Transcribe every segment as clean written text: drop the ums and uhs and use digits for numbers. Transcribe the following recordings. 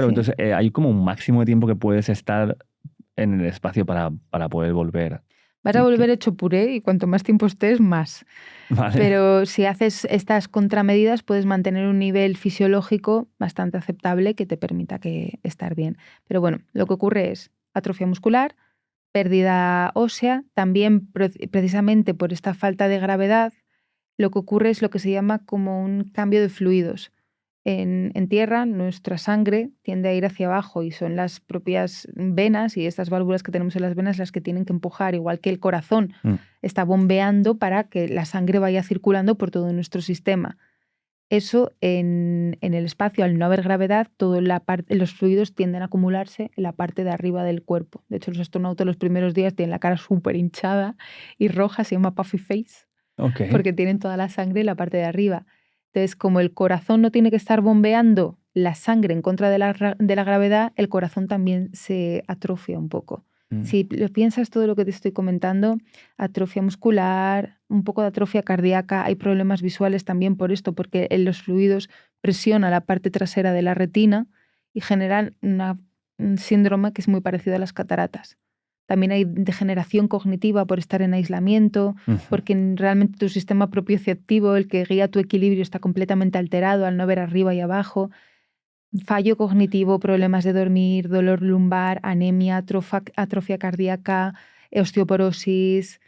Claro, Sí. entonces hay como un máximo de tiempo que puedes estar en el espacio para poder volver. Vas a Y volver hecho puré y cuanto más tiempo estés, más. vale. Pero si haces estas contramedidas, puedes mantener un nivel fisiológico bastante aceptable que te permita estar bien. Pero bueno, lo que ocurre es atrofia muscular, pérdida ósea, también precisamente por esta falta de gravedad, lo que ocurre es lo que se llama como un cambio de fluidos. En tierra, nuestra sangre tiende a ir hacia abajo y son las propias venas y estas válvulas que tenemos en las venas las que tienen que empujar, igual que el corazón Mm. está bombeando para que la sangre vaya circulando por todo nuestro sistema. Eso en el espacio, al no haber gravedad, los fluidos tienden a acumularse en la parte de arriba del cuerpo. De hecho, los astronautas los primeros días tienen la cara súper hinchada y roja, se llama puffy face, Ok. porque tienen toda la sangre en la parte de arriba. Entonces, como el corazón no tiene que estar bombeando la sangre en contra de la gravedad, el corazón también se atrofia un poco. Mm. Si lo piensas todo lo que te estoy comentando, atrofia muscular, un poco de atrofia cardíaca, hay problemas visuales también por esto, porque en los fluidos presiona la parte trasera de la retina y generan un síndrome que es muy parecido a las cataratas. También hay degeneración cognitiva por estar en aislamiento, Ujú. porque realmente tu sistema propioceptivo, el que guía tu equilibrio, está completamente alterado al no ver arriba y abajo. Fallo cognitivo, problemas de dormir, dolor lumbar, anemia, atrofia cardíaca, osteoporosis,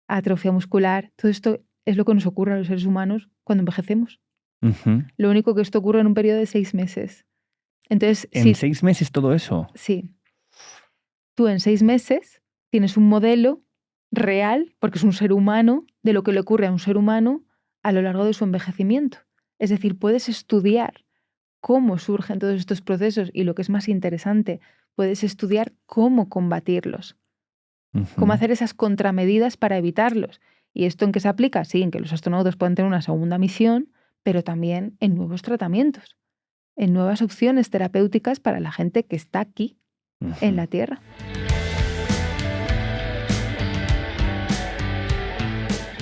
atrofia muscular. Todo esto es lo que nos ocurre a los seres humanos cuando envejecemos. Ujú. Lo único que esto ocurre en un periodo de 6 meses. Entonces, ¿En 6 meses todo eso? sí, tú en 6 meses tienes un modelo real, porque es un ser humano, de lo que le ocurre a un ser humano a lo largo de su envejecimiento. Es decir, puedes estudiar cómo surgen todos estos procesos y lo que es más interesante, puedes estudiar cómo combatirlos, cómo Ujú. hacer esas contramedidas para evitarlos. ¿Y esto en qué se aplica? Sí, en que los astronautas puedan tener una segunda misión, pero también en nuevos tratamientos, en nuevas opciones terapéuticas para la gente que está aquí en Ujú. la Tierra.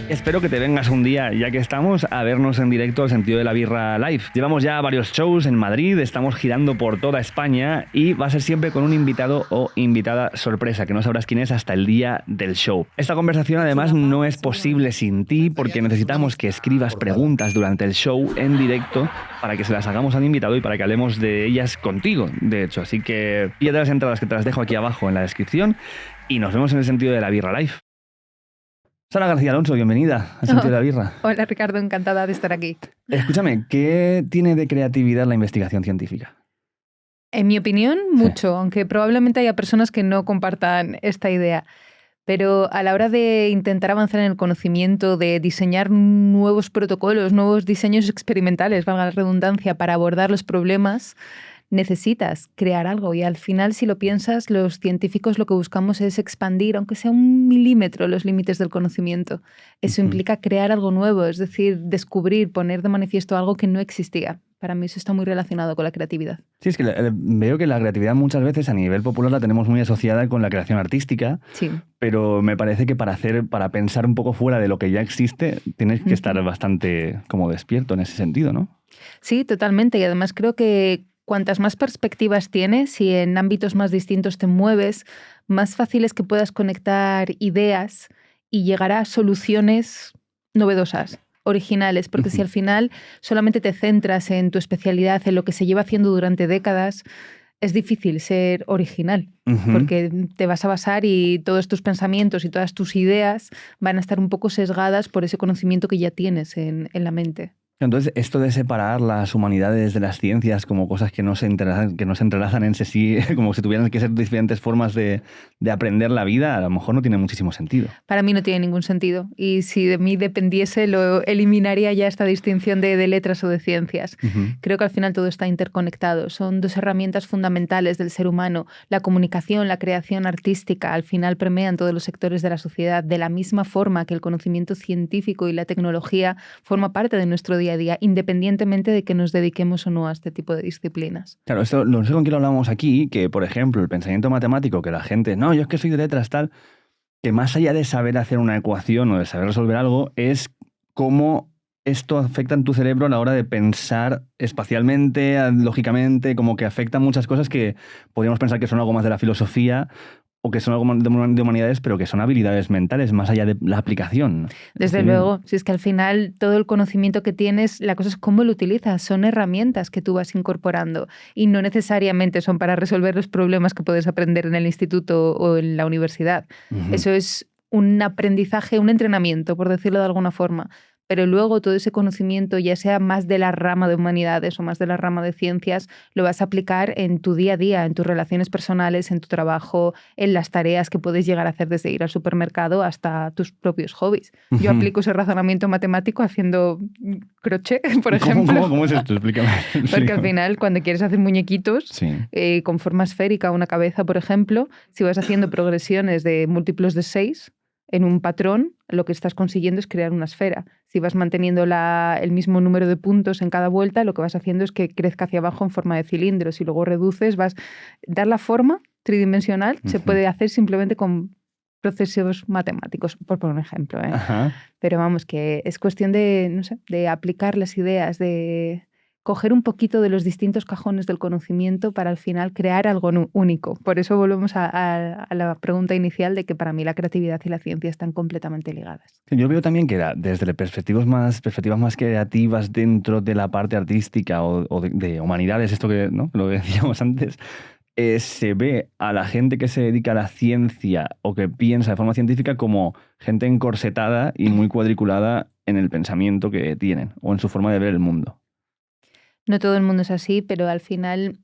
Espero que te vengas un día, ya que estamos, a vernos en directo al Sentido de la Birra Live. Llevamos ya varios shows en Madrid, estamos girando por toda España y va a ser siempre con un invitado o invitada sorpresa, que no sabrás quién es hasta el día del show. Esta conversación además no es posible sin ti porque necesitamos que escribas preguntas durante el show en directo para que se las hagamos al invitado y para que hablemos de ellas contigo, de hecho. Así que pídete las entradas que te las dejo aquí abajo en la descripción y nos vemos en el Sentido de la Birra Live. Sara García Alonso, bienvenida al Sentido de la Birra. Hola Ricardo, encantada de estar aquí. Escúchame, ¿qué tiene de creatividad la investigación científica? En mi opinión, mucho, aunque probablemente haya personas que no compartan esta idea. Pero a la hora de intentar avanzar en el conocimiento, de diseñar nuevos protocolos, nuevos diseños experimentales, valga la redundancia, para abordar los problemas, necesitas crear algo. Y al final, si lo piensas, los científicos lo que buscamos es expandir, aunque sea 1 milímetro, los límites del conocimiento. Eso implica crear algo nuevo, es decir, descubrir, poner de manifiesto algo que no existía. Para mí eso está muy relacionado con la creatividad. Sí, es que veo que la creatividad muchas veces a nivel popular la tenemos muy asociada con la creación artística, Sí. pero me parece que para pensar un poco fuera de lo que ya existe, tienes que estar bastante como despierto en ese sentido, ¿no? Sí, totalmente. Y además creo que cuantas más perspectivas tienes y en ámbitos más distintos te mueves, más fácil es que puedas conectar ideas y llegar a soluciones novedosas, originales, porque si al final solamente te centras en tu especialidad, en lo que se lleva haciendo durante décadas, es difícil ser original, porque te vas a basar y todos tus pensamientos y todas tus ideas van a estar un poco sesgadas por ese conocimiento que ya tienes en la mente. Entonces, esto de separar las humanidades de las ciencias como cosas que no se entrelazan en sí, como si tuvieran que ser diferentes formas de aprender la vida, a lo mejor no tiene muchísimo sentido. Para mí no tiene ningún sentido. Y si de mí dependiese, lo eliminaría ya esta distinción de letras o de ciencias. Creo que al final todo está interconectado. Son dos herramientas fundamentales del ser humano. La comunicación, la creación artística, al final permean todos los sectores de la sociedad, de la misma forma que el conocimiento científico y la tecnología forma parte de nuestro día a día, independientemente de que nos dediquemos o no a este tipo de disciplinas. Claro, esto no sé con quién lo hablamos aquí, que por ejemplo el pensamiento matemático, que la gente, no, yo es que soy de letras, tal, que más allá de saber hacer una ecuación o de saber resolver algo, es cómo esto afecta en tu cerebro a la hora de pensar espacialmente, lógicamente, como que afecta muchas cosas que podríamos pensar que son algo más de la filosofía o que son algo más de humanidades, pero que son habilidades mentales, más allá de la aplicación. Desde Estoy bien. luego, si es que al final todo el conocimiento que tienes, la cosa es cómo lo utilizas, son herramientas que tú vas incorporando y no necesariamente son para resolver los problemas que puedes aprender en el instituto o en la universidad. Ujú. Eso es un aprendizaje, un entrenamiento, por decirlo de alguna forma. Pero luego todo ese conocimiento, ya sea más de la rama de humanidades o más de la rama de ciencias, lo vas a aplicar en tu día a día, en tus relaciones personales, en tu trabajo, en las tareas que puedes llegar a hacer desde ir al supermercado hasta tus propios hobbies. Yo Ujú. aplico ese razonamiento matemático haciendo crochet, por ¿Cómo, ejemplo. cómo es esto? Explícame. Porque al Explícame. final, cuando quieres hacer muñequitos Sí. con forma esférica, una cabeza, por ejemplo, si vas haciendo progresiones de múltiplos de 6 en un patrón, lo que estás consiguiendo es crear una esfera. Si vas manteniendo el mismo número de puntos en cada vuelta, lo que vas haciendo es que crezca hacia abajo en forma de cilindro. Si luego reduces, dar la forma tridimensional, se Ujú. puede hacer simplemente con procesos matemáticos, por poner un ejemplo, ¿eh? Ajá. Pero vamos, que es cuestión de, no sé, de aplicar las ideas, de coger un poquito de los distintos cajones del conocimiento para al final crear algo único. Por eso volvemos a la pregunta inicial de que para mí la creatividad y la ciencia están completamente ligadas. Yo veo también que desde perspectivas más creativas dentro de la parte artística o de humanidades, esto que, ¿no? Lo que decíamos antes, se ve a la gente que se dedica a la ciencia o que piensa de forma científica como gente encorsetada y muy cuadriculada en el pensamiento que tienen o en su forma de ver el mundo. No todo el mundo es así, pero al final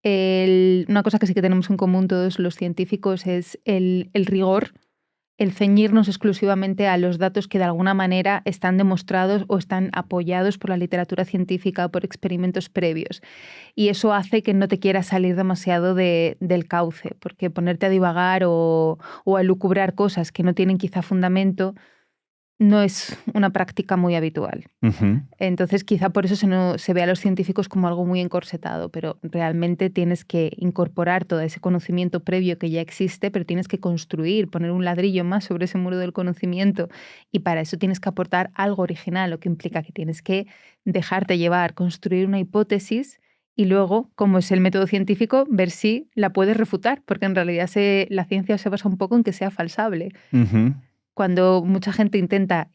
una cosa que sí que tenemos en común todos los científicos es el rigor, el ceñirnos exclusivamente a los datos que de alguna manera están demostrados o están apoyados por la literatura científica o por experimentos previos. Y eso hace que no te quieras salir demasiado del cauce, porque ponerte a divagar o a elucubrar cosas que no tienen quizá fundamento no es una práctica muy habitual. Ujú. Entonces, quizá por eso se ve a los científicos como algo muy encorsetado, pero realmente tienes que incorporar todo ese conocimiento previo que ya existe, pero tienes que construir, poner un ladrillo más sobre ese muro del conocimiento y para eso tienes que aportar algo original, lo que implica que tienes que dejarte llevar, construir una hipótesis y luego, como es el método científico, ver si la puedes refutar, porque en realidad la ciencia se basa un poco en que sea falsable. Ujú. Cuando mucha gente intenta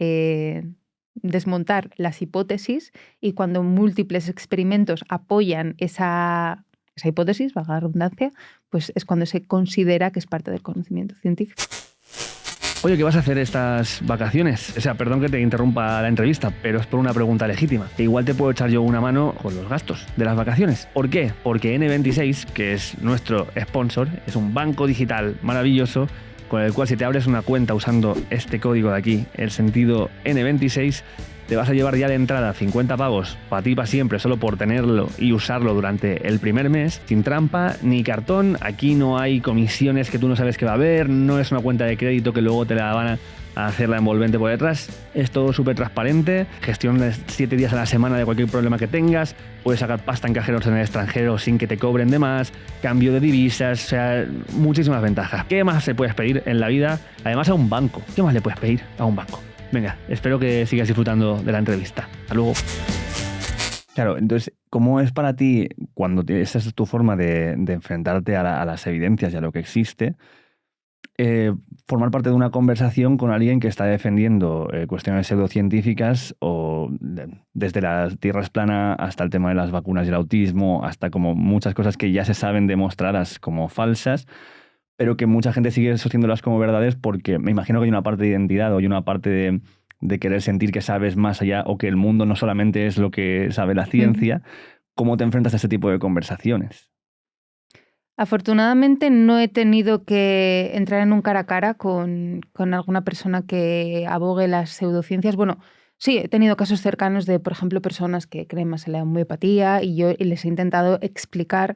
desmontar las hipótesis y cuando múltiples experimentos apoyan esa hipótesis, valga la redundancia, pues es cuando se considera que es parte del conocimiento científico. Oye, ¿qué vas a hacer estas vacaciones? O sea, perdón que te interrumpa la entrevista, pero es por una pregunta legítima. Que igual te puedo echar yo una mano con los gastos de las vacaciones. ¿Por qué? Porque N26, que es nuestro sponsor, es un banco digital maravilloso con el cual si te abres una cuenta usando este código de aquí, el sentido N26, te vas a llevar ya de entrada 50 pavos para ti para siempre, solo por tenerlo y usarlo durante el primer mes, sin trampa ni cartón. Aquí no hay comisiones que tú no sabes que va a haber, no es una cuenta de crédito que luego te la van a hacer la envolvente por detrás. Es todo súper transparente, gestión de 7 días a la semana de cualquier problema que tengas, puedes sacar pasta en cajeros en el extranjero sin que te cobren de más, cambio de divisas, o sea, muchísimas ventajas. ¿Qué más se puedes pedir en la vida? Además a un banco. ¿Qué más le puedes pedir a un banco? Venga, espero que sigas disfrutando de la entrevista. Hasta luego. Claro, entonces, ¿cómo es para ti cuando esa es tu forma de enfrentarte a las evidencias y a lo que existe? Formar parte de una conversación con alguien que está defendiendo cuestiones pseudocientíficas o desde las tierras planas hasta el tema de las vacunas y el autismo, hasta como muchas cosas que ya se saben demostradas como falsas, pero que mucha gente sigue sosteniéndolas como verdades porque me imagino que hay una parte de identidad o hay una parte de querer sentir que sabes más allá o que el mundo no solamente es lo que sabe la ciencia. ¿Cómo te enfrentas a ese tipo de conversaciones? Afortunadamente no he tenido que entrar en un cara a cara con alguna persona que abogue las pseudociencias. Bueno, sí, he tenido casos cercanos de, por ejemplo, personas que creen más en la homeopatía y yo les he intentado explicar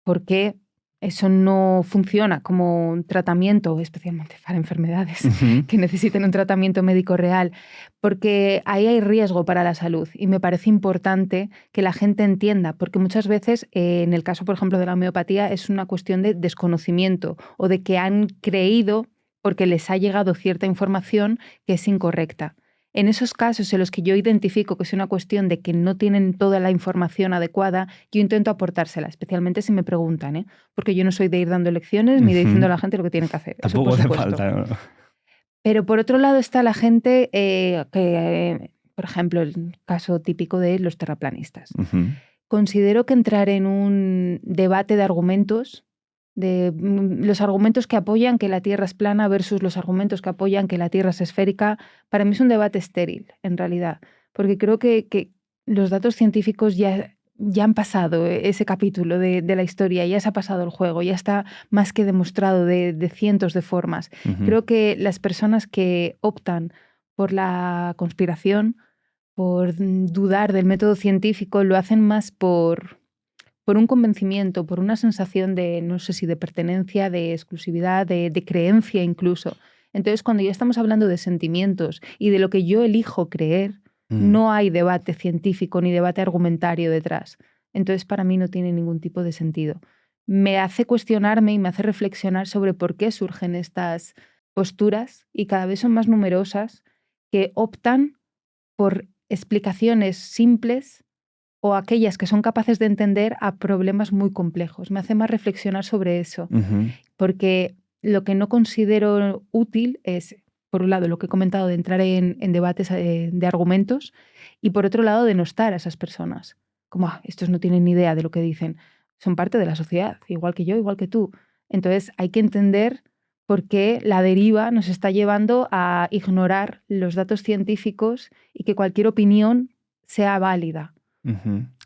por qué eso no funciona como un tratamiento, especialmente para enfermedades Ujú. que necesiten un tratamiento médico real, porque ahí hay riesgo para la salud y me parece importante que la gente entienda, porque muchas veces, en el caso, por ejemplo, de la homeopatía, es una cuestión de desconocimiento o de que han creído porque les ha llegado cierta información que es incorrecta. En esos casos en los que yo identifico que es una cuestión de que no tienen toda la información adecuada, yo intento aportársela, especialmente si me preguntan, ¿eh? Porque yo no soy de ir dando lecciones ni de diciendo a la gente lo que tiene que hacer. Eso Tampoco por hace supuesto. falta, ¿no? Pero por otro lado está la gente por ejemplo, el caso típico de los terraplanistas. Considero que entrar en un debate de argumentos, de los argumentos que apoyan que la Tierra es plana versus los argumentos que apoyan que la Tierra es esférica, para mí es un debate estéril, en realidad, porque creo que los datos científicos ya han pasado ese capítulo de la historia, ya se ha pasado el juego, ya está más que demostrado de cientos de formas. Creo que las personas que optan por la conspiración, por dudar del método científico, lo hacen más por un convencimiento, por una sensación de, no sé si de pertenencia, de exclusividad, de creencia incluso. Entonces, cuando ya estamos hablando de sentimientos y de lo que yo elijo creer, no hay debate científico ni debate argumentario detrás. Entonces, para mí no tiene ningún tipo de sentido. Me hace cuestionarme y me hace reflexionar sobre por qué surgen estas posturas y cada vez son más numerosas que optan por explicaciones simples o aquellas que son capaces de entender a problemas muy complejos. Me hace más reflexionar sobre eso, porque lo que no considero útil es, por un lado, lo que he comentado de entrar en debates de argumentos y, por otro lado, denostar a esas personas. Como, estos no tienen ni idea de lo que dicen. Son parte de la sociedad, igual que yo, igual que tú. Entonces hay que entender por qué la deriva nos está llevando a ignorar los datos científicos y que cualquier opinión sea válida.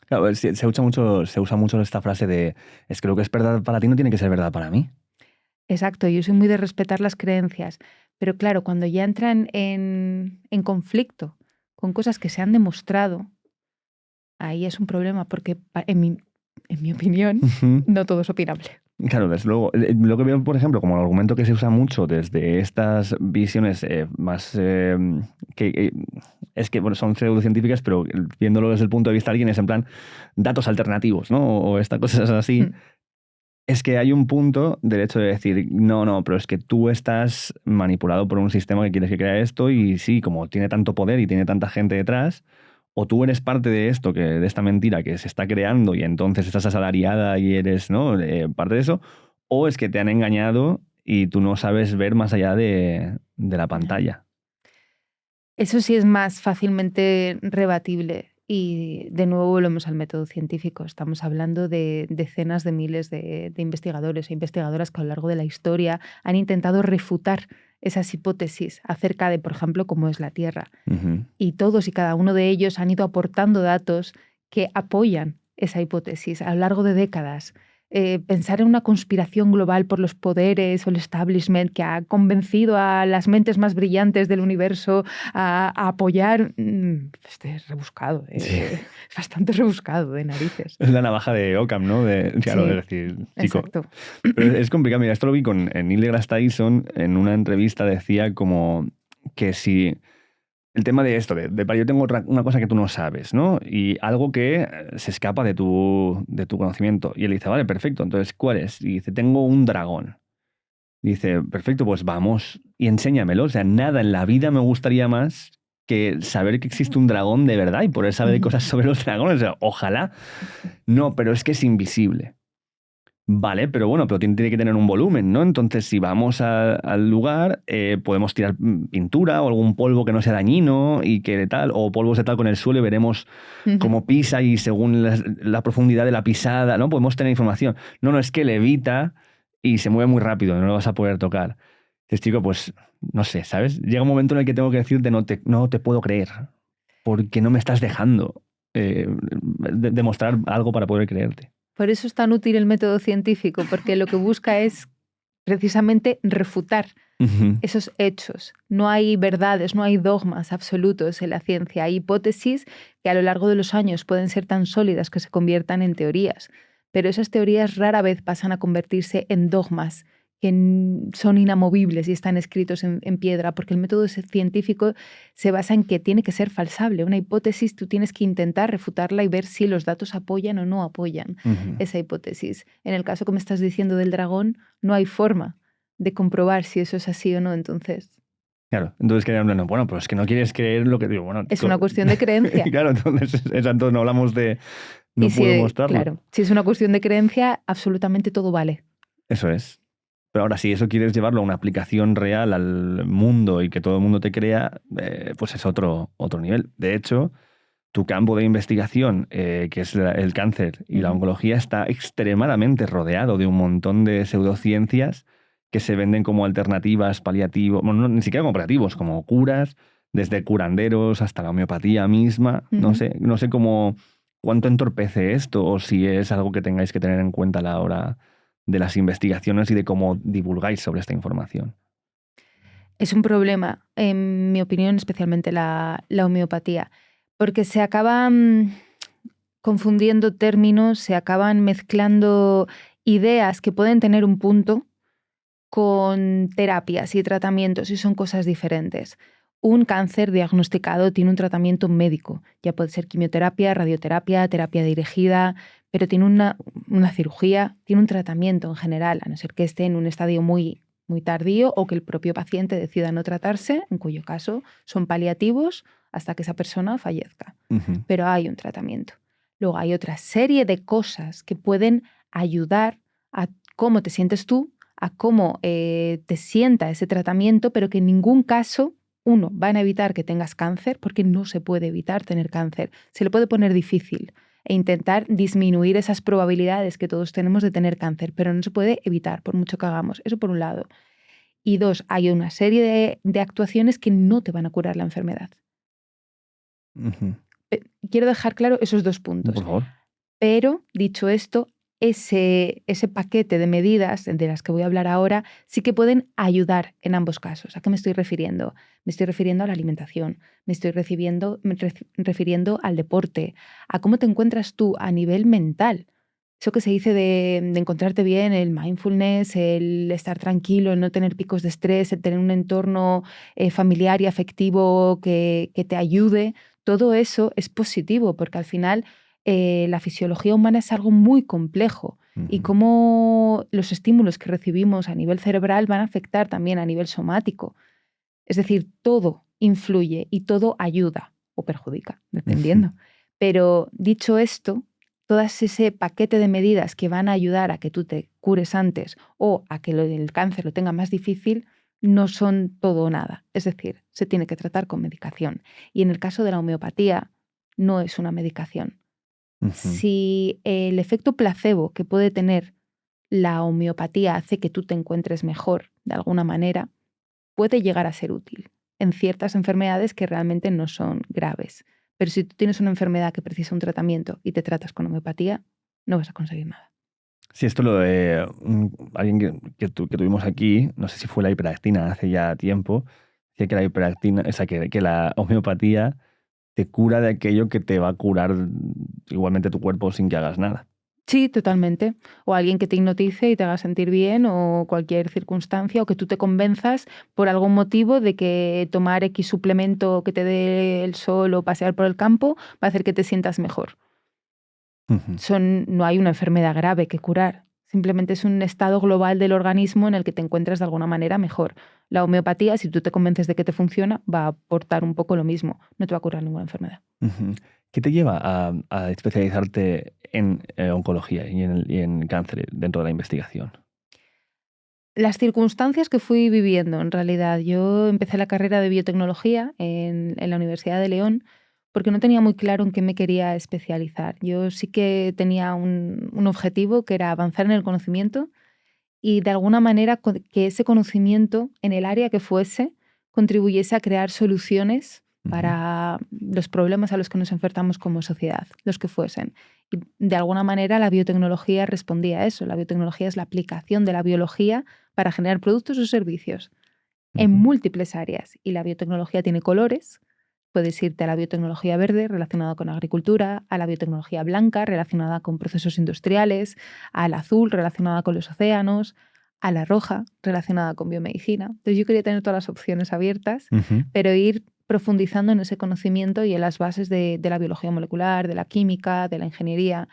Claro, se usa mucho esta frase de es que lo que es verdad para ti no tiene que ser verdad para mí. Exacto, yo soy muy de respetar las creencias, pero claro, cuando ya entran en conflicto con cosas que se han demostrado, ahí es un problema, porque en mi opinión no todo es opinable. Claro, desde luego. Lo que veo, por ejemplo, como el argumento que se usa mucho desde estas visiones más es que bueno, son pseudocientíficas, pero viéndolo desde el punto de vista de alguien es en plan datos alternativos, ¿no? O estas cosas así. Es que hay un punto del hecho de decir, no, pero es que tú estás manipulado por un sistema que quieres que crea esto y sí, como tiene tanto poder y tiene tanta gente detrás, o tú eres parte de esto, de esta mentira que se está creando y entonces estás asalariada y eres, ¿no? Parte de eso, o es que te han engañado y tú no sabes ver más allá de la pantalla. Eso sí es más fácilmente rebatible. Y de nuevo volvemos al método científico. Estamos hablando de decenas de miles de investigadores e investigadoras que a lo largo de la historia han intentado refutar esas hipótesis acerca de, por ejemplo, cómo es la Tierra. Y todos y cada uno de ellos han ido aportando datos que apoyan esa hipótesis a lo largo de décadas. Pensar en una conspiración global por los poderes o el establishment que ha convencido a las mentes más brillantes del universo a apoyar, es rebuscado, Sí. es bastante rebuscado de narices. Es la navaja de Occam, ¿no? Claro, Sí, es decir, chico. exacto. Pero es complicado. Mira, esto lo vi con Neil deGrasse Tyson en una entrevista, decía como que si el tema de esto, yo tengo una cosa que tú no sabes, ¿no? Y algo que se escapa de tu conocimiento. Y él dice, vale, perfecto, entonces, ¿cuál es? Y dice, tengo un dragón. Dice, perfecto, pues vamos y enséñamelo. O sea, nada en la vida me gustaría más que saber que existe un dragón de verdad y poder saber cosas sobre los dragones. O sea, ojalá. No, pero es que es invisible. Vale, pero bueno, pero tiene que tener un volumen, ¿no? Entonces, si vamos al lugar, podemos tirar pintura o algún polvo que no sea dañino y que tal, o polvos de tal con el suelo y veremos cómo pisa y según la profundidad de la pisada, ¿no? Podemos tener información. No, es que levita y se mueve muy rápido, no lo vas a poder tocar. Entonces, chico, pues, no sé, ¿sabes? Llega un momento en el que tengo que decirte no te puedo creer, porque no me estás dejando demostrar algo para poder creerte. Por eso es tan útil el método científico, porque lo que busca es precisamente refutar esos hechos. No hay verdades, no hay dogmas absolutos en la ciencia. Hay hipótesis que a lo largo de los años pueden ser tan sólidas que se conviertan en teorías, pero esas teorías rara vez pasan a convertirse en dogmas que son inamovibles y están escritos en piedra, porque el método científico se basa en que tiene que ser falsable. Una hipótesis tú tienes que intentar refutarla y ver si los datos apoyan o no apoyan esa hipótesis. En el caso que me estás diciendo del dragón, no hay forma de comprobar si eso es así o no, entonces Claro, entonces querían hablar, bueno, pero es que no quieres creer lo que digo. Bueno, Es una cuestión de creencia. claro, entonces no hablamos de Y no puedo si, mostrarlo. claro, si es una cuestión de creencia, absolutamente todo vale. Eso es. Pero ahora, si eso quieres llevarlo a una aplicación real al mundo y que todo el mundo te crea, pues es otro nivel. De hecho, tu campo de investigación, que es el cáncer y la oncología, está extremadamente rodeado de un montón de pseudociencias que se venden como alternativas, paliativos, bueno, ni siquiera como paliativos, como curas, desde curanderos hasta la homeopatía misma. No sé cuánto entorpece esto o si es algo que tengáis que tener en cuenta a la hora de las investigaciones y de cómo divulgáis sobre esta información. Es un problema, en mi opinión, especialmente la homeopatía, porque se acaban confundiendo términos, se acaban mezclando ideas que pueden tener un punto con terapias y tratamientos y son cosas diferentes. Un cáncer diagnosticado tiene un tratamiento médico, ya puede ser quimioterapia, radioterapia, terapia dirigida, pero tiene una cirugía, tiene un tratamiento en general, a no ser que esté en un estadio muy, muy tardío o que el propio paciente decida no tratarse, en cuyo caso son paliativos hasta que esa persona fallezca. Pero hay un tratamiento. Luego hay otra serie de cosas que pueden ayudar a cómo te sientes tú, a cómo te sienta ese tratamiento, pero que en ningún caso, uno, van a evitar que tengas cáncer, porque no se puede evitar tener cáncer. Se le puede poner difícil e intentar disminuir esas probabilidades que todos tenemos de tener cáncer, pero no se puede evitar, por mucho que hagamos. Eso por un lado. Y dos, hay una serie de actuaciones que no te van a curar la enfermedad. Quiero dejar claro esos dos puntos. Por favor. Pero, dicho esto, ese paquete de medidas de las que voy a hablar ahora sí que pueden ayudar en ambos casos. ¿A qué me estoy refiriendo? Me estoy refiriendo a la alimentación, me estoy refiriendo al deporte, a cómo te encuentras tú a nivel mental. Eso que se dice de encontrarte bien, el mindfulness, el estar tranquilo, el no tener picos de estrés, el tener un entorno familiar y afectivo que te ayude, todo eso es positivo porque al final la fisiología humana es algo muy complejo y cómo los estímulos que recibimos a nivel cerebral van a afectar también a nivel somático. Es decir, todo influye y todo ayuda o perjudica, dependiendo. Pero dicho esto, todo ese paquete de medidas que van a ayudar a que tú te cures antes o a que el cáncer lo tenga más difícil, no son todo o nada. Es decir, se tiene que tratar con medicación. Y en el caso de la homeopatía, no es una medicación. Si el efecto placebo que puede tener la homeopatía hace que tú te encuentres mejor de alguna manera, puede llegar a ser útil en ciertas enfermedades que realmente no son graves. Pero si tú tienes una enfermedad que precisa un tratamiento y te tratas con homeopatía, no vas a conseguir nada. Sí, esto lo de alguien que tuvimos aquí, no sé si fue la hiperactina hace ya tiempo, decía que la hiperactina, o sea, que la homeopatía te cura de aquello que te va a curar igualmente tu cuerpo sin que hagas nada. Sí, totalmente. O alguien que te hipnotice y te haga sentir bien o cualquier circunstancia o que tú te convenzas por algún motivo de que tomar X suplemento que te dé el sol o pasear por el campo va a hacer que te sientas mejor. No hay una enfermedad grave que curar. Simplemente es un estado global del organismo en el que te encuentras de alguna manera mejor. La homeopatía, si tú te convences de que te funciona, va a aportar un poco lo mismo. No te va a curar ninguna enfermedad. ¿Qué te lleva a especializarte en oncología y en cáncer dentro de la investigación? Las circunstancias que fui viviendo, en realidad. Yo empecé la carrera de biotecnología en la Universidad de León porque no tenía muy claro en qué me quería especializar. Yo sí que tenía un objetivo que era avanzar en el conocimiento y de alguna manera que ese conocimiento, en el área que fuese, contribuyese a crear soluciones para los problemas a los que nos enfrentamos como sociedad, los que fuesen. Y de alguna manera la biotecnología respondía a eso. La biotecnología es la aplicación de la biología para generar productos o servicios en múltiples áreas. Y la biotecnología tiene colores. Puedes irte a la biotecnología verde relacionada con agricultura, a la biotecnología blanca relacionada con procesos industriales, al azul relacionada con los océanos, a la roja relacionada con biomedicina. Entonces yo quería tener todas las opciones abiertas, pero ir profundizando en ese conocimiento y en las bases de la biología molecular, de la química, de la ingeniería.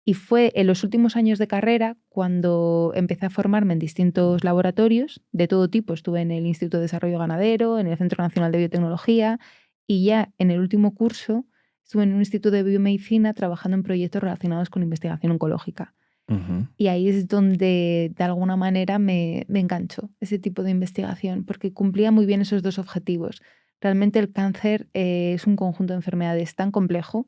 Y fue en los últimos años de carrera cuando empecé a formarme en distintos laboratorios de todo tipo. Estuve en el Instituto de Desarrollo Ganadero, en el Centro Nacional de Biotecnología y ya en el último curso estuve en un instituto de biomedicina trabajando en proyectos relacionados con investigación oncológica. Ujú. Y ahí es donde de alguna manera me enganchó ese tipo de investigación, porque cumplía muy bien esos dos objetivos. Realmente el cáncer es un conjunto de enfermedades tan complejo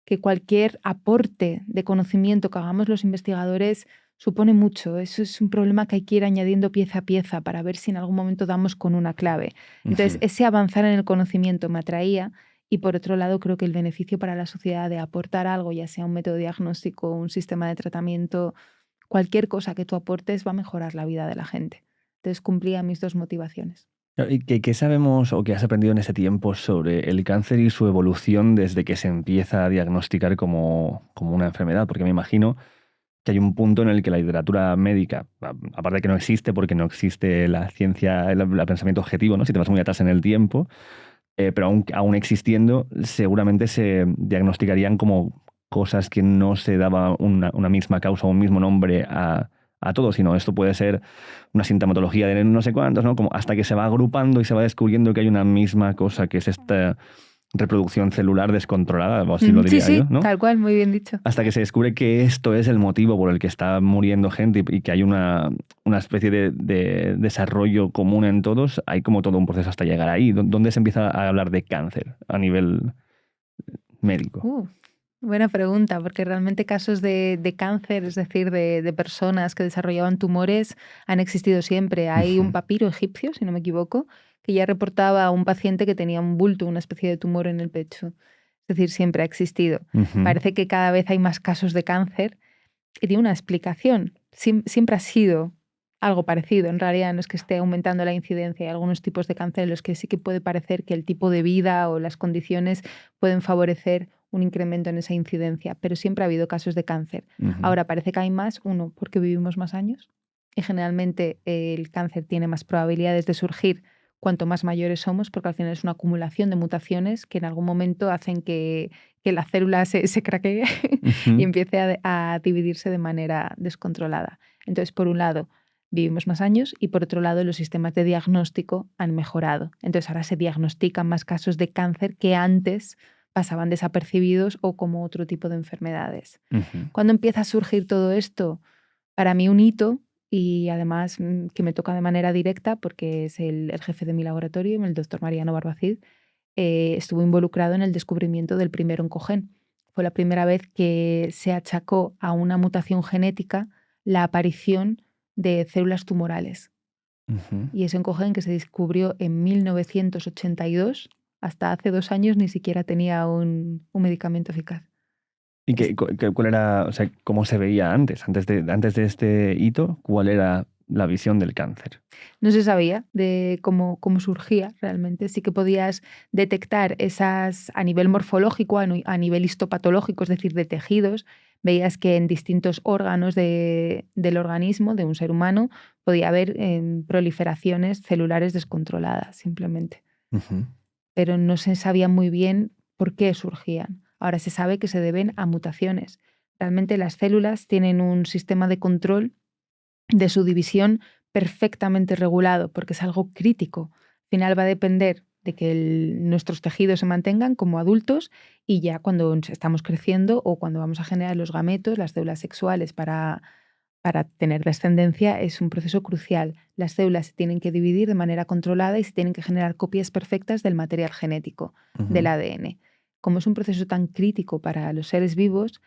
que cualquier aporte de conocimiento que hagamos los investigadores supone mucho. Eso es un problema que hay que ir añadiendo pieza a pieza para ver si en algún momento damos con una clave. Entonces, Ujú. ese avanzar en el conocimiento me atraía y por otro lado creo que el beneficio para la sociedad de aportar algo, ya sea un método diagnóstico, un sistema de tratamiento, cualquier cosa que tú aportes va a mejorar la vida de la gente. Entonces cumplía mis dos motivaciones. ¿Y qué sabemos o qué has aprendido en este tiempo sobre el cáncer y su evolución desde que se empieza a diagnosticar como una enfermedad? Porque me imagino que hay un punto en el que la literatura médica, aparte de que no existe porque no existe la ciencia, el pensamiento objetivo, ¿no? Si te vas muy atrás en el tiempo, pero aún existiendo, seguramente se diagnosticarían como cosas que no se daba una misma causa o un mismo nombre a todo, sino esto puede ser una sintomatología de no sé cuántos, ¿no? Como hasta que se va agrupando y se va descubriendo que hay una misma cosa, que es esta reproducción celular descontrolada, o así lo Sí, diría yo, sí, ¿no? tal cual, muy bien dicho. Hasta que se descubre que esto es el motivo por el que está muriendo gente y que hay una especie de desarrollo común en todos, hay como todo un proceso hasta llegar ahí. ¿Dónde se empieza a hablar de cáncer a nivel médico? Uh, Buena pregunta, porque realmente casos de cáncer, es decir, de personas que desarrollaban tumores, han existido siempre. Hay un Ujú, papiro egipcio, si no me equivoco, que ya reportaba a un paciente que tenía un bulto, una especie de tumor en el pecho. Es decir, siempre ha existido. ujú, Parece que cada vez hay más casos de cáncer y tiene una explicación. Siempre ha sido algo parecido. En realidad no es que esté aumentando la incidencia. Hay algunos tipos de cáncer en los que sí que puede parecer que el tipo de vida o las condiciones pueden favorecer un incremento en esa incidencia, pero siempre ha habido casos de cáncer. ujú, Ahora parece que hay más, uno, porque vivimos más años y generalmente el cáncer tiene más probabilidades de surgir cuanto más mayores somos, porque al final es una acumulación de mutaciones que en algún momento hacen que la célula se craquee y ujú, empiece a dividirse de manera descontrolada. Entonces, por un lado, vivimos más años y por otro lado, los sistemas de diagnóstico han mejorado. Entonces, ahora se diagnostican más casos de cáncer que antes pasaban desapercibidos o como otro tipo de enfermedades. ujú, ¿Cuándo empieza a surgir todo esto? Para mí un hito y además que me toca de manera directa porque es el jefe de mi laboratorio, el doctor Mariano Barbacid, estuvo involucrado en el descubrimiento del primer oncogen. Fue la primera vez que se achacó a una mutación genética la aparición de células tumorales. ujú. Y ese oncogen que se descubrió en 1982, hasta hace 2 años ni siquiera tenía un medicamento eficaz. ¿Y Es- cuál era, o sea, cómo se veía antes de este hito? ¿Cuál era la visión del cáncer? No se sabía de cómo surgía realmente. Sí que podías detectar esas a nivel morfológico, a nivel histopatológico, es decir, de tejidos. Veías que en distintos órganos del organismo, de un ser humano, podía haber proliferaciones celulares descontroladas, simplemente. Ujú, Pero no se sabía muy bien por qué surgían. Ahora se sabe que se deben a mutaciones. Realmente las células tienen un sistema de control de su división perfectamente regulado, porque es algo crítico. Al final va a depender de que nuestros tejidos se mantengan como adultos y ya cuando estamos creciendo o cuando vamos a generar los gametos, las células sexuales para tener descendencia, es un proceso crucial. Las células se tienen que dividir de manera controlada y se tienen que generar copias perfectas del material genético, del ujú, ADN. Como es un proceso tan crítico para los seres vivos,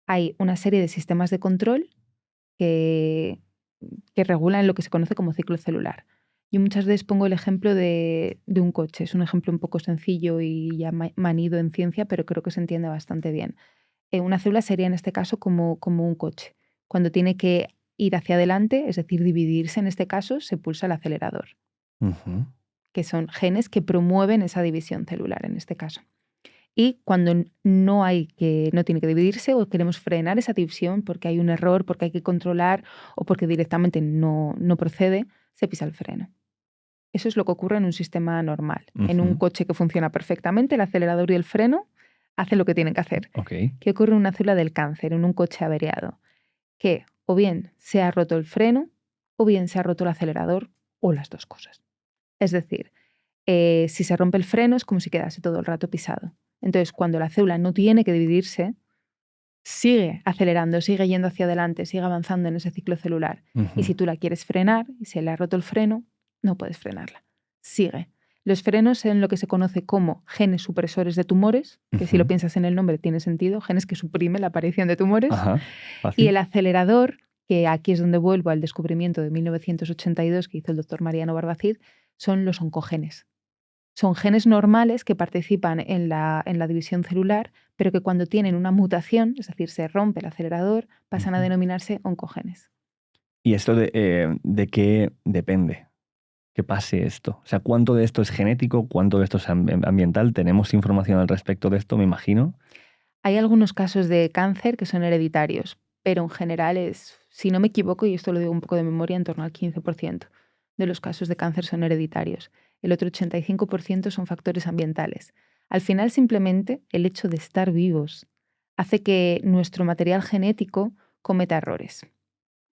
hay una serie de sistemas de control que, que regulan lo que se conoce como ciclo celular. Yo muchas veces pongo el ejemplo de un coche. Es un ejemplo un poco sencillo y ya manido en ciencia, pero creo que se entiende bastante bien. Una célula sería en este caso como un coche. Cuando tiene que ir hacia adelante, es decir, dividirse en este caso, se pulsa el acelerador, ujú, que son genes que promueven esa división celular en este caso. Y cuando no tiene que dividirse o queremos frenar esa división porque hay un error, porque hay que controlar o porque directamente no procede, se pisa el freno. Eso es lo que ocurre en un sistema normal. En un ujú. coche que funciona perfectamente, el acelerador y el freno hacen lo que tienen que hacer. Ok. ¿Qué ocurre en una célula del cáncer, en un coche averiado? Que o bien se ha roto el freno, o bien se ha roto el acelerador, o las dos cosas. Es decir, si se rompe el freno es como si quedase todo el rato pisado. Entonces, cuando la célula no tiene que dividirse, sigue acelerando, sigue yendo hacia adelante, sigue avanzando en ese ciclo celular. Y si tú la quieres frenar y se le ha roto el freno, no puedes frenarla. Sigue. Los frenos son lo que se conoce como genes supresores de tumores, que si lo piensas en el nombre tiene sentido, genes que suprimen la aparición de tumores. Ajá, Y el acelerador, que aquí es donde vuelvo al descubrimiento de 1982 que hizo el doctor Mariano Barbacid, son los oncogenes. Son genes normales que participan en la división celular, pero que cuando tienen una mutación, es decir, se rompe el acelerador, pasan a denominarse oncogenes. ¿Y esto de qué depende? Que pase esto. O sea, ¿cuánto de esto es genético? ¿Cuánto de esto es ambiental? ¿Tenemos información al respecto de esto, me imagino? Hay algunos casos de cáncer que son hereditarios, pero en general es, si no me equivoco, y esto lo digo un poco de memoria, en torno al 15% de los casos de cáncer son hereditarios. El otro 85% son factores ambientales. Al final, simplemente el hecho de estar vivos hace que nuestro material genético cometa errores.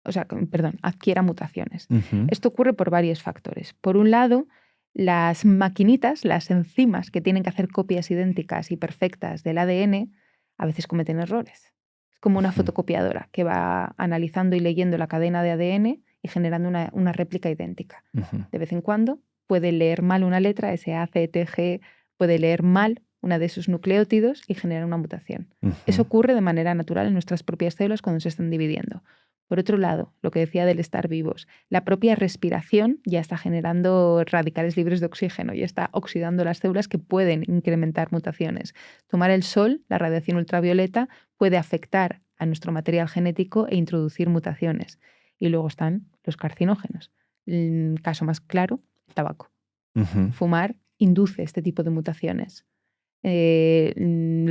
O sea, perdón, adquiera mutaciones. Esto ocurre por varios factores. Por un lado, las maquinitas, las enzimas que tienen que hacer copias idénticas y perfectas del ADN, a veces cometen errores. Es como una fotocopiadora que va analizando y leyendo la cadena de ADN y generando una réplica idéntica. De vez en cuando puede leer mal una letra, SACTG, puede leer mal una de sus nucleótidos y generar una mutación. Eso ocurre de manera natural en nuestras propias células cuando se están dividiendo. Por otro lado, lo que decía del estar vivos, la propia respiración ya está generando radicales libres de oxígeno y está oxidando las células que pueden incrementar mutaciones. Tomar el sol, la radiación ultravioleta, puede afectar a nuestro material genético e introducir mutaciones. Y luego están los carcinógenos. El caso más claro, el tabaco. Fumar induce este tipo de mutaciones. El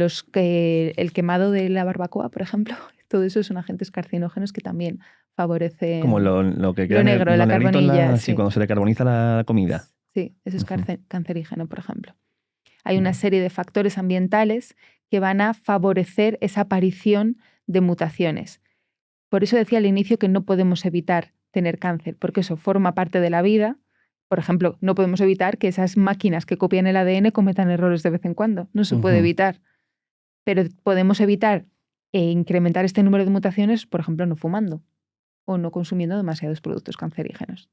quemado de la barbacoa, por ejemplo, todo eso son agentes carcinógenos que también favorecen como lo que queda lo negro, la carbonilla. Sí, cuando se decarboniza la comida. Sí, eso es cancerígeno, por ejemplo. Hay una serie de factores ambientales que van a favorecer esa aparición de mutaciones. Por eso decía al inicio que no podemos evitar tener cáncer, porque eso forma parte de la vida. Por ejemplo, no podemos evitar que esas máquinas que copian el ADN cometan errores de vez en cuando. No se puede evitar. Pero podemos evitar incrementar este número de mutaciones, por ejemplo, no fumando o no consumiendo demasiados productos cancerígenos.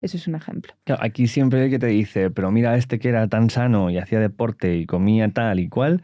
Eso es un ejemplo. Claro, aquí siempre hay que te dice, pero mira este que era tan sano y hacía deporte y comía tal y cual,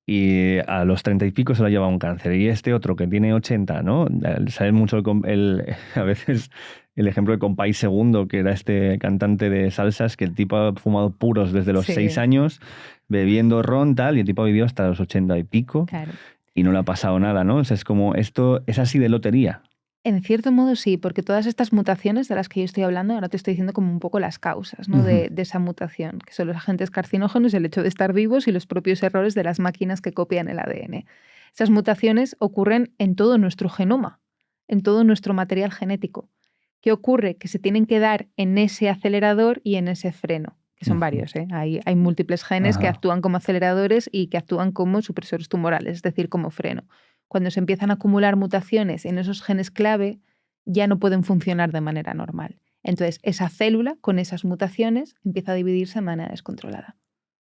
y a los 30 y pico se lo lleva un cáncer. Y este otro que tiene 80, ¿no? Sale mucho a veces el ejemplo de Compay Segundo, que era este cantante de salsas, que el tipo ha fumado puros desde los 6 años, bebiendo ron, tal, y el tipo ha vivido hasta los 80 y pico. Claro. Y no le ha pasado nada, ¿no? O sea, es como, esto es así de lotería. En cierto modo sí, porque todas estas mutaciones de las que yo estoy hablando, ahora te estoy diciendo como un poco las causas, ¿no? de esa mutación, que son los agentes carcinógenos, el hecho de estar vivos y los propios errores de las máquinas que copian el ADN. Esas mutaciones ocurren en todo nuestro genoma, en todo nuestro material genético. ¿Qué ocurre? Que se tienen que dar en ese acelerador y en ese freno, que son varios, ¿eh? Hay múltiples genes que actúan como aceleradores y que actúan como supresores tumorales, es decir, como freno. Cuando se empiezan a acumular mutaciones en esos genes clave, ya no pueden funcionar de manera normal. Entonces, esa célula con esas mutaciones empieza a dividirse de manera descontrolada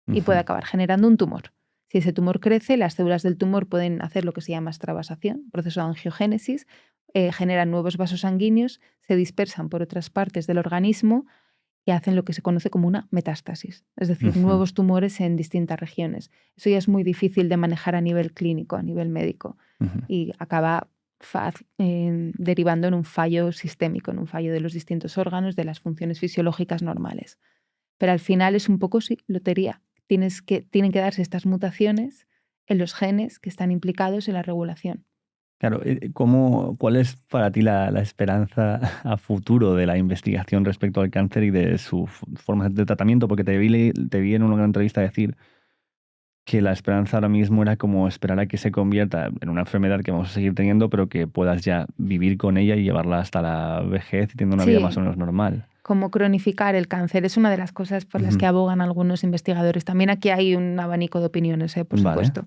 y puede acabar generando un tumor. Si ese tumor crece, las células del tumor pueden hacer lo que se llama extravasación, proceso de angiogénesis, generan nuevos vasos sanguíneos, se dispersan por otras partes del organismo y hacen lo que se conoce como una metástasis, es decir, nuevos tumores en distintas regiones. Eso ya es muy difícil de manejar a nivel clínico, a nivel médico, y acaba derivando en un fallo sistémico, en un fallo de los distintos órganos, de las funciones fisiológicas normales. Pero al final es un poco, sí, lotería. Tienen que darse estas mutaciones en los genes que están implicados en la regulación. Claro, ¿cuál es para ti la esperanza a futuro de la investigación respecto al cáncer y de sus formas de tratamiento? Porque te vi en una gran entrevista decir que la esperanza ahora mismo era como esperar a que se convierta en una enfermedad que vamos a seguir teniendo, pero que puedas ya vivir con ella y llevarla hasta la vejez y teniendo una vida más o menos normal. Como cronificar el cáncer es una de las cosas por las que abogan algunos investigadores. También aquí hay un abanico de opiniones, por supuesto.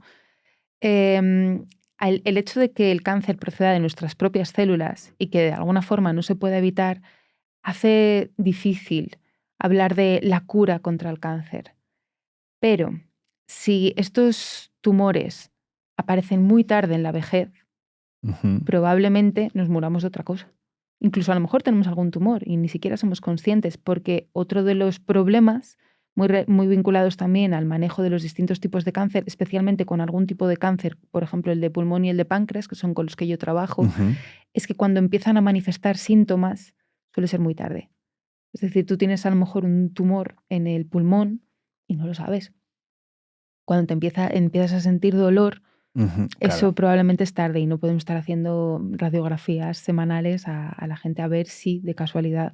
em, el hecho de que el cáncer proceda de nuestras propias células y que de alguna forma no se pueda evitar hace difícil hablar de la cura contra el cáncer. Pero si estos tumores aparecen muy tarde en la vejez, Ujú. probablemente nos muramos de otra cosa. Incluso a lo mejor tenemos algún tumor y ni siquiera somos conscientes, porque otro de los problemas muy vinculados también al manejo de los distintos tipos de cáncer, especialmente con algún tipo de cáncer, por ejemplo el de pulmón y el de páncreas, que son con los que yo trabajo, Ujú. es que cuando empiezan a manifestar síntomas suele ser muy tarde. Es decir, tú tienes a lo mejor un tumor en el pulmón y no lo sabes. Cuando empiezas a sentir dolor, Ujú. eso Claro, probablemente es tarde y no podemos estar haciendo radiografías semanales a la gente a ver si de casualidad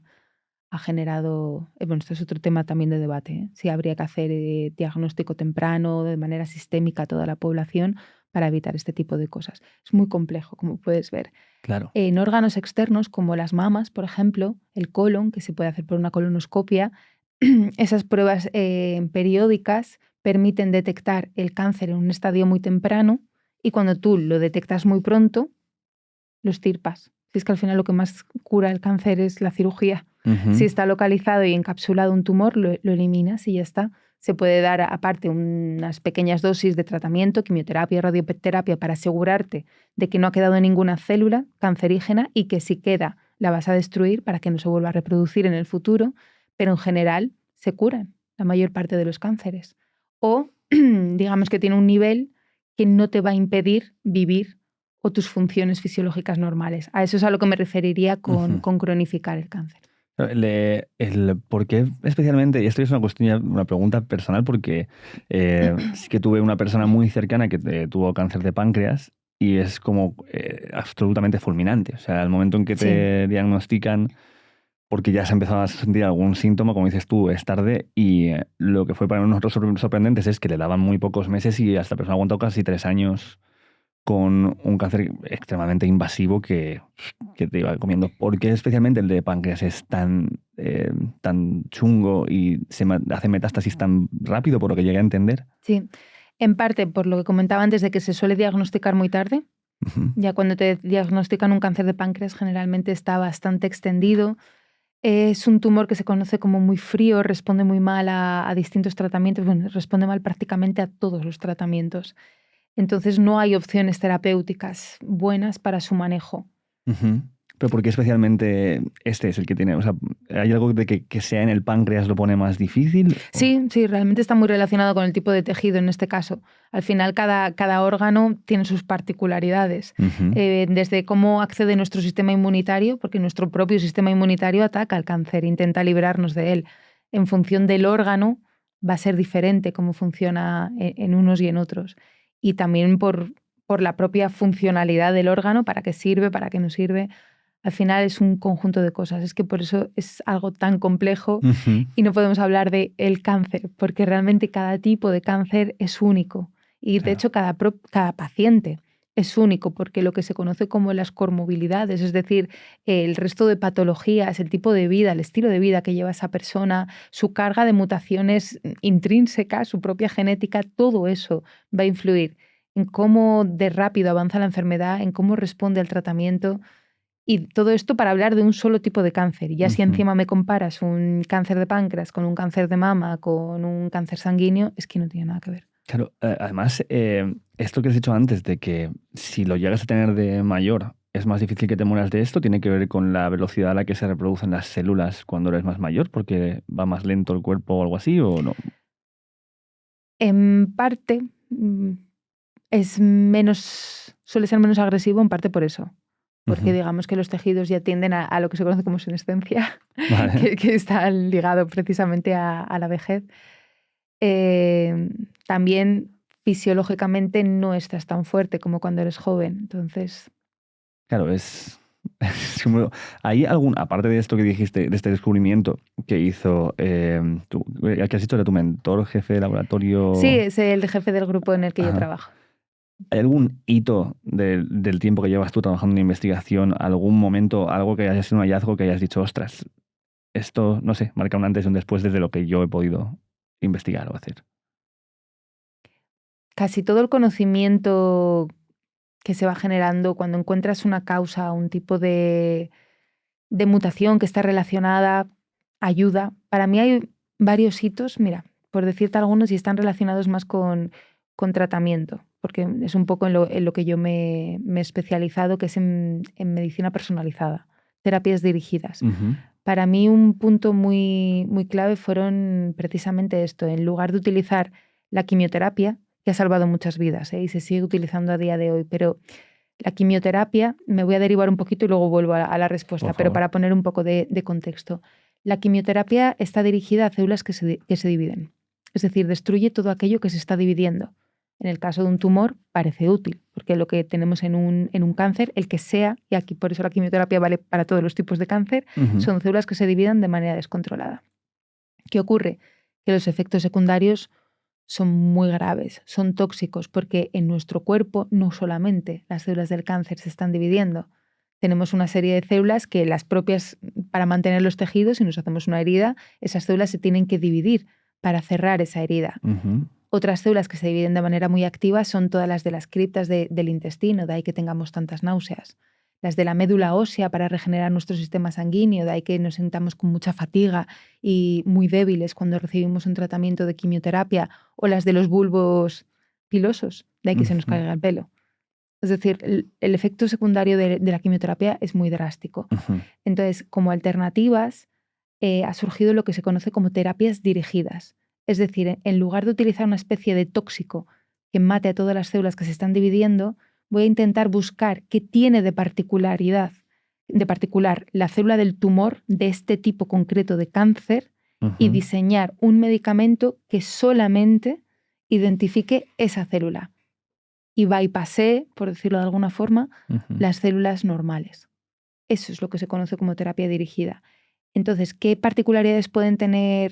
ha generado, bueno, esto es otro tema también de debate, ¿eh? Si habría que hacer diagnóstico temprano de manera sistémica a toda la población para evitar este tipo de cosas. Es muy complejo, como puedes ver. claro. En órganos externos, como las mamas, por ejemplo, el colon, que se puede hacer por una colonoscopia, esas pruebas periódicas permiten detectar el cáncer en un estadio muy temprano y cuando tú lo detectas muy pronto, lo extirpas. Si es que al final lo que más cura el cáncer es la cirugía. Si Ujú. está localizado y encapsulado un tumor, lo eliminas y ya está. Se puede dar aparte unas pequeñas dosis de tratamiento, quimioterapia, radioterapia, para asegurarte de que no ha quedado ninguna célula cancerígena y que si queda la vas a destruir para que no se vuelva a reproducir en el futuro, pero en general se curan la mayor parte de los cánceres. O digamos que tiene un nivel que no te va a impedir vivir o tus funciones fisiológicas normales. A eso es a lo que me referiría Ujú. con cronificar el cáncer. El por qué especialmente, y esto es una cuestión, una pregunta personal, porque sí que tuve una persona muy cercana que tuvo cáncer de páncreas y es como absolutamente fulminante. O sea, el momento en que Sí, te diagnostican, porque ya se ha empezado a sentir algún síntoma, como dices tú, es tarde, y lo que fue para nosotros sorprendentes es que le daban muy pocos meses y esta persona aguantó casi 3 años con un cáncer extremadamente invasivo que te iba comiendo. ¿Por qué especialmente el de páncreas es tan chungo y hace metástasis tan rápido, por lo que llegué a entender? sí. En parte por lo que comentaba antes de que se suele diagnosticar muy tarde. Ujú. Ya cuando te diagnostican un cáncer de páncreas generalmente está bastante extendido. Es un tumor que se conoce como muy frío, responde muy mal a distintos tratamientos, bueno, responde mal prácticamente a todos los tratamientos. Entonces no hay opciones terapéuticas buenas para su manejo. Ujú. Pero ¿por qué especialmente este es el que tiene? O sea, ¿hay algo de que sea en el páncreas lo pone más difícil? Sí, sí, realmente está muy relacionado con el tipo de tejido en este caso. Al final, cada órgano tiene sus particularidades. Ujú. Desde cómo accede nuestro sistema inmunitario, porque nuestro propio sistema inmunitario ataca al cáncer, intenta librarnos de él. En función del órgano, va a ser diferente cómo funciona en unos y en otros. Y también por la propia funcionalidad del órgano, para qué sirve, para qué no sirve. Al final es un conjunto de cosas. Es que por eso es algo tan complejo Ujú. y no podemos hablar de el cáncer, porque realmente cada tipo de cáncer es único. Y de Claro. hecho, cada paciente es único, porque lo que se conoce como las comorbilidades, es decir, el resto de patologías, el tipo de vida, el estilo de vida que lleva esa persona, su carga de mutaciones intrínsecas, su propia genética, todo eso va a influir en cómo de rápido avanza la enfermedad, en cómo responde al tratamiento. Y todo esto para hablar de un solo tipo de cáncer. Y ya si Ujú. encima me comparas un cáncer de páncreas con un cáncer de mama, con un cáncer sanguíneo, es que no tiene nada que ver. Claro, además, esto que has dicho antes de que si lo llegas a tener de mayor es más difícil que te mueras de esto, tiene que ver con la velocidad a la que se reproducen las células cuando eres más mayor, porque va más lento el cuerpo o algo así, ¿o no? En parte es menos, suele ser menos agresivo, en parte por eso. Porque Ujú. digamos que los tejidos ya tienden a lo que se conoce como senescencia, Vale. que está ligado precisamente a la vejez. Eh, También fisiológicamente no estás tan fuerte como cuando eres joven. Entonces, Claro, es como ¿hay algún aparte de esto que dijiste, de este descubrimiento que hizo, tú, que has dicho era tu mentor, jefe de sí, laboratorio, es el jefe del grupo en el que yo ajá, trabajo. ¿hay algún hito del tiempo que llevas tú trabajando en investigación, algún momento, algo que haya sido un hallazgo que hayas dicho: "Ostras, esto, no sé, marca un antes y un después desde lo que yo he podido investigar o hacer"? casi todo el conocimiento que se va generando cuando encuentras una causa, un tipo de mutación que está relacionada, ayuda. Para mí hay varios hitos, mira, por decirte algunos, y están relacionados más con tratamiento, porque es un poco en lo que yo me he especializado, que es en medicina personalizada, terapias dirigidas. Para mí un punto muy, muy clave fueron precisamente esto, en lugar de utilizar la quimioterapia, que ha salvado muchas vidas, y se sigue utilizando a día de hoy, pero la quimioterapia, me voy a derivar un poquito y luego vuelvo a la respuesta, pero para poner un poco de contexto. La quimioterapia está dirigida a células que se dividen, es decir, destruye todo aquello que se está dividiendo. En el caso de un tumor parece útil, porque lo que tenemos en un cáncer, el que sea, y aquí por eso la quimioterapia vale para todos los tipos de cáncer, son células que se dividen de manera descontrolada. ¿Qué ocurre? Que los efectos secundarios son muy graves, son tóxicos, porque en nuestro cuerpo no solamente las células del cáncer se están dividiendo, tenemos una serie de células que las propias, para mantener los tejidos, si nos hacemos una herida, esas células se tienen que dividir para cerrar esa herida. Otras células que se dividen de manera muy activa son todas las de las criptas del intestino, de ahí que tengamos tantas náuseas. Las de la médula ósea para regenerar nuestro sistema sanguíneo, de ahí que nos sintamos con mucha fatiga y muy débiles cuando recibimos un tratamiento de quimioterapia, o las de los bulbos pilosos, de ahí que se nos caiga el pelo. Es decir, el efecto secundario de la quimioterapia es muy drástico. Entonces, como alternativas, ha surgido lo que se conoce como terapias dirigidas. Es decir, en lugar de utilizar una especie de tóxico que mate a todas las células que se están dividiendo, voy a intentar buscar qué tiene de particular la célula del tumor de este tipo concreto de cáncer y diseñar un medicamento que solamente identifique esa célula y bypassee, por decirlo de alguna forma, las células normales. Eso es lo que se conoce como terapia dirigida. Entonces, ¿qué particularidades pueden tener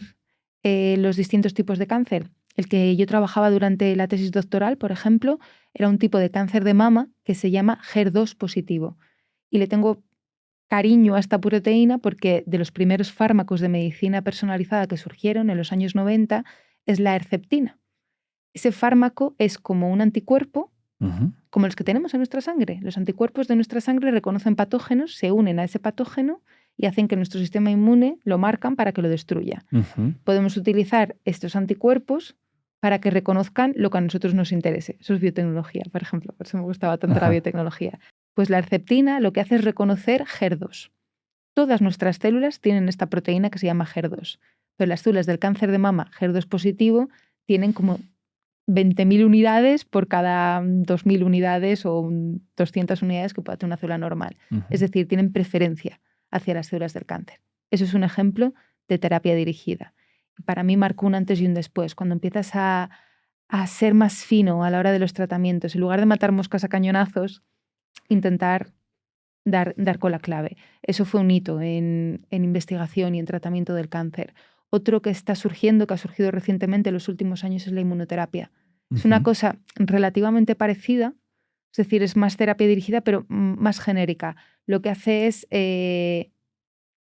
los distintos tipos de cáncer? El que yo trabajaba durante la tesis doctoral, por ejemplo, era un tipo de cáncer de mama que se llama HER2 positivo. Y le tengo cariño a esta proteína porque de los primeros fármacos de medicina personalizada que surgieron en los años 90 es la Herceptina. Ese fármaco es como un anticuerpo, como los que tenemos en nuestra sangre. Los anticuerpos de nuestra sangre reconocen patógenos, se unen a ese patógeno y hacen que nuestro sistema inmune lo marcan para que lo destruya. Podemos utilizar estos anticuerpos para que reconozcan lo que a nosotros nos interese. Eso es biotecnología, por ejemplo. Por eso me gustaba tanto la biotecnología. Pues la Herceptina lo que hace es reconocer HER2. Todas nuestras células tienen esta proteína que se llama HER2, pero las células del cáncer de mama HER2 positivo tienen como 20.000 unidades por cada 2.000 unidades o 200 unidades que pueda tener una célula normal. Es decir, tienen preferencia hacia las células del cáncer. Eso es un ejemplo de terapia dirigida. Para mí marcó un antes y un después. Cuando empiezas a ser más fino a la hora de los tratamientos, en lugar de matar moscas a cañonazos, intentar dar con la clave. Eso fue un hito en investigación y en tratamiento del cáncer. Otro que está surgiendo, que ha surgido recientemente en los últimos años, es la inmunoterapia. Es una cosa relativamente parecida, es decir, es más terapia dirigida, pero más genérica. Lo que hace es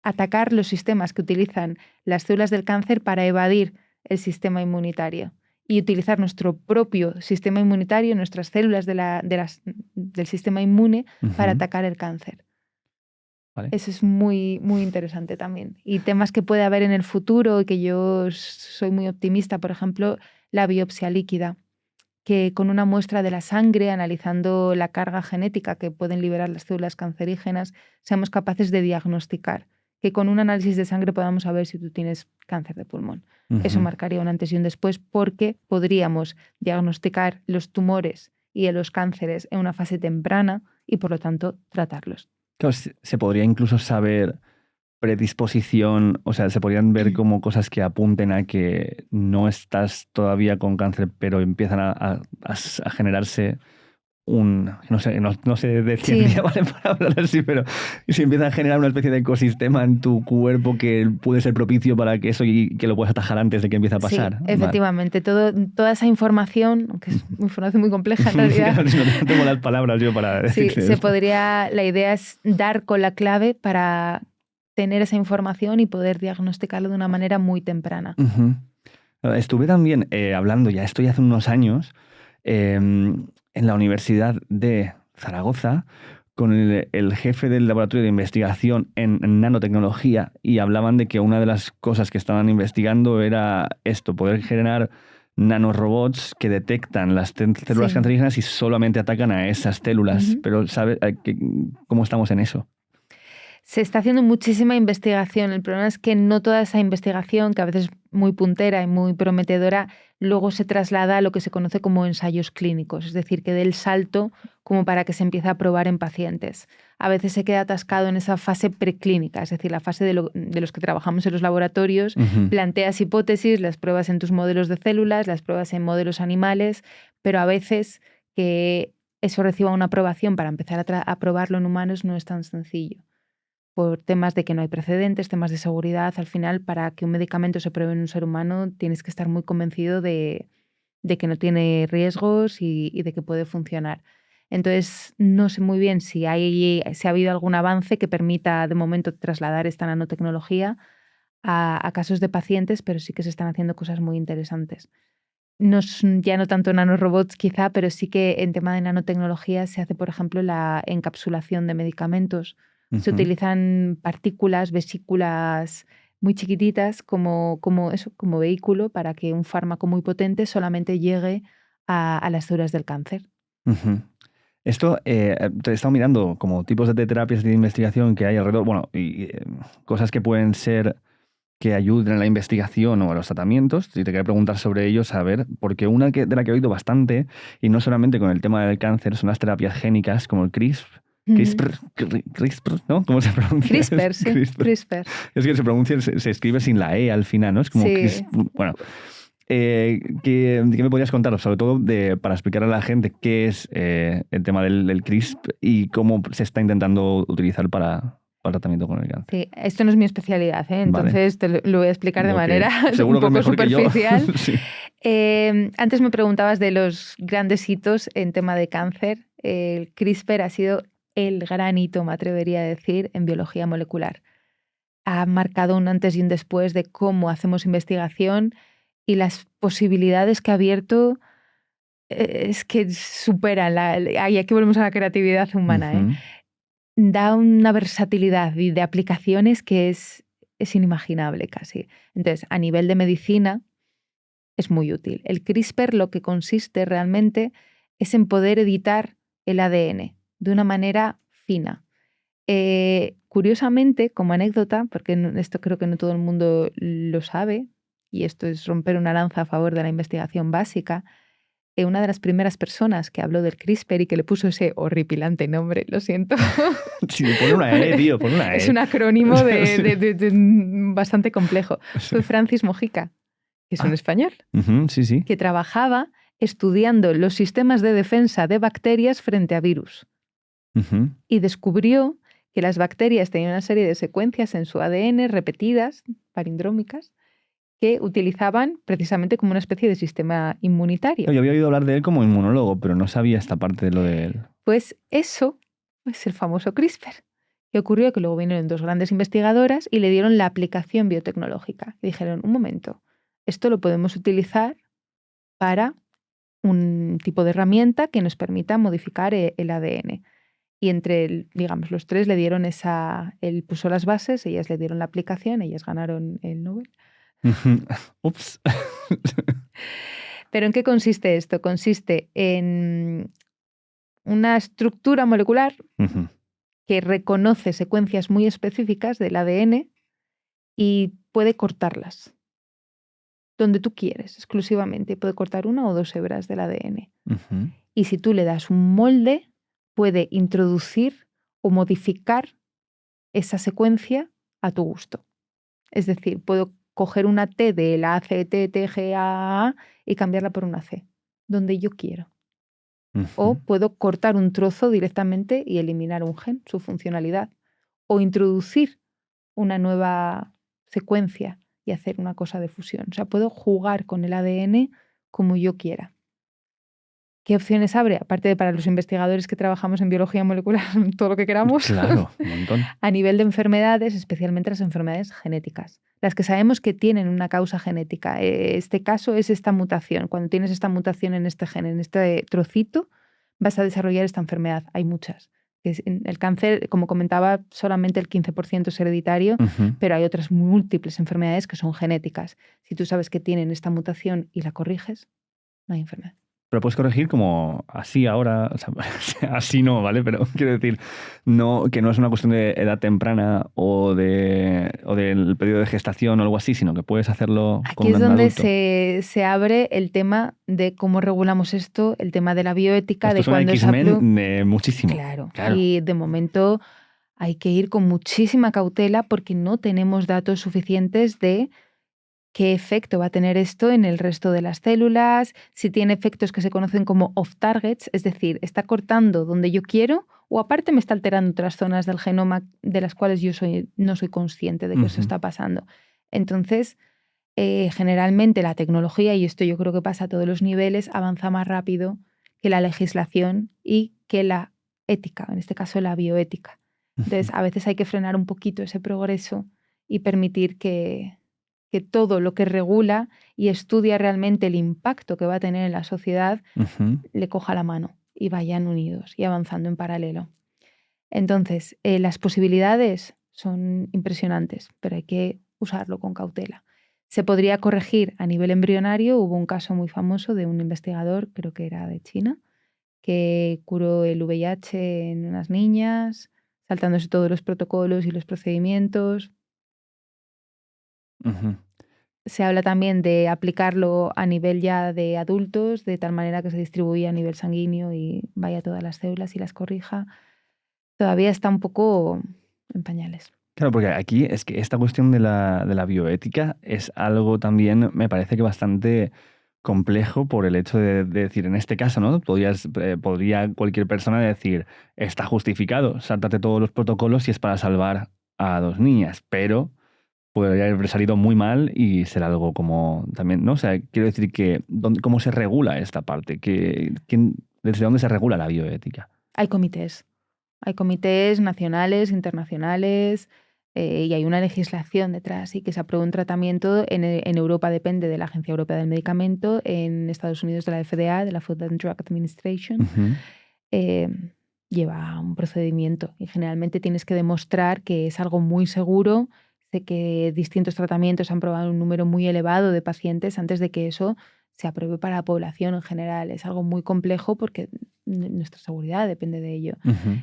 atacar los sistemas que utilizan las células del cáncer para evadir el sistema inmunitario y utilizar nuestro propio sistema inmunitario, nuestras células del sistema inmune para atacar el cáncer. Vale. Eso es muy, muy interesante también. Y temas que puede haber en el futuro y que yo soy muy optimista, por ejemplo, la biopsia líquida, que con una muestra de la sangre, analizando la carga genética que pueden liberar las células cancerígenas, seamos capaces de diagnosticar. Que con un análisis de sangre podamos saber si tú tienes cáncer de pulmón. Eso marcaría un antes y un después porque podríamos diagnosticar los tumores y los cánceres en una fase temprana y, por lo tanto, tratarlos. Claro, se podría incluso saber predisposición, o sea, se podrían ver como cosas que apunten a que no estás todavía con cáncer, pero empiezan a generarse no sé de ciencia, ¿vale? Para hablar así, pero si empieza a generar una especie de ecosistema en tu cuerpo que puede ser propicio para que eso y que lo puedas atajar antes de que empiece a pasar. Sí, efectivamente. Toda esa información, aunque es una información muy compleja en realidad. Claro, no tengo las palabras yo para decir. Sí, la idea es dar con la clave para tener esa información y poder diagnosticarlo de una manera muy temprana. Estuve también hablando, ya estoy hace unos años, en la Universidad de Zaragoza con el jefe del laboratorio de investigación en nanotecnología y hablaban de que una de las cosas que estaban investigando era esto, poder generar nanorobots que detectan las células Sí. cancerígenas y solamente atacan a esas células. Ujú. Pero ¿sabe cómo estamos en eso? Se está haciendo muchísima investigación. El problema es que no toda esa investigación, que a veces es muy puntera y muy prometedora, luego se traslada a lo que se conoce como ensayos clínicos, es decir, que dé el salto como para que se empiece a probar en pacientes. A veces se queda atascado en esa fase preclínica, es decir, la fase de los que trabajamos en los laboratorios, Ujú. planteas hipótesis, las pruebas en tus modelos de células, las pruebas en modelos animales, pero a veces que eso reciba una aprobación para empezar a probarlo en humanos no es tan sencillo por temas de que no hay precedentes, temas de seguridad. Al final, para que un medicamento se pruebe en un ser humano, tienes que estar muy convencido de que no tiene riesgos y de que puede funcionar. Entonces, no sé muy bien si ha habido algún avance que permita de momento trasladar esta nanotecnología a casos de pacientes, pero sí que se están haciendo cosas muy interesantes. Ya no tanto nanorobots quizá, pero sí que en tema de nanotecnología se hace, por ejemplo, la encapsulación de medicamentos. Se Ujú. utilizan partículas, vesículas muy chiquititas como vehículo para que un fármaco muy potente solamente llegue a las células del cáncer. Ujú. Esto, te he estado mirando como tipos de terapias de investigación que hay alrededor, bueno, cosas que pueden ser que ayuden a la investigación o a los tratamientos. Y te quería preguntar sobre ellos, a ver, porque una de la que he oído bastante, y no solamente con el tema del cáncer, son las terapias génicas como el Ujú. CRISPR, ¿no? ¿Cómo se pronuncia? CRISPR, sí, CRISPR. CRISPR. Es que se pronuncia, se escribe sin la E al final, ¿no? Es como Sí. CRISPR. Bueno, ¿qué me podrías contar? Sobre todo para explicar a la gente qué es el tema del CRISPR y cómo se está intentando utilizar para el tratamiento con el cáncer. Sí, esto no es mi especialidad, ¿eh? Vale. Entonces te lo voy a explicar de Ok. manera un Seguro que es poco mejor que yo. superficial. Sí. Antes me preguntabas de los grandes hitos en tema de cáncer. El CRISPR ha sido el gran hito, me atrevería a decir, en biología molecular. Ha marcado un antes y un después de cómo hacemos investigación y las posibilidades que ha abierto es que superan y aquí volvemos a la creatividad humana, ¿eh? Ujú. Da una versatilidad y de aplicaciones que es inimaginable casi. Entonces, a nivel de medicina, es muy útil. El CRISPR lo que consiste realmente es en poder editar el ADN de una manera fina. Curiosamente, como anécdota, porque esto creo que no todo el mundo lo sabe, y esto es romper una lanza a favor de la investigación básica, una de las primeras personas que habló del CRISPR y que le puso ese horripilante nombre, lo siento. Sí, pon una E, tío, pon una Es E. un acrónimo Sí. bastante complejo. Sí. Fue Francis Mojica, que es un Ah, español, ujú, sí, sí. que trabajaba estudiando los sistemas de defensa de bacterias frente a virus Ujú, y descubrió que las bacterias tenían una serie de secuencias en su ADN repetidas, palindrómicas, que utilizaban precisamente como una especie de sistema inmunitario. yo había oído hablar de él como inmunólogo, pero no sabía esta parte de lo de él. Pues eso es el famoso CRISPR. ¿Qué ocurrió? Que luego vinieron dos grandes investigadoras y le dieron la aplicación biotecnológica. Y dijeron, un momento, esto lo podemos utilizar para un tipo de herramienta que nos permita modificar el ADN. Y digamos, los tres le dieron él puso las bases, ellas le dieron la aplicación, ellas ganaron el Nobel. Ujú. Ups. ¿Pero en qué consiste esto? Consiste en una estructura molecular Ujú, que reconoce secuencias muy específicas del ADN y puede cortarlas donde tú quieres, exclusivamente. Puede cortar una o dos hebras del ADN. ujú, Y si tú le das un molde, puede introducir o modificar esa secuencia a tu gusto. Es decir, puedo coger una T de la ACTTGAA y cambiarla por una C, donde yo quiero. O ujú, puedo cortar un trozo directamente y eliminar un gen, su funcionalidad. O introducir una nueva secuencia y hacer una cosa de fusión. O sea, puedo jugar con el ADN como yo quiera. ¿Qué opciones abre? Aparte de para los investigadores que trabajamos en biología molecular, todo lo que queramos. Claro, un montón. A nivel de enfermedades, especialmente las enfermedades genéticas, las que sabemos que tienen una causa genética. Este caso es esta mutación. Cuando tienes esta mutación en este gen, en este trocito, vas a desarrollar esta enfermedad. Hay muchas. El cáncer, como comentaba, solamente el 15% es hereditario, pero hay otras múltiples enfermedades que son genéticas. Si tú sabes que tienen esta mutación y la corriges, no hay enfermedad. Pero puedes corregir como así ahora, o sea, así no, ¿vale? Pero quiero decir, no, que no es una cuestión de edad temprana o del periodo de gestación o algo así, sino que puedes hacerlo con Aquí es un donde adulto. se abre el tema de cómo regulamos esto, el tema de la bioética, Esto de es una cuándo es apto. X-Men de muchísimo. Claro. Claro. Y de momento hay que ir con muchísima cautela porque no tenemos datos suficientes de qué efecto va a tener esto en el resto de las células, si tiene efectos que se conocen como off-targets, es decir, está cortando donde yo quiero o aparte me está alterando otras zonas del genoma de las cuales yo no soy consciente de que eso está pasando. Entonces, generalmente la tecnología, y esto yo creo que pasa a todos los niveles, avanza más rápido que la legislación y que la ética, en este caso la bioética. Entonces, a veces hay que frenar un poquito ese progreso y permitir que todo lo que regula y estudia realmente el impacto que va a tener en la sociedad le coja la mano y vayan unidos y avanzando en paralelo. Entonces, las posibilidades son impresionantes, pero hay que usarlo con cautela. Se podría corregir a nivel embrionario. Hubo un caso muy famoso de un investigador, creo que era de China, que curó el VIH en unas niñas, saltándose todos los protocolos y los procedimientos. Se habla también de aplicarlo a nivel ya de adultos, de tal manera que se distribuya a nivel sanguíneo y vaya a todas las células y las corrija. Todavía está un poco en pañales. Claro, porque aquí es que esta cuestión de la bioética es algo también, me parece que bastante complejo por el hecho de decir, en este caso, ¿no? Podría cualquier persona decir, está justificado, sáltate todos los protocolos si es para salvar a 2 niñas, pero podría haber salido muy mal y ser algo como también, ¿no? O sea, quiero decir que, ¿cómo se regula esta parte? ¿Desde dónde se regula la bioética? Hay comités nacionales, internacionales, y hay una legislación detrás y que se aprueba un tratamiento. En Europa depende de la Agencia Europea del Medicamento, en Estados Unidos de la FDA, de la Food and Drug Administration. Lleva un procedimiento y generalmente tienes que demostrar que es algo muy seguro. Sé que distintos tratamientos han probado un número muy elevado de pacientes antes de que eso se apruebe para la población en general. Es algo muy complejo porque nuestra seguridad depende de ello.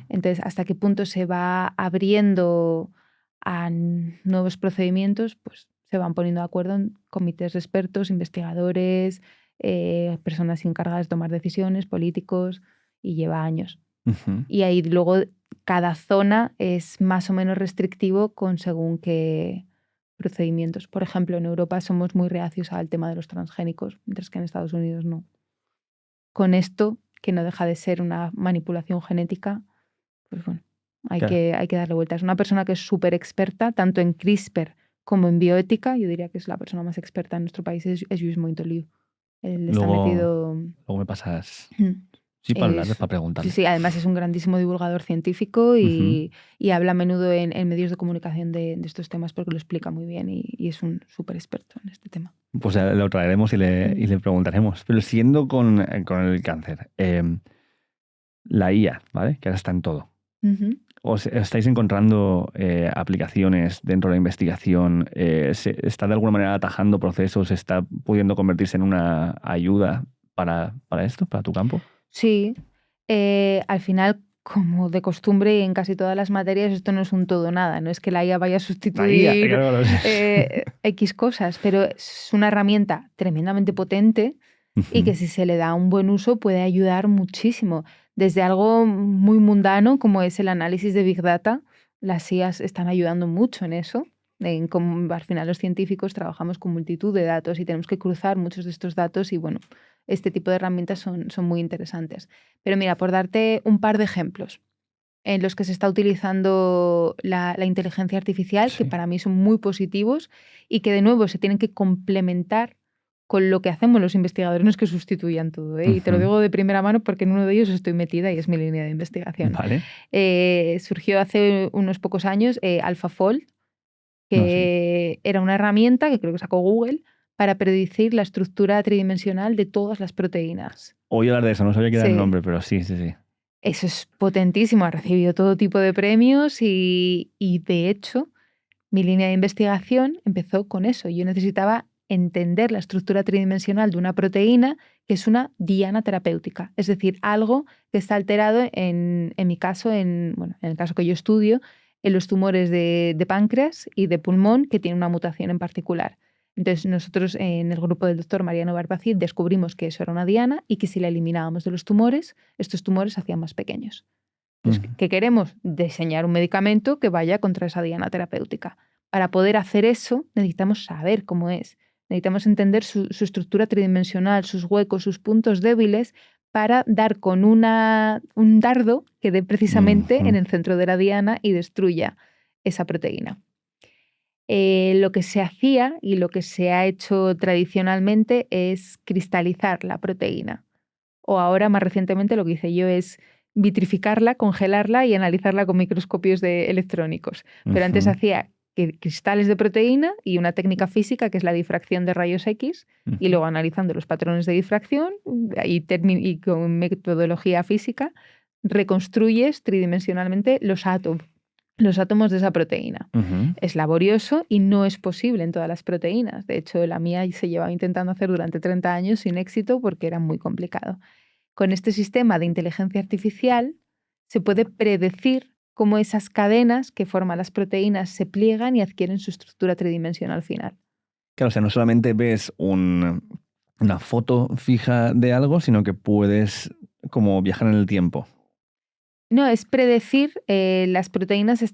Entonces, ¿hasta qué punto se va abriendo a nuevos procedimientos? Pues se van poniendo de acuerdo en comités de expertos, investigadores, personas encargadas de tomar decisiones, políticos, y lleva años. Y ahí luego cada zona es más o menos restrictivo con según qué procedimientos. Por ejemplo, en Europa somos muy reacios al tema de los transgénicos, mientras que en Estados Unidos no. Con esto, que no deja de ser una manipulación genética, pues bueno, hay que darle vueltas. Una persona que es súper experta, tanto en CRISPR como en bioética, yo diría que es la persona más experta en nuestro país, es Lluís Montoliu. Él está metido... Luego me pasas... Sí, para hablarles, para preguntarle. Sí, además es un grandísimo divulgador científico y habla a menudo en medios de comunicación de estos temas porque lo explica muy bien y es un súper experto en este tema. Pues lo traeremos y le preguntaremos. Pero siguiendo con el cáncer, la IA, ¿vale? Que ahora está en todo. ¿Os estáis encontrando aplicaciones dentro de la investigación? ¿Se está de alguna manera atajando procesos? ¿Está pudiendo convertirse en una ayuda para esto, para tu campo? Sí. Al final, como de costumbre en casi todas las materias, esto no es un todo o nada. No es que la IA vaya a sustituir X cosas, pero es una herramienta tremendamente potente y que si se le da un buen uso puede ayudar muchísimo. Desde algo muy mundano como es el análisis de Big Data, las IAs están ayudando mucho en eso. Al final los científicos trabajamos con multitud de datos y tenemos que cruzar muchos de estos datos y bueno, este tipo de herramientas son muy interesantes. Pero mira, por darte un par de ejemplos en los que se está utilizando la inteligencia artificial, que para mí son muy positivos y que de nuevo se tienen que complementar con lo que hacemos los investigadores no es que sustituyan todo, ¿eh? Y te lo digo de primera mano porque en uno de ellos estoy metida y es mi línea de investigación. Vale. Surgió hace unos pocos años AlphaFold, que era una herramienta que creo que sacó Google para predecir la estructura tridimensional de todas las proteínas. Oí hablar de eso, no sabía que era el nombre, pero sí. Eso es potentísimo, ha recibido todo tipo de premios y de hecho mi línea de investigación empezó con eso. Yo necesitaba entender la estructura tridimensional de una proteína que es una diana terapéutica, es decir, algo que está alterado en mi caso, en el caso que yo estudio, en los tumores de páncreas y de pulmón que tienen una mutación en particular. Entonces nosotros en el grupo del doctor Mariano Barbacid descubrimos que eso era una diana y que si la eliminábamos de los tumores, estos tumores se hacían más pequeños. Entonces, ¿qué queremos? Diseñar un medicamento que vaya contra esa diana terapéutica. Para poder hacer eso necesitamos saber cómo es. Necesitamos entender su estructura tridimensional, sus huecos, sus puntos débiles, para dar con un dardo que dé precisamente en el centro de la diana y destruya esa proteína. Lo que se hacía y lo que se ha hecho tradicionalmente es cristalizar la proteína. O ahora, más recientemente, lo que hice yo es vitrificarla, congelarla y analizarla con microscopios electrónicos. Pero antes hacía cristales de proteína y una técnica física que es la difracción de rayos X y luego analizando los patrones de difracción y con metodología física reconstruyes tridimensionalmente los átomos de esa proteína. Es laborioso y no es posible en todas las proteínas. De hecho, la mía se llevaba intentando hacer durante 30 años sin éxito porque era muy complicado. Con este sistema de inteligencia artificial se puede predecir cómo esas cadenas que forman las proteínas se pliegan y adquieren su estructura tridimensional final. Claro, o sea, no solamente ves una foto fija de algo, sino que puedes como viajar en el tiempo. No, es predecir, las proteínas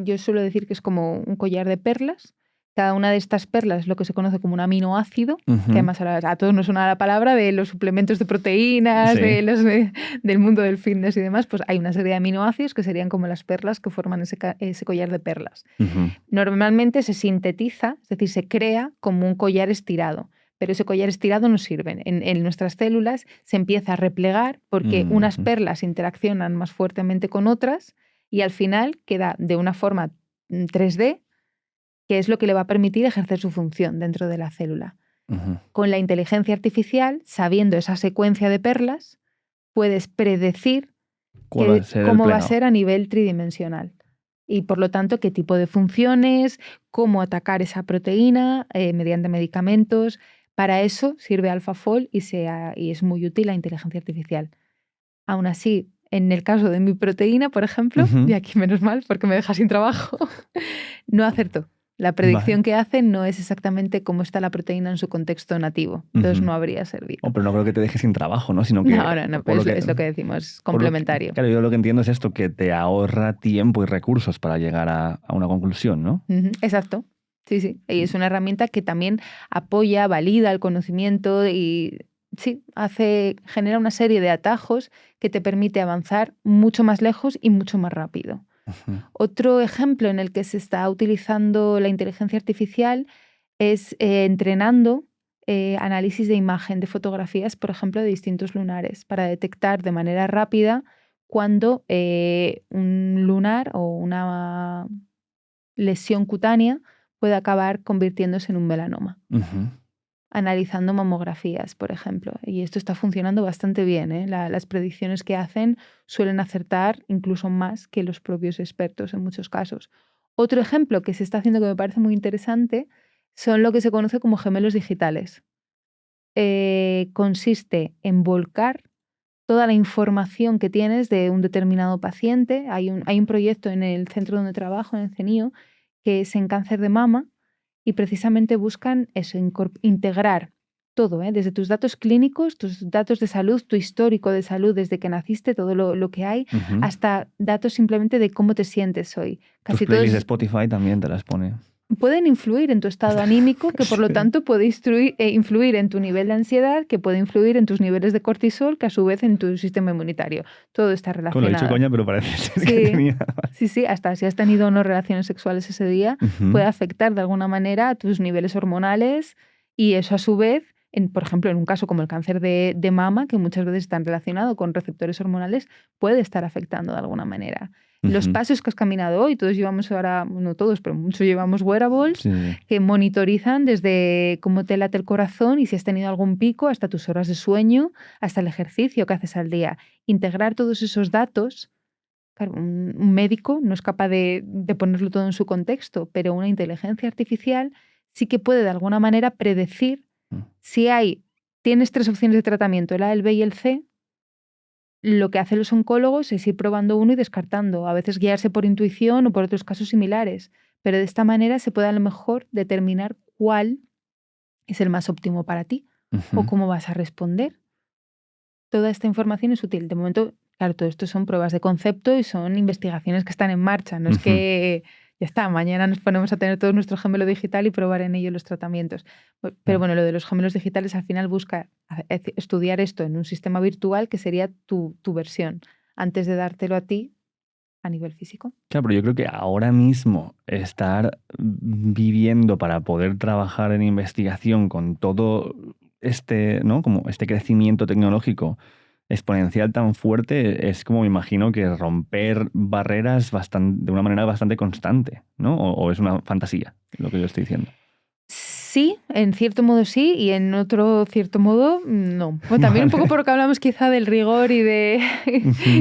yo suelo decir que es como un collar de perlas. Cada una de estas perlas es lo que se conoce como un aminoácido, que además a todos nos suena la palabra de los suplementos de proteínas, sí, del mundo del fitness y demás, pues hay una serie de aminoácidos que serían como las perlas que forman ese collar de perlas. Normalmente se sintetiza, es decir, se crea como un collar estirado, pero ese collar estirado no sirve. En nuestras células se empieza a replegar porque unas perlas interaccionan más fuertemente con otras y al final queda de una forma 3D, que es lo que le va a permitir ejercer su función dentro de la célula. Con la inteligencia artificial, sabiendo esa secuencia de perlas, puedes predecir cómo va a ser a nivel tridimensional. Y por lo tanto, qué tipo de funciones, cómo atacar esa proteína mediante medicamentos. Para eso sirve AlphaFold y es muy útil la inteligencia artificial. Aún así, en el caso de mi proteína, por ejemplo, y aquí menos mal porque me deja sin trabajo, no acertó. La predicción que hacen no es exactamente cómo está la proteína en su contexto nativo. Entonces no habría servido. Pero no creo que te deje sin trabajo, ¿no? Sino que, no, pues es lo que decimos, es complementario. Claro, yo lo que entiendo es esto, que te ahorra tiempo y recursos para llegar a una conclusión, ¿no? Exacto. Sí. Y es una herramienta que también apoya, valida el conocimiento y sí, genera una serie de atajos que te permite avanzar mucho más lejos y mucho más rápido. Otro ejemplo en el que se está utilizando la inteligencia artificial es entrenando análisis de imagen de fotografías, por ejemplo, de distintos lunares, para detectar de manera rápida cuando un lunar o una lesión cutánea puede acabar convirtiéndose en un melanoma. Analizando mamografías, por ejemplo. Y esto está funcionando bastante bien, ¿eh? Las predicciones que hacen suelen acertar incluso más que los propios expertos en muchos casos. Otro ejemplo que se está haciendo que me parece muy interesante son lo que se conoce como gemelos digitales. Consiste en volcar toda la información que tienes de un determinado paciente. Hay un proyecto en el centro donde trabajo, en el CENIO, que es en cáncer de mama, y precisamente buscan eso, integrar todo, desde tus datos clínicos, tus datos de salud, tu histórico de salud desde que naciste, todo lo que hay, hasta datos simplemente de cómo te sientes hoy. Tus playlists de Spotify también te las pone. Pueden influir en tu estado anímico, que por lo tanto puede influir en tu nivel de ansiedad, que puede influir en tus niveles de cortisol, que a su vez en tu sistema inmunitario. Todo está relacionado. Con lo dicho coña, pero parece ser que tenía... Sí, hasta si has tenido o no relaciones sexuales ese día, puede afectar de alguna manera a tus niveles hormonales Y eso a su vez, por ejemplo, en un caso como el cáncer de mama, que muchas veces están relacionados con receptores hormonales, puede estar afectando de alguna manera. Los pasos que has caminado hoy, todos llevamos ahora, no todos, pero muchos llevamos wearables que monitorizan desde cómo te late el corazón y si has tenido algún pico, hasta tus horas de sueño, hasta el ejercicio que haces al día. Integrar todos esos datos, claro, un médico no es capaz de ponerlo todo en su contexto, pero una inteligencia artificial sí que puede de alguna manera predecir si tienes 3 opciones de tratamiento, el A, el B y el C. Lo que hacen los oncólogos es ir probando uno y descartando, a veces guiarse por intuición o por otros casos similares, pero de esta manera se puede a lo mejor determinar cuál es el más óptimo para ti o cómo vas a responder. Toda esta información es útil. De momento, claro, todo esto son pruebas de concepto y son investigaciones que están en marcha. No es que ya está, mañana nos ponemos a tener todo nuestro gemelo digital y probar en ello los tratamientos. Pero bueno, lo de los gemelos digitales al final busca estudiar esto en un sistema virtual que sería tu versión, antes de dártelo a ti a nivel físico. Claro, pero yo creo que ahora mismo estar viviendo para poder trabajar en investigación con todo ¿no? Como este crecimiento tecnológico exponencial tan fuerte, es como me imagino que romper barreras de una manera bastante constante, ¿no? O es una fantasía lo que yo estoy diciendo. Sí, en cierto modo sí, y en otro cierto modo no. Bueno, también un poco por lo que hablamos quizá del rigor y de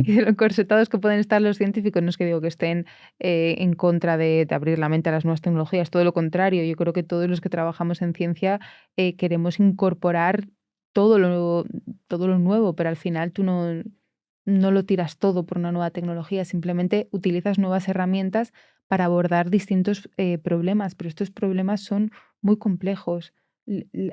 lo encorsetados que pueden estar los científicos. No es que digo que estén en contra de abrir la mente a las nuevas tecnologías, todo lo contrario. Yo creo que todos los que trabajamos en ciencia queremos incorporar todo lo nuevo, pero al final tú no lo tiras todo por una nueva tecnología, simplemente utilizas nuevas herramientas para abordar distintos problemas, pero estos problemas son muy complejos.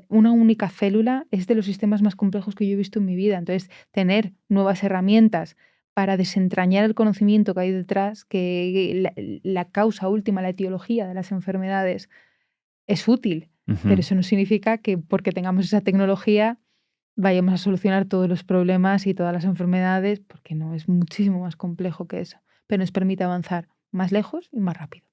Una única célula es de los sistemas más complejos que yo he visto en mi vida. Entonces, tener nuevas herramientas para desentrañar el conocimiento que hay detrás, que la causa última, la etiología de las enfermedades, es útil. Pero eso no significa que porque tengamos esa tecnología vayamos a solucionar todos los problemas y todas las enfermedades, porque no, es muchísimo más complejo que eso. Pero nos permite avanzar más lejos y más rápido.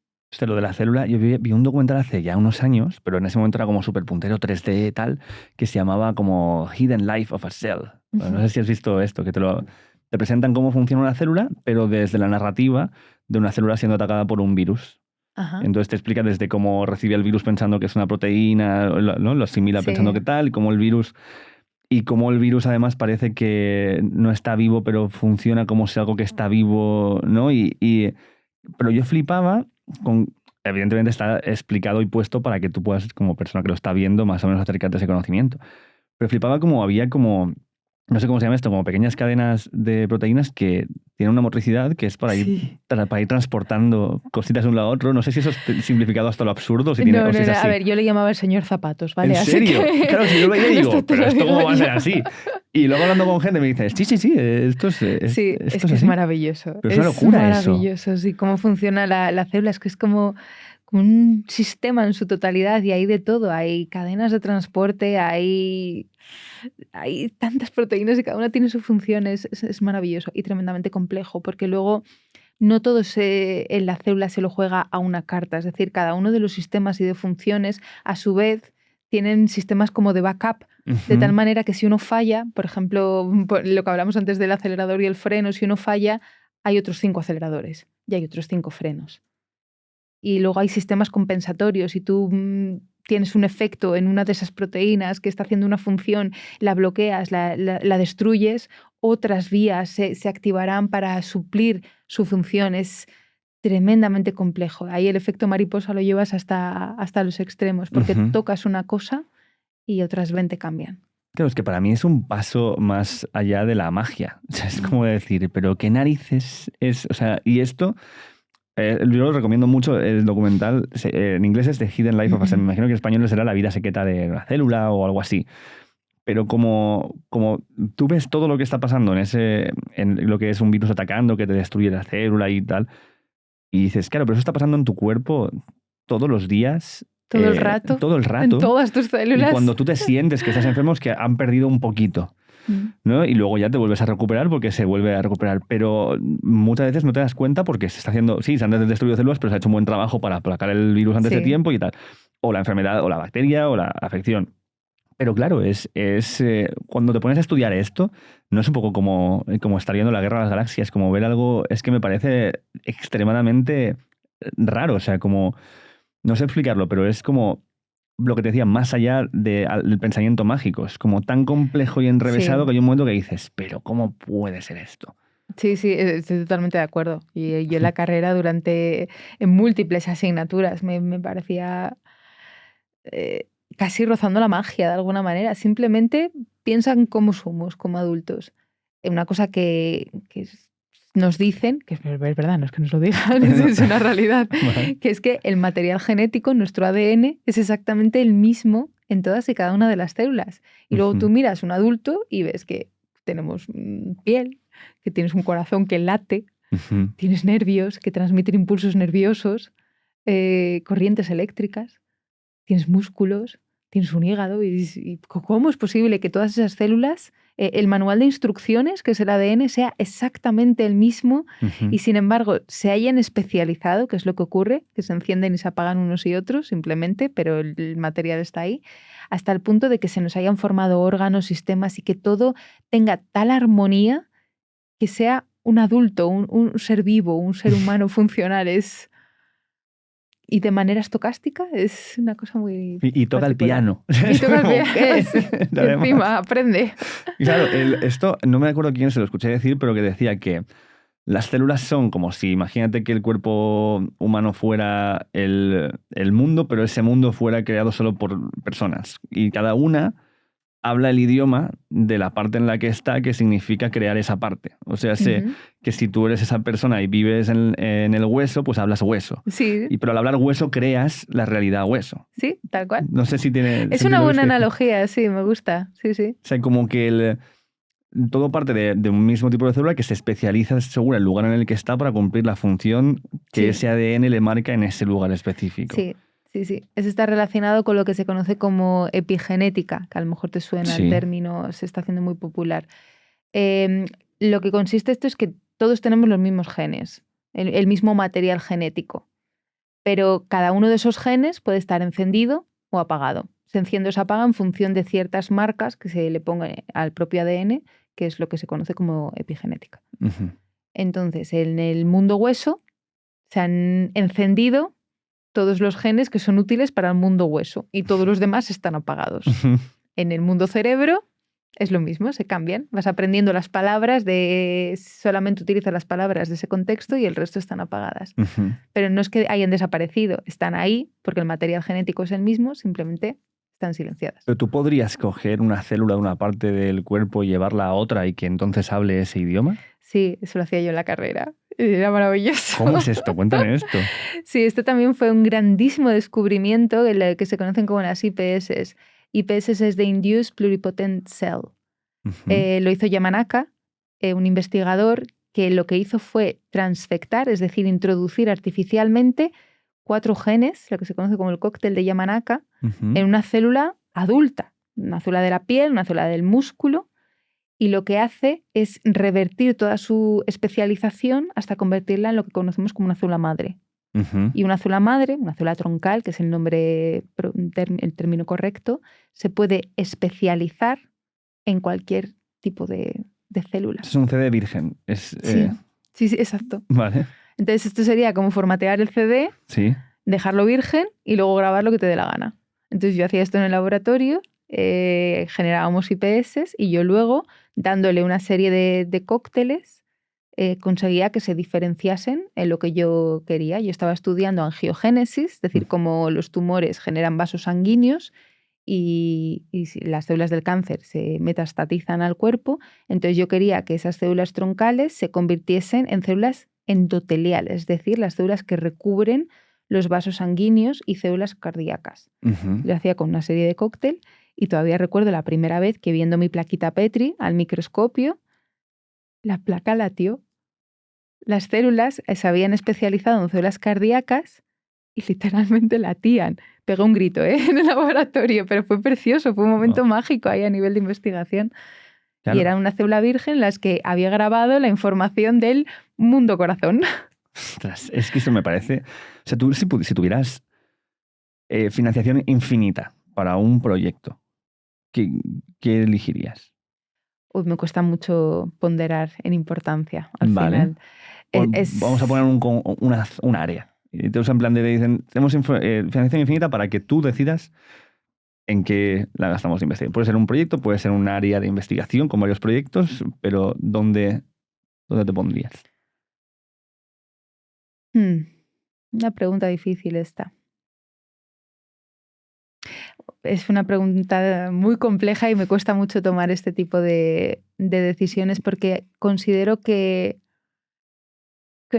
Lo de la célula, yo vi un documental hace ya unos años, pero en ese momento era como súper puntero 3D tal, que se llamaba como Hidden Life of a Cell. Bueno, no sé si has visto esto, que te presentan cómo funciona una célula, pero desde la narrativa de una célula siendo atacada por un virus. Ajá. Entonces te explica desde cómo recibe el virus pensando que es una proteína, ¿no? Lo asimila pensando que tal, y cómo el virus además parece que no está vivo, pero funciona como si algo que está vivo, ¿no? Pero yo flipaba evidentemente está explicado y puesto para que tú puedas, como persona que lo está viendo, más o menos acercarte a ese conocimiento. Pero flipaba como había como, no sé cómo se llama esto, como pequeñas cadenas de proteínas que tienen una motricidad que es para ir transportando cositas de un lado a otro. No sé si eso es simplificado hasta lo absurdo. Si tiene, No, o si es así. A ver, yo le llamaba el señor Zapatos, ¿vale? ¿En serio? Claro, si yo lo veía y digo, pero esto cómo va a ser así. Y luego hablando con gente me dice, sí, esto es que es maravilloso. Pero es una locura eso. Es maravilloso, sí, cómo funciona la célula. Es que es como un sistema en su totalidad y hay de todo. Hay cadenas de transporte, hay tantas proteínas y cada una tiene su función. Es maravilloso y tremendamente complejo porque luego no todo en la célula se lo juega a una carta. Es decir, cada uno de los sistemas y de funciones a su vez tienen sistemas como de backup, de tal manera que si uno falla, por ejemplo, lo que hablamos antes del acelerador y el freno, si uno falla, hay otros 5 aceleradores y hay otros 5 frenos. Y luego hay sistemas compensatorios. Si tú tienes un efecto en una de esas proteínas que está haciendo una función, la bloqueas, la destruyes, otras vías se activarán para suplir su función. Es tremendamente complejo. Ahí el efecto mariposa lo llevas hasta los extremos, porque tocas una cosa y otras 20 cambian. Claro, es que para mí es un paso más allá de la magia. O sea, es como decir, pero ¿qué narices es? O sea, y esto, yo lo recomiendo mucho, el documental, en inglés es The Hidden Life of a Cell. Me imagino que en español será La vida secreta de una célula o algo así. Pero como tú ves todo lo que está pasando en lo que es un virus atacando, que te destruye la célula y tal, y dices, claro, pero eso está pasando en tu cuerpo todos los días. Todo el rato. Todo el rato. En todas tus células. Y cuando tú te sientes que estás enfermo es que han perdido un poquito, ¿no? Y luego ya te vuelves a recuperar porque se vuelve a recuperar. Pero muchas veces no te das cuenta porque se está haciendo... Sí, se han destruido células, pero se ha hecho un buen trabajo para aplacar el virus antes de tiempo y tal. O la enfermedad, o la bacteria, o la afección. Pero claro, cuando te pones a estudiar esto, no es un poco como estar viendo la Guerra de las Galaxias, como ver algo, es que me parece extremadamente raro, o sea, como, no sé explicarlo, pero es como lo que te decía, más allá del pensamiento mágico, es como tan complejo y enrevesado Sí. que hay un momento que dices, pero ¿cómo puede ser esto? Sí, sí, estoy totalmente de acuerdo. Y yo en la carrera en múltiples asignaturas, me parecía eh, casi rozando la magia de alguna manera. Simplemente piensan cómo somos como adultos. Una cosa que nos dicen, que es verdad, no es que nos lo digan, es una realidad, Vale. que es que el material genético, nuestro ADN, es exactamente el mismo en todas y cada una de las células. Y luego tú Ujú, miras un adulto y ves que tenemos piel, que tienes un corazón que late, ujú. tienes nervios que transmiten impulsos nerviosos, corrientes eléctricas, tienes músculos, tienes un hígado. ¿Cómo es posible que todas esas células, el manual de instrucciones, que es el ADN, sea exactamente el mismo Ujú. y sin embargo se hayan especializado, que es lo que ocurre, que se encienden y se apagan unos y otros simplemente, pero el material está ahí, hasta el punto de que se nos hayan formado órganos, sistemas y que todo tenga tal armonía que sea un adulto, un ser vivo, un ser humano funcional? Y de manera estocástica es una cosa muy Y toca el particular. piano. Y Es toca el como, piano, ¿qué? sí, Además. encima aprende. Y claro, esto no me acuerdo quién se lo escuché decir, pero que decía que las células son como si, imagínate que el cuerpo humano fuera el mundo, pero ese mundo fuera creado solo por personas. Y cada una habla el idioma de la parte en la que está, que significa crear esa parte. O sea, sé Ujú. que si tú eres esa persona y vives en el hueso, pues hablas hueso. Sí, Pero al hablar hueso creas la realidad hueso. sí, tal cual. No sé si tiene Es sentido una lo que buena estoy diciendo. analogía, sí, me gusta. Sí, sí. O sea, como que todo parte de un mismo tipo de célula que se especializa según el lugar en el que está para cumplir la función que Sí, ese ADN le marca en ese lugar específico. sí, sí, sí. Eso está relacionado con lo que se conoce como epigenética, que a lo mejor te suena el Sí. término, se está haciendo muy popular. Em, lo que consiste esto es que todos tenemos los mismos genes, el mismo material genético. Pero cada uno de esos genes puede estar encendido o apagado. Se enciende o se apaga en función de ciertas marcas que se le pongan al propio ADN, que es lo que se conoce como epigenética. Ujú. Entonces, en el mundo hueso se han encendido todos los genes que son útiles para el mundo hueso y todos los demás están apagados. Ujú. En el mundo cerebro es lo mismo, se cambian. Vas aprendiendo las palabras solamente utiliza las palabras de ese contexto y el resto están apagadas. Ujú. Pero no es que hayan desaparecido, están ahí porque el material genético es el mismo, simplemente están silenciadas. Pero tú podrías coger una célula de una parte del cuerpo y llevarla a otra y que entonces hable ese idioma. Sí, eso lo hacía yo en la carrera. Era maravilloso. ¿Cómo es esto? Cuéntame esto. Sí, esto también fue un grandísimo descubrimiento en el que se conocen como las IPS. IPS es de Induced Pluripotent Cell. Ujú. Lo hizo Yamanaka, un investigador que lo que hizo fue transfectar, es decir, introducir artificialmente 4 genes, lo que se conoce como el cóctel de Yamanaka, Ujú. en una célula adulta, una célula de la piel, una célula del músculo, y lo que hace es revertir toda su especialización hasta convertirla en lo que conocemos como una célula madre. Ujú. Y una célula madre, una célula troncal, que es el nombre, el término correcto, se puede especializar en cualquier tipo de célula. Es un CD virgen. Sí, sí, sí, exacto. Vale. Entonces esto sería como formatear el CD, Sí. dejarlo virgen y luego grabar lo que te dé la gana. Entonces yo hacía esto en el laboratorio, generábamos IPS y yo luego, dándole una serie de cócteles, conseguía que se diferenciasen en lo que yo quería. Yo estaba estudiando angiogénesis, es decir, cómo los tumores generan vasos sanguíneos y si las células del cáncer se metastatizan al cuerpo. Entonces yo quería que esas células troncales se convirtiesen en células endoteliales, es decir, las células que recubren los vasos sanguíneos y células cardíacas. Ujú. Lo hacía con una serie de cóctel y todavía recuerdo la primera vez que viendo mi plaquita Petri al microscopio, la placa latió. Las células se habían especializado en células cardíacas y literalmente latían. Pegó un grito, en el laboratorio, pero fue precioso, fue un Wow. momento mágico ahí a nivel de investigación. Y Claro. era una célula virgen en las que había grabado la información del mundo corazón. Ostras, es que eso me parece. O sea, tú si tuvieras financiación infinita para un proyecto, ¿qué, qué elegirías? Uy, me cuesta mucho ponderar en importancia al Vale. final. Es, Vamos a poner es- un área. Y entonces, en plan de dicen, tenemos financiación infinita para que tú decidas en qué la gastamos de investigación. Puede ser un proyecto, puede ser un área de investigación con varios proyectos, pero ¿dónde te pondrías? hmm, una pregunta difícil esta. Es una pregunta muy compleja y me cuesta mucho tomar este tipo de decisiones porque considero que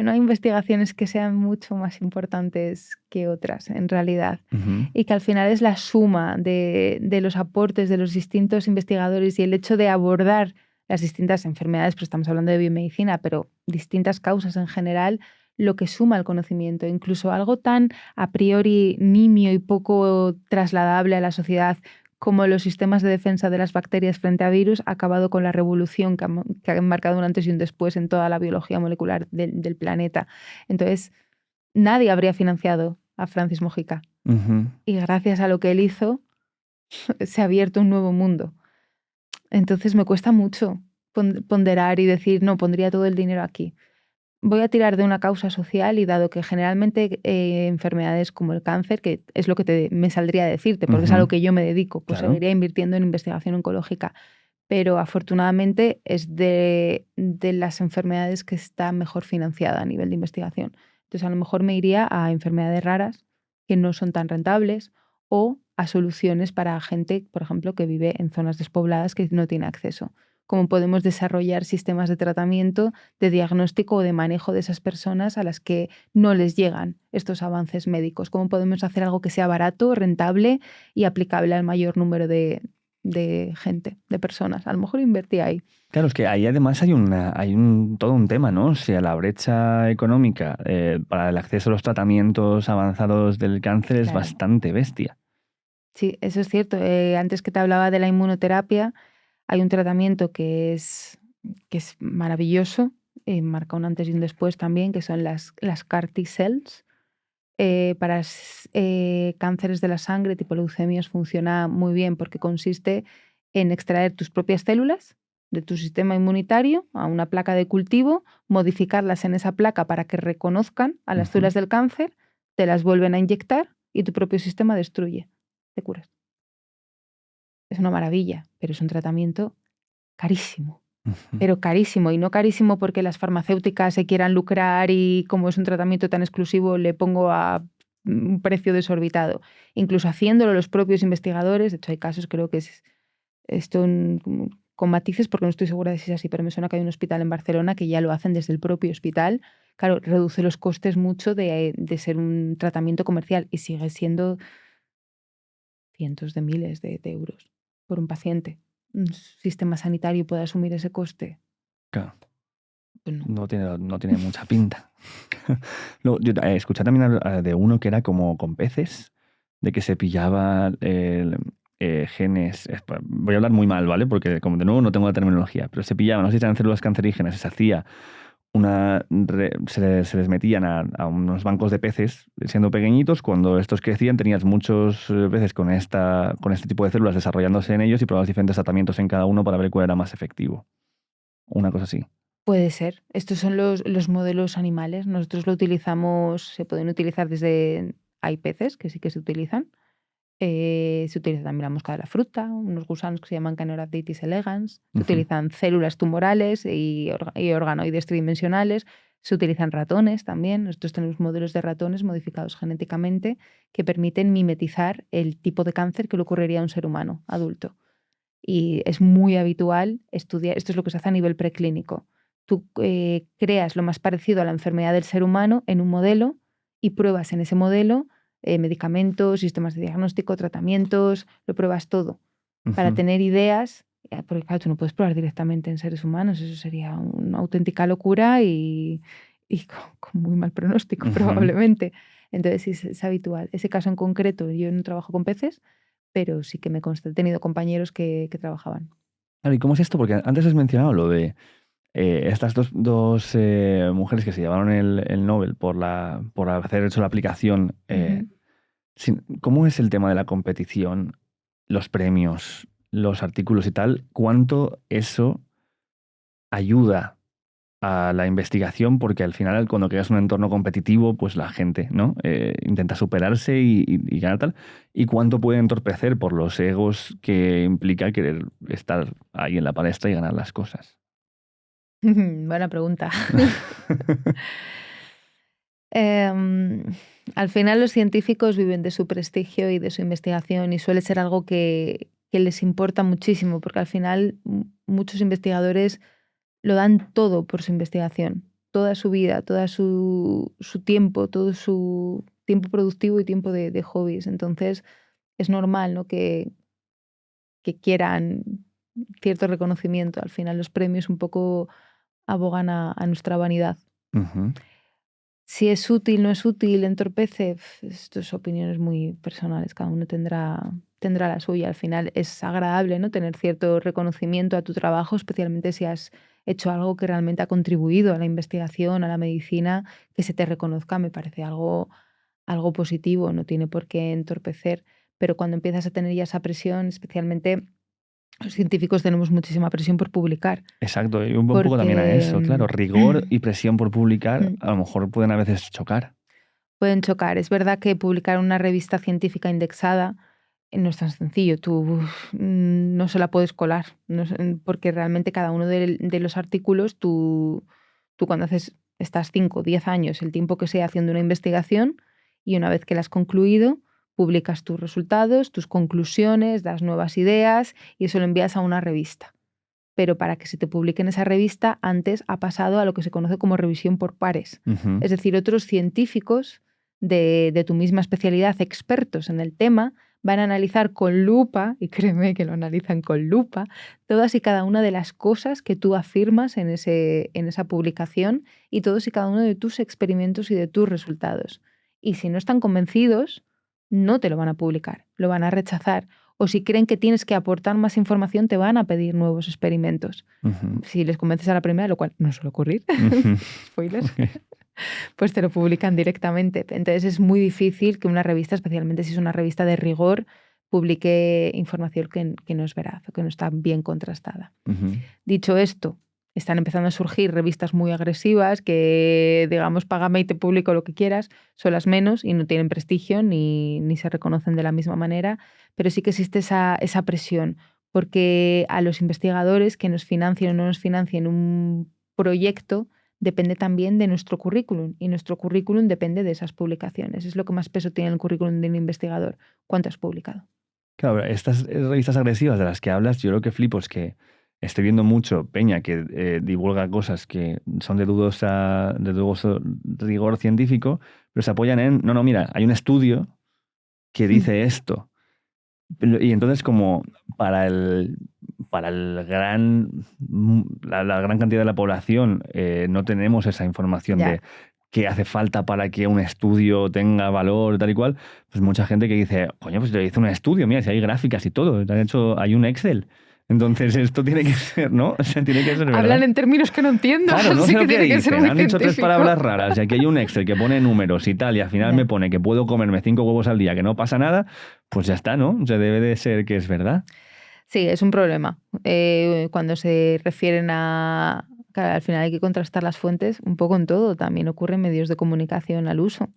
no hay investigaciones que sean mucho más importantes que otras, en realidad. Ujú. Y que al final es la suma de los aportes de los distintos investigadores y el hecho de abordar las distintas enfermedades, pero estamos hablando de biomedicina, pero distintas causas en general, lo que suma el conocimiento. Incluso algo tan a priori nimio y poco trasladable a la sociedad como los sistemas de defensa de las bacterias frente a virus ha acabado con la revolución que ha marcado un antes y un después en toda la biología molecular del planeta. Entonces, nadie habría financiado a Francis Mojica. Ujú. Y gracias a lo que él hizo, se ha abierto un nuevo mundo. Entonces me cuesta mucho ponderar y decir, no, pondría todo el dinero aquí. Voy a tirar de una causa social y dado que generalmente enfermedades como el cáncer, que es lo que me saldría a decirte, porque es a lo Ujú. que yo me dedico, pues Claro. seguiría invirtiendo en investigación oncológica. Pero afortunadamente es de las enfermedades que está mejor financiada a nivel de investigación. Entonces a lo mejor me iría a enfermedades raras que no son tan rentables o a soluciones para gente, por ejemplo, que vive en zonas despobladas que no tiene acceso. Cómo podemos desarrollar sistemas de tratamiento, de diagnóstico o de manejo de esas personas a las que no les llegan estos avances médicos. Cómo podemos hacer algo que sea barato, rentable y aplicable al mayor número de gente, de personas. A lo mejor invertí ahí. Claro, es que ahí además hay todo un tema, ¿no? O sea, la brecha económica para el acceso a los tratamientos avanzados del cáncer es Claro. bastante bestia. Sí, eso es cierto. Antes que te hablaba de la inmunoterapia, hay un tratamiento que es maravilloso, marca un antes y un después también, que son las CAR T-cells. Para cánceres de la sangre, tipo leucemias, funciona muy bien porque consiste en extraer tus propias células de tu sistema inmunitario a una placa de cultivo, modificarlas en esa placa para que reconozcan a las Ujú. células del cáncer, te las vuelven a inyectar y tu propio sistema destruye, te curas. Es una maravilla, pero es un tratamiento carísimo. Ujú. Pero carísimo, y no carísimo porque las farmacéuticas se quieran lucrar y como es un tratamiento tan exclusivo le pongo a un precio desorbitado. Incluso haciéndolo los propios investigadores, de hecho hay casos, creo que es esto con matices porque no estoy segura de si es así, pero me suena que hay un hospital en Barcelona que ya lo hacen desde el propio hospital. Claro, reduce los costes mucho de ser un tratamiento comercial y sigue siendo cientos de miles de euros por un paciente. ¿Un sistema sanitario puede asumir ese coste? Claro, Pues no. no tiene mucha pinta. Luego, yo escuché también de uno que era como con peces, de que se pillaba genes. Voy a hablar muy mal, ¿vale? Porque como de nuevo no tengo la terminología, pero se pillaban, no sé si eran células cancerígenas, y se hacía se les metían a unos bancos de peces siendo pequeñitos. Cuando estos crecían tenías muchos peces con este tipo de células desarrollándose en ellos y probabas diferentes tratamientos en cada uno para ver cuál era más efectivo. Una cosa así. Puede ser. Estos son los modelos animales. Nosotros lo utilizamos, se pueden utilizar desde... Hay peces que sí que se utilizan. Se utiliza también la mosca de la fruta, unos gusanos que se llaman Caenorhabditis elegans. Se Ujú. utilizan células tumorales y organoides tridimensionales. Se utilizan ratones también. Nosotros tenemos modelos de ratones modificados genéticamente que permiten mimetizar el tipo de cáncer que le ocurriría a un ser humano adulto. Y es muy habitual estudiar, esto es lo que se hace a nivel preclínico. Tú creas lo más parecido a la enfermedad del ser humano en un modelo y pruebas en ese modelo medicamentos, sistemas de diagnóstico, tratamientos, lo pruebas todo para Ujú. tener ideas, porque claro, tú no puedes probar directamente en seres humanos, eso sería una auténtica locura y con muy mal pronóstico Ujú. probablemente. Entonces sí, es habitual. Ese caso en concreto, yo no trabajo con peces, pero sí que me consta, he tenido compañeros que trabajaban. Claro, ¿y cómo es esto? Porque antes has mencionado lo de estas dos mujeres que se llevaron el Nobel por haber hecho la aplicación. Ujú. ¿Cómo es el tema de la competición, los premios? los artículos y tal, cuánto eso ayuda a la investigación, porque al final cuando creas un entorno competitivo, pues la gente, ¿no? Intenta superarse y ganar tal. Y cuánto puede entorpecer por los egos que implica querer estar ahí en la palestra y ganar las cosas. Buena pregunta. Em, Al final los científicos viven de su prestigio y de su investigación y suele ser algo que les importa muchísimo, porque al final muchos investigadores lo dan todo por su investigación, toda su vida, su tiempo, todo su tiempo productivo y tiempo de hobbies. Entonces es normal, ¿no? Que quieran cierto reconocimiento. Al final los premios un poco abogan a nuestra vanidad. Ujú. Si es útil, no es útil, entorpece, esto es opiniones muy personales, cada uno tendrá la suya. Al final es agradable, ¿no? Tener cierto reconocimiento a tu trabajo, especialmente si has hecho algo que realmente ha contribuido a la investigación, a la medicina, que se te reconozca, me parece algo positivo, no tiene por qué entorpecer. Pero cuando empiezas a tener ya esa presión, especialmente los científicos tenemos muchísima presión por publicar, Exacto, y un poco también a porque eso, claro, rigor y presión por publicar a lo mejor pueden a veces chocar. pueden chocar. Es verdad que publicar una revista científica indexada no es tan sencillo. Tú no se la puedes colar, porque realmente cada uno de los artículos, tú cuando estás 5 o 10 años, el tiempo que sea haciendo una investigación, y una vez que la has concluido, publicas tus resultados, tus conclusiones, das nuevas ideas y eso lo envías a una revista. Pero para que se te publique en esa revista, antes ha pasado a lo que se conoce como revisión por pares. Ujú. Es decir, otros científicos de tu misma especialidad, expertos en el tema, van a analizar con lupa, y créeme que lo analizan con lupa, todas y cada una de las cosas que tú afirmas en esa publicación y todos y cada uno de tus experimentos y de tus resultados. Y si no están convencidos, no te lo van a publicar, lo van a rechazar. O si creen que tienes que aportar más información, te van a pedir nuevos experimentos. Ujú. Si les convences a la primera, lo cual no suele ocurrir, Ujú. spoilers, Ok. pues te lo publican directamente. Entonces es muy difícil que una revista, especialmente si es una revista de rigor, publique información que no es veraz o que no está bien contrastada. Ujú. Dicho esto, están empezando a surgir revistas muy agresivas que, digamos, págame y te publico lo que quieras, son las menos y no tienen prestigio ni se reconocen de la misma manera, pero sí que existe esa presión, porque a los investigadores que nos financien o no nos financien un proyecto depende también de nuestro currículum y nuestro currículum depende de esas publicaciones. Es lo que más peso tiene el currículum de un investigador. ¿Cuánto has publicado? Claro, estas revistas agresivas de las que hablas, yo lo que flipo es que estoy viendo mucho peña que divulga cosas que son de dudoso rigor científico, pero se apoyan en, no, mira, hay un estudio que dice esto. Y entonces como para el la gran cantidad de la población no tenemos esa información Ya. de qué hace falta para que un estudio tenga valor tal y cual, pues mucha gente que dice, coño, pues yo hice un estudio, mira, si hay gráficas y todo, hay un Excel. Entonces esto tiene que ser, ¿no? O sea, tiene que ser Hablan verdad. en términos que no entiendo, Claro, no así sé lo que que tiene que ser dicen. muy Han dicho tres científico. palabras raras y aquí hay un Excel que pone números y tal y al final Ya. me pone que puedo comerme 5 huevos al día, que no pasa nada, pues ya está, ¿no? O sea, debe de ser que es verdad. Sí, es un problema. Cuando se refieren a... Claro, al final hay que contrastar las fuentes un poco en todo. También ocurre en medios de comunicación al uso.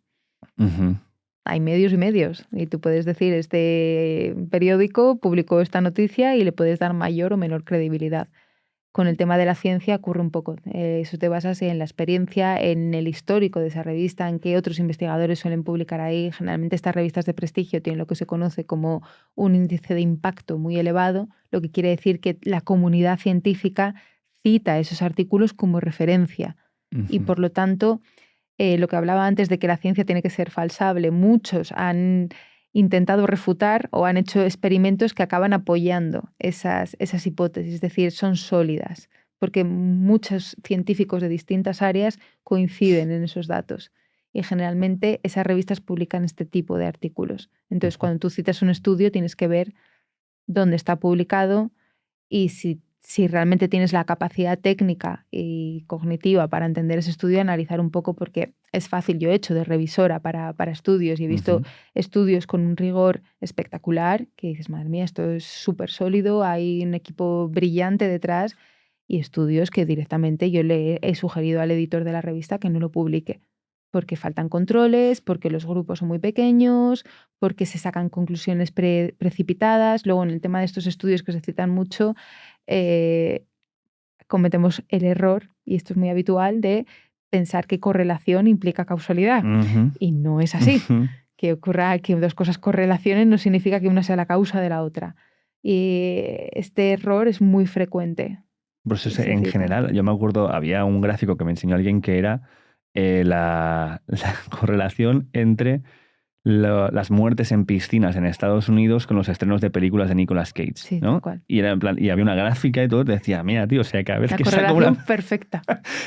Ujú. Hay medios y medios. Y tú puedes decir, este periódico publicó esta noticia y le puedes dar mayor o menor credibilidad. Con el tema de la ciencia ocurre un poco. Eso te basas en la experiencia, en el histórico de esa revista, en qué otros investigadores suelen publicar ahí. Generalmente estas revistas de prestigio tienen lo que se conoce como un índice de impacto muy elevado, lo que quiere decir que la comunidad científica cita esos artículos como referencia. Y Ujú. por lo tanto, lo que hablaba antes de que la ciencia tiene que ser falsable, muchos han intentado refutar o han hecho experimentos que acaban apoyando esas hipótesis, es decir, son sólidas, porque muchos científicos de distintas áreas coinciden en esos datos. Y generalmente esas revistas publican este tipo de artículos. Entonces, Ujú. cuando tú citas un estudio, tienes que ver dónde está publicado y si si realmente tienes la capacidad técnica y cognitiva para entender ese estudio, analizar un poco, porque es fácil. Yo he hecho de revisora para estudios y he visto estudios con un rigor espectacular que dices, madre mía, esto es súper sólido, hay un equipo brillante detrás, y estudios que directamente yo le he sugerido al editor de la revista que no lo publique, porque faltan controles, porque los grupos son muy pequeños, porque se sacan conclusiones precipitadas. Luego, en el tema de estos estudios que se citan mucho, cometemos el error, y esto es muy habitual, de pensar que correlación implica causalidad. Y no es así. Que ocurra que dos cosas correlacionen no significa que una sea la causa de la otra. Y este error es muy frecuente. Pues en general, yo me acuerdo, había un gráfico que me enseñó alguien que era la correlación entre las muertes en piscinas en Estados Unidos con los estrenos de películas de Nicolas Cage, Sí, ¿no? tal cual. Y era en plan, y había una gráfica y todo, te decía, mira, tío, o sea, cada vez La que saco correlación una... perfecta.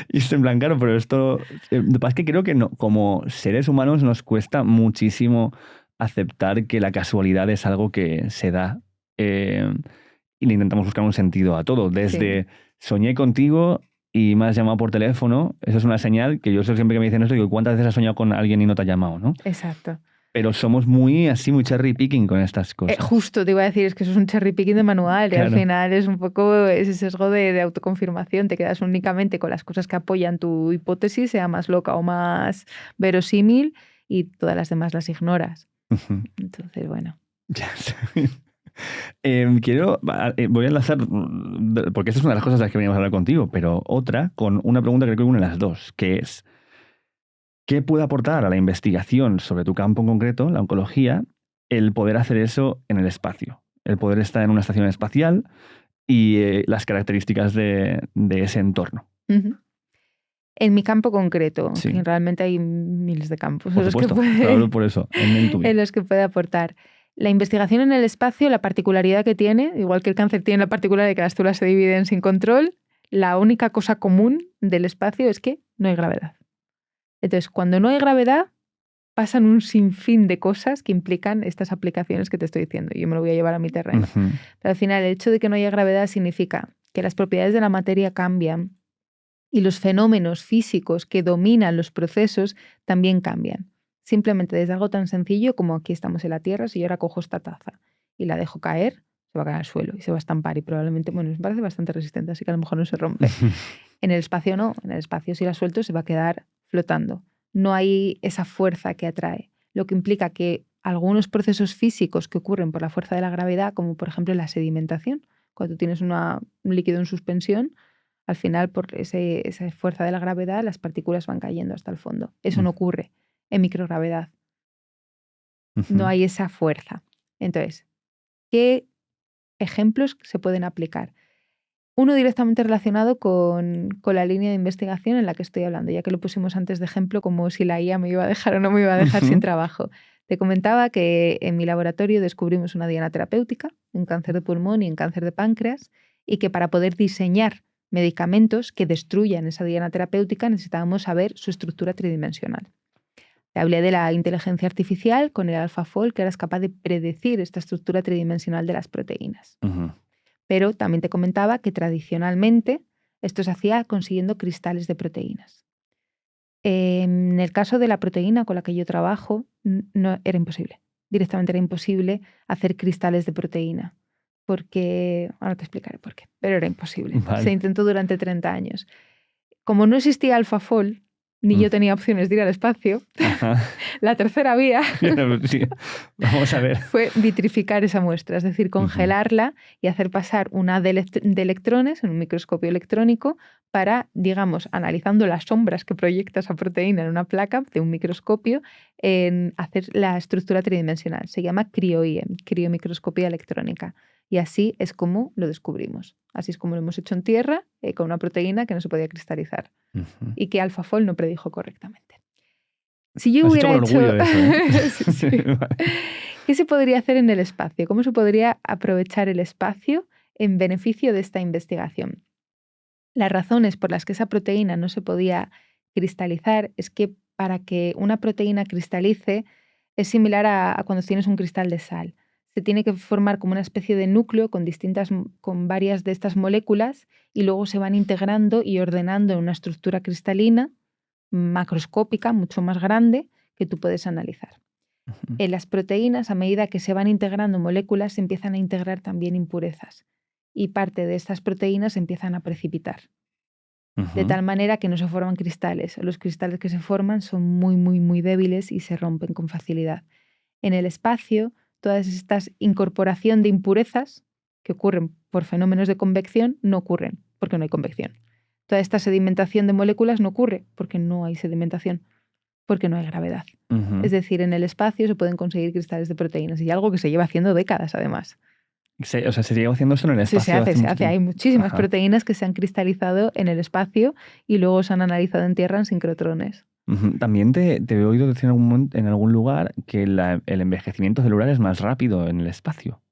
Y es en plan, claro, pero esto... Lo que pasa es que creo que no, como seres humanos nos cuesta muchísimo aceptar que la casualidad es algo que se da y le intentamos buscar un sentido a todo. Desde soñé contigo y me has llamado por teléfono, eso es una señal que yo siempre que me dicen esto, digo, ¿cuántas veces has soñado con alguien y no te ha llamado, no? Exacto. Pero somos muy cherry picking con estas cosas. Justo te iba a decir, es que eso es un cherry picking de manual, Claro. Y al final es un poco ese sesgo de autoconfirmación. Te quedas únicamente con las cosas que apoyan tu hipótesis, sea más loca o más verosímil, y todas las demás las ignoras. Entonces, bueno. Voy a enlazar, porque esta es una de las cosas de las que veníamos a hablar contigo, pero otra con una pregunta que creo que une las dos, que es, ¿qué puede aportar a la investigación sobre tu campo en concreto, la oncología, el poder hacer eso en el espacio? El poder estar en una estación espacial y las características de ese entorno. En mi campo concreto, Sí. que realmente hay miles de campos Por supuesto, hablo por eso, en los que puede aportar. La investigación en el espacio, la particularidad que tiene, igual que el cáncer tiene la particularidad de que las células se dividen sin control, la única cosa común del espacio es que no hay gravedad. Entonces, cuando no hay gravedad, pasan un sinfín de cosas que implican estas aplicaciones que te estoy diciendo. Yo me lo voy a llevar a mi terreno. Pero al final, el hecho de que no haya gravedad significa que las propiedades de la materia cambian y los fenómenos físicos que dominan los procesos también cambian. Simplemente desde algo tan sencillo como aquí estamos en la Tierra, si yo ahora cojo esta taza y la dejo caer, se va a caer al suelo y se va a estampar y probablemente, bueno, me parece bastante resistente, así que a lo mejor no se rompe. En el espacio no, en el espacio si la suelto se va a quedar flotando. No hay esa fuerza que atrae, lo que implica que algunos procesos físicos que ocurren por la fuerza de la gravedad, como por ejemplo la sedimentación, cuando tienes un líquido en suspensión, al final por esa fuerza de la gravedad las partículas van cayendo hasta el fondo. Eso no ocurre en microgravedad. No hay esa fuerza. Entonces, ¿qué ejemplos se pueden aplicar? Uno directamente relacionado con la línea de investigación en la que estoy hablando, ya que lo pusimos antes de ejemplo como si la IA me iba a dejar o no me iba a dejar sin trabajo. Te comentaba que en mi laboratorio descubrimos una diana terapéutica en cáncer de pulmón y en cáncer de páncreas, y que para poder diseñar medicamentos que destruyan esa diana terapéutica necesitábamos saber su estructura tridimensional. Te hablé de la inteligencia artificial con el AlphaFold, que eras capaz de predecir esta estructura tridimensional de las proteínas. Pero también te comentaba que tradicionalmente esto se hacía consiguiendo cristales de proteínas. En el caso de la proteína con la que yo trabajo, no, era imposible. Directamente era imposible hacer cristales de proteína. Porque, ahora te explicaré por qué, pero era imposible. Vale. Se intentó durante 30 años. Como no existía AlphaFold, ni yo tenía opciones de ir al espacio, la tercera vía Sí. Vamos a ver. fue vitrificar esa muestra, es decir, congelarla y hacer pasar una de electrones en un microscopio electrónico para, digamos, analizando las sombras que proyecta esa proteína en una placa de un microscopio, en hacer la estructura tridimensional. Se llama cryo-EM, criomicroscopía electrónica. Y así es como lo descubrimos. Así es como lo hemos hecho en tierra, con una proteína que no se podía cristalizar y que AlphaFold no predijo correctamente. Si yo hubiera hecho... Eso, ¿eh? Sí. ¿Qué se podría hacer en el espacio? ¿Cómo se podría aprovechar el espacio en beneficio de esta investigación? Las razones por las que esa proteína no se podía cristalizar es que para que una proteína cristalice es similar a cuando tienes un cristal de sal. se tiene que formar como una especie de núcleo con varias de estas moléculas y luego se van integrando y ordenando en una estructura cristalina macroscópica, mucho más grande, que tú puedes analizar. Ujú. En las proteínas, a medida que se van integrando moléculas, se empiezan a integrar también impurezas y parte de estas proteínas se empiezan a precipitar, de Ujú. tal manera que no se forman cristales. Los cristales que se forman son muy, muy, muy débiles y se rompen con facilidad. En el espacio, todas estas incorporación de impurezas que ocurren por fenómenos de convección no ocurren porque no hay convección. Toda esta sedimentación de moléculas no ocurre porque no hay sedimentación, porque no hay gravedad. Ujú. Es decir, en el espacio se pueden conseguir cristales de proteínas y algo que se lleva haciendo décadas además. O sea, se lleva haciendo eso en el Sí, espacio hace se mucho hace. Hay tiempo. muchísimas Ajá. proteínas que se han cristalizado en el espacio y luego se han analizado en Tierra en sincrotrones. Ujú. También te he oído decir en algún lugar que el envejecimiento celular es más rápido en el espacio.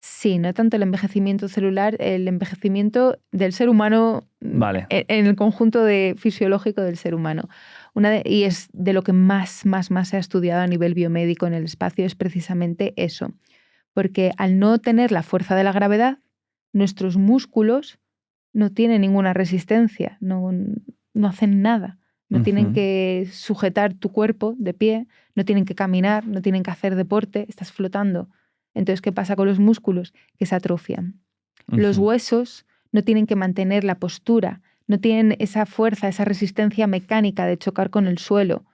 Sí, no tanto el envejecimiento celular, el envejecimiento del ser humano Vale. en el conjunto fisiológico del ser humano. Y es de lo que más se ha estudiado a nivel biomédico en el espacio, es precisamente eso. Porque al no tener la fuerza de la gravedad, nuestros músculos no tienen ninguna resistencia, no hacen nada. No tienen Ujú. que sujetar tu cuerpo de pie, no tienen que caminar, no tienen que hacer deporte, estás flotando. Entonces, ¿qué pasa con los músculos? Que se atrofian. Los Ujú. huesos no tienen que mantener la postura, no tienen esa fuerza, esa resistencia mecánica de chocar con el suelo,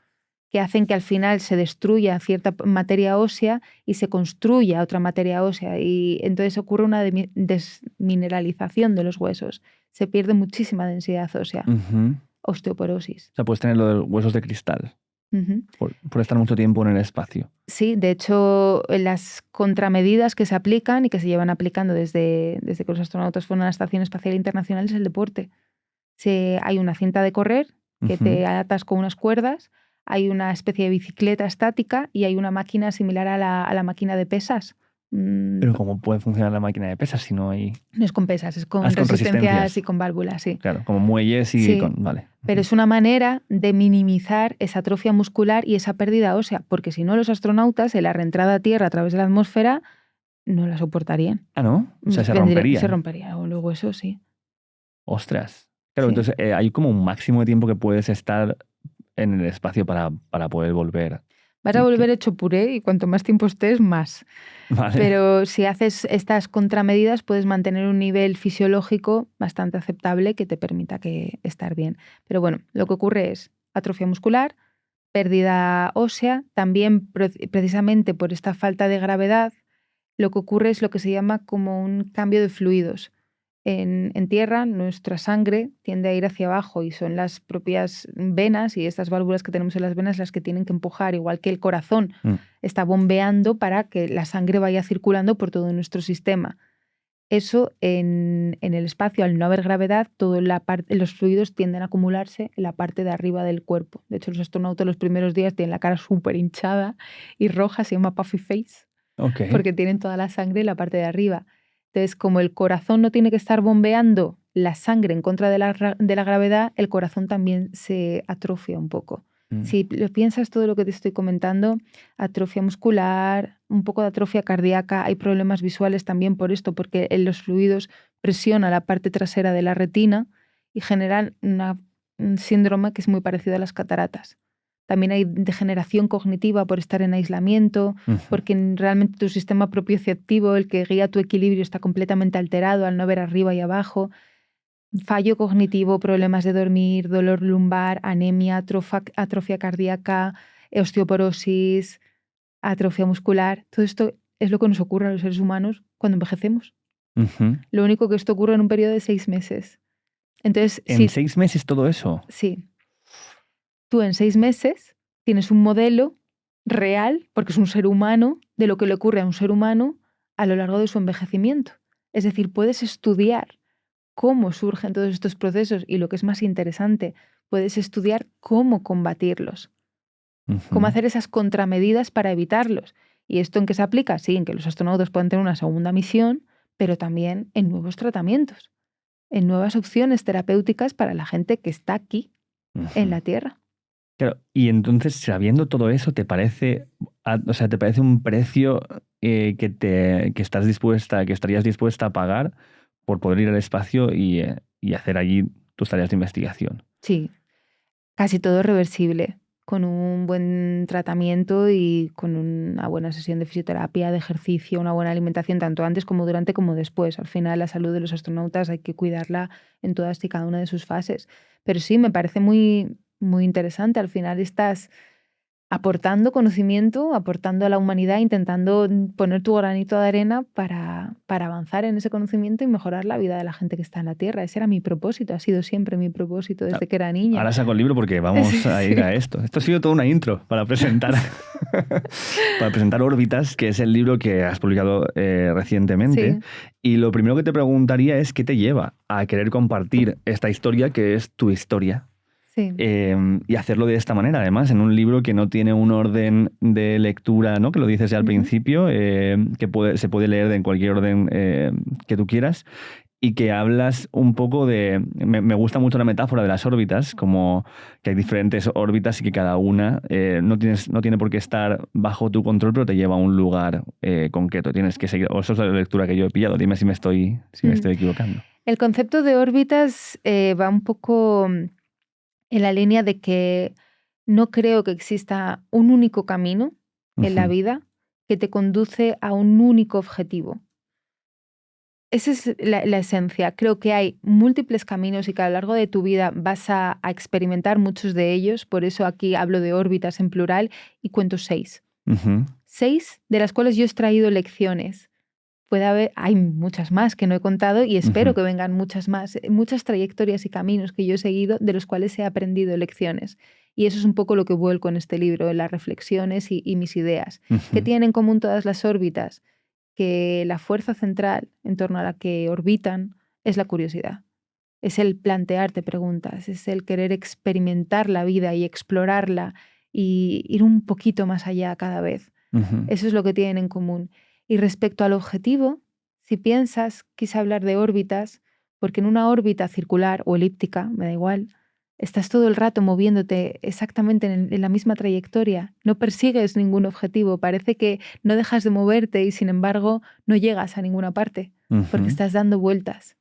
que hacen que al final se destruya cierta materia ósea y se construya otra materia ósea. Y entonces ocurre una desmineralización de los huesos. Se pierde muchísima densidad ósea, Ujú. osteoporosis. O sea, puedes tener lo de los huesos de cristal Ujú. por estar mucho tiempo en el espacio. Sí, de hecho, las contramedidas que se aplican y que se llevan aplicando desde que los astronautas fueron a la Estación Espacial Internacional es el deporte. Hay una cinta de correr que Ujú. te atas con unas cuerdas, hay una especie de bicicleta estática y hay una máquina similar a la máquina de pesas. Pero ¿cómo puede funcionar la máquina de pesas si no hay...? No es con pesas, es Ah, con es con resistencias y resistencias. con válvulas, sí. Claro, como muelles y Sí, con... Vale. pero Ujú. es una manera de minimizar esa atrofia muscular y esa pérdida ósea, porque si no los astronautas en la reentrada a Tierra a través de la atmósfera no la soportarían. Ah, ¿no? O sea, se Se romperían. romperían los huesos, sí. Ostras. Claro, Sí. entonces hay como un máximo de tiempo que puedes estar en el espacio para poder volver. Vas a Y volver hecho puré y cuanto más tiempo estés, más. Vale. Pero si haces estas contramedidas, puedes mantener un nivel fisiológico bastante aceptable que te permita estar bien. Pero bueno, lo que ocurre es atrofia muscular, pérdida ósea, también precisamente por esta falta de gravedad, lo que ocurre es lo que se llama como un cambio de fluidos. En tierra, nuestra sangre tiende a ir hacia abajo y son las propias venas y estas válvulas que tenemos en las venas las que tienen que empujar, igual que el corazón Mm. está bombeando para que la sangre vaya circulando por todo nuestro sistema. Eso en el espacio, al no haber gravedad, los fluidos tienden a acumularse en la parte de arriba del cuerpo. De hecho, los astronautas los primeros días tienen la cara súper hinchada y roja, se llama puffy face, Ok. porque tienen toda la sangre en la parte de arriba. Entonces, como el corazón no tiene que estar bombeando la sangre en contra de la gravedad, el corazón también se atrofia un poco. Mm. Si lo piensas todo lo que te estoy comentando, atrofia muscular, un poco de atrofia cardíaca, hay problemas visuales también por esto, porque en los fluidos presiona la parte trasera de la retina y generan un síndrome que es muy parecido a las cataratas. También hay degeneración cognitiva por estar en aislamiento, Ujú. porque realmente tu sistema propioceptivo, el que guía tu equilibrio, está completamente alterado al no ver arriba y abajo. Fallo cognitivo, problemas de dormir, dolor lumbar, anemia, atrofia cardíaca, osteoporosis, atrofia muscular. Todo esto es lo que nos ocurre a los seres humanos cuando envejecemos. Ujú. Lo único que esto ocurre en un periodo de 6 meses. Entonces, ¿En 6 meses todo eso? sí, tú en 6 meses tienes un modelo real, porque es un ser humano, de lo que le ocurre a un ser humano a lo largo de su envejecimiento. Es decir, puedes estudiar cómo surgen todos estos procesos y lo que es más interesante, puedes estudiar cómo combatirlos, cómo Ujú. hacer esas contramedidas para evitarlos. ¿Y esto en qué se aplica? Sí, en que los astronautas puedan tener una segunda misión, pero también en nuevos tratamientos, en nuevas opciones terapéuticas para la gente que está aquí en Ujú. la Tierra. Claro, y entonces, sabiendo todo eso, ¿te parece, o sea, te parece un precio que estarías dispuesta a pagar por poder ir al espacio y hacer allí tus tareas de investigación. Sí, casi todo reversible, con un buen tratamiento y con una buena sesión de fisioterapia, de ejercicio, una buena alimentación, tanto antes como durante como después. Al final, la salud de los astronautas hay que cuidarla en todas y cada una de sus fases. Pero sí, me parece muy, muy interesante. Al final estás aportando conocimiento, aportando a la humanidad, intentando poner tu granito de arena para avanzar en ese conocimiento y mejorar la vida de la gente que está en la Tierra. Ese era mi propósito, ha sido siempre mi propósito desde que era niña. Ahora saco el libro porque vamos a ir a esto. Esto ha sido toda una intro para presentar, para presentar Órbitas, que es el libro que has publicado recientemente. Sí. Y lo primero que te preguntaría es qué te lleva a querer compartir esta historia que es tu historia. Sí. Y hacerlo de esta manera, además, en un libro que no tiene un orden de lectura, ¿no? Que lo dices ya al principio, que se puede leer en cualquier orden que tú quieras, y que hablas un poco de... Me gusta mucho la metáfora de las órbitas, como que hay diferentes órbitas y que cada una no tiene por qué estar bajo tu control, pero te lleva a un lugar concreto. Tienes que seguir... O eso es la lectura que yo he pillado. Dime si me estoy equivocando. El concepto de órbitas va un poco en la línea de que no creo que exista un único camino en la vida que te conduce a un único objetivo. Esa es la esencia. Creo que hay múltiples caminos y que a lo largo de tu vida vas a experimentar muchos de ellos. Por eso aquí hablo de órbitas en plural y cuento 6. 6 de las cuales yo he extraído lecciones. Hay muchas más que no he contado y espero que vengan muchas más, muchas trayectorias y caminos que yo he seguido de los cuales he aprendido lecciones. Y eso es un poco lo que vuelco en este libro, en las reflexiones y mis ideas. ¿Qué tienen en común todas las órbitas? Que la fuerza central en torno a la que orbitan es la curiosidad. Es el plantearte preguntas, es el querer experimentar la vida y explorarla y ir un poquito más allá cada vez. Eso es lo que tienen en común. Y respecto al objetivo, si piensas, quise hablar de órbitas, porque en una órbita circular o elíptica, me da igual, estás todo el rato moviéndote exactamente en la misma trayectoria, no persigues ningún objetivo, parece que no dejas de moverte y sin embargo no llegas a ninguna parte, porque estás dando vueltas.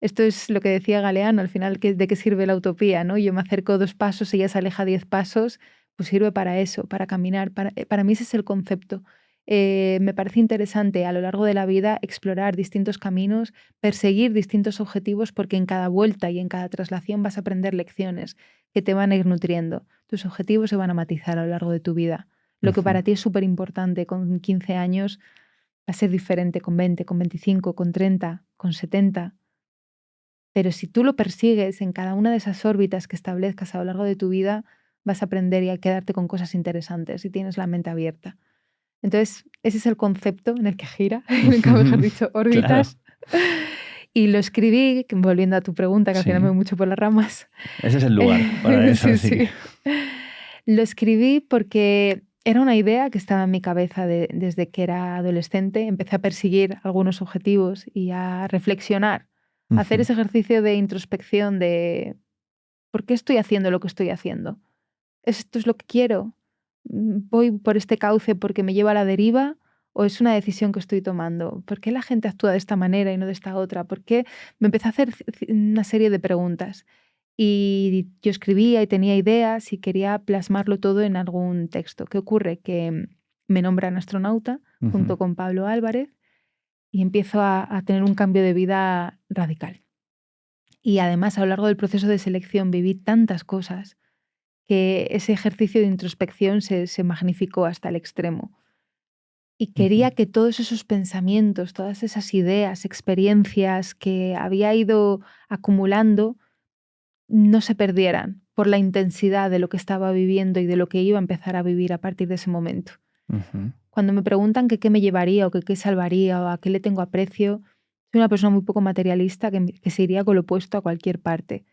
Esto es lo que decía Galeano, al final, ¿de qué sirve la utopía? ¿No? Yo me acerco 2 pasos, ella se aleja 10 pasos, pues sirve para eso, para caminar. Para mí ese es el concepto. Me parece interesante a lo largo de la vida explorar distintos caminos, perseguir distintos objetivos, porque en cada vuelta y en cada traslación vas a aprender lecciones que te van a ir nutriendo. Tus objetivos se van a matizar a lo largo de tu vida. Lo que para ti es súper importante con 15 años va a ser diferente con 20, con 25, con 30, con 70. Pero si tú lo persigues en cada una de esas órbitas que establezcas a lo largo de tu vida, vas a aprender y a quedarte con cosas interesantes si tienes la mente abierta. Entonces, ese es el concepto en el que gira, nunca mejor dicho, órbitas. Claro. Y lo escribí, volviendo a tu pregunta, que al final me voy mucho por las ramas. Ese es el lugar para eso. Sí. Lo escribí porque era una idea que estaba en mi cabeza desde que era adolescente. Empecé a perseguir algunos objetivos y a reflexionar, a hacer ese ejercicio de introspección de ¿por qué estoy haciendo lo que estoy haciendo? ¿Esto es lo que quiero? ¿Voy por este cauce porque me lleva a la deriva o es una decisión que estoy tomando? ¿Por qué la gente actúa de esta manera y no de esta otra? ¿Por qué? Me empecé a hacer una serie de preguntas y yo escribía y tenía ideas y quería plasmarlo todo en algún texto. ¿Qué ocurre? Que me nombran astronauta junto con Pablo Álvarez y empiezo a tener un cambio de vida radical. Y además a lo largo del proceso de selección viví tantas cosas que ese ejercicio de introspección se magnificó hasta el extremo. Y quería que todos esos pensamientos, todas esas ideas, experiencias que había ido acumulando, no se perdieran por la intensidad de lo que estaba viviendo y de lo que iba a empezar a vivir a partir de ese momento. Cuando me preguntan qué me llevaría o qué salvaría o a qué le tengo aprecio, soy una persona muy poco materialista que se iría con lo opuesto a cualquier parte.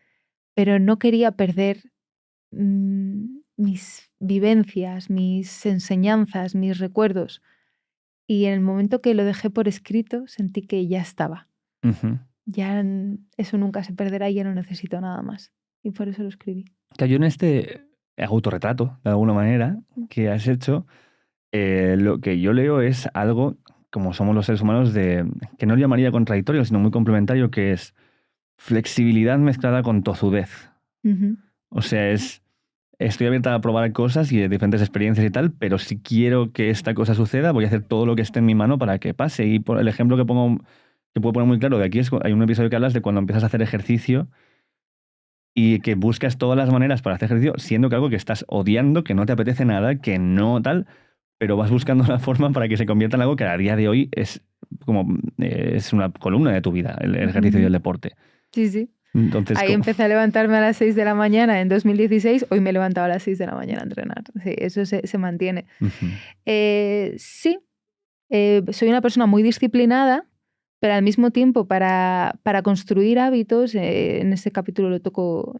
Pero no quería perder mis vivencias, mis enseñanzas, mis recuerdos. Y en el momento que lo dejé por escrito, sentí que ya estaba. Ya eso nunca se perderá y ya no necesito nada más. Y por eso lo escribí. Yo en este autorretrato, de alguna manera, que has hecho, Lo que yo leo es algo, como somos los seres humanos, que no llamaría contradictorio, sino muy complementario, que es flexibilidad mezclada con tozudez. Ujú. O sea, estoy abierta a probar cosas y de diferentes experiencias y tal, pero si quiero que esta cosa suceda, voy a hacer todo lo que esté en mi mano para que pase. Y por el ejemplo que puedo poner muy claro de aquí es, hay un episodio que hablas de cuando empiezas a hacer ejercicio y que buscas todas las maneras para hacer ejercicio, siendo que algo que estás odiando, que no te apetece nada, que no tal, pero vas buscando la forma para que se convierta en algo que a día de hoy es es una columna de tu vida, el ejercicio y el Ujú. deporte. Sí, sí. Entonces, Ahí empecé a levantarme a las 6 de la mañana en 2016, hoy me he levantado a las 6 de la mañana a entrenar. Sí, eso se mantiene. ujú, Sí, soy una persona muy disciplinada, pero al mismo tiempo para construir hábitos, en ese capítulo lo toco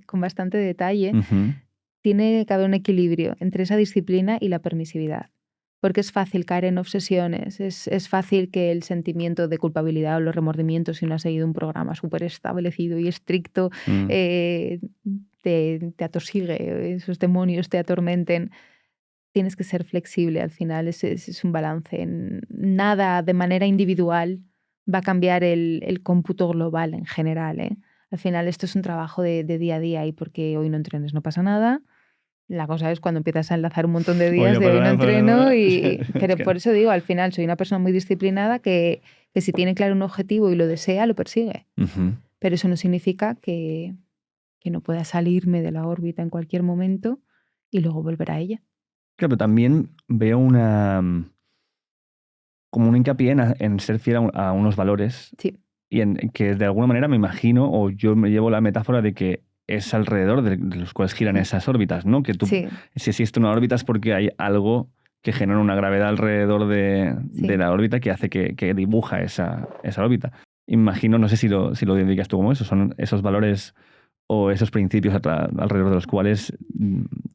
con bastante detalle, ujú, tiene que haber un equilibrio entre esa disciplina y la permisividad. Porque es fácil caer en obsesiones, es fácil que el sentimiento de culpabilidad o los remordimientos, si no has seguido un programa súper establecido y estricto, mm. eh, te atosigue, esos demonios te atormenten. Tienes que ser flexible al final, es un balance. Nada de manera individual va a cambiar el cómputo global en general, ¿eh? Al final esto es un trabajo de día a día y porque hoy no entrenes no pasa nada. La cosa es cuando empiezas a enlazar un montón de Oye, días no de pasa hoy no nada, no pasa entreno nada. Es pero que por eso digo, al final soy una persona muy disciplinada que si tiene claro un objetivo y lo desea, lo persigue. ujú. Pero eso no significa que no pueda salirme de la órbita en cualquier momento y luego volver a ella. Claro, pero también veo como un hincapié en ser fiel a unos valores Sí, y en que de alguna manera me imagino, o yo me llevo la metáfora de que es alrededor de los cuales giran esas órbitas, ¿no? Que tú, sí, si existe una órbita es porque hay algo que genera una gravedad alrededor de sí. la órbita que hace que dibuja esa órbita. Imagino, no sé si lo dedicas tú como eso, son esos valores o esos principios alrededor de los cuales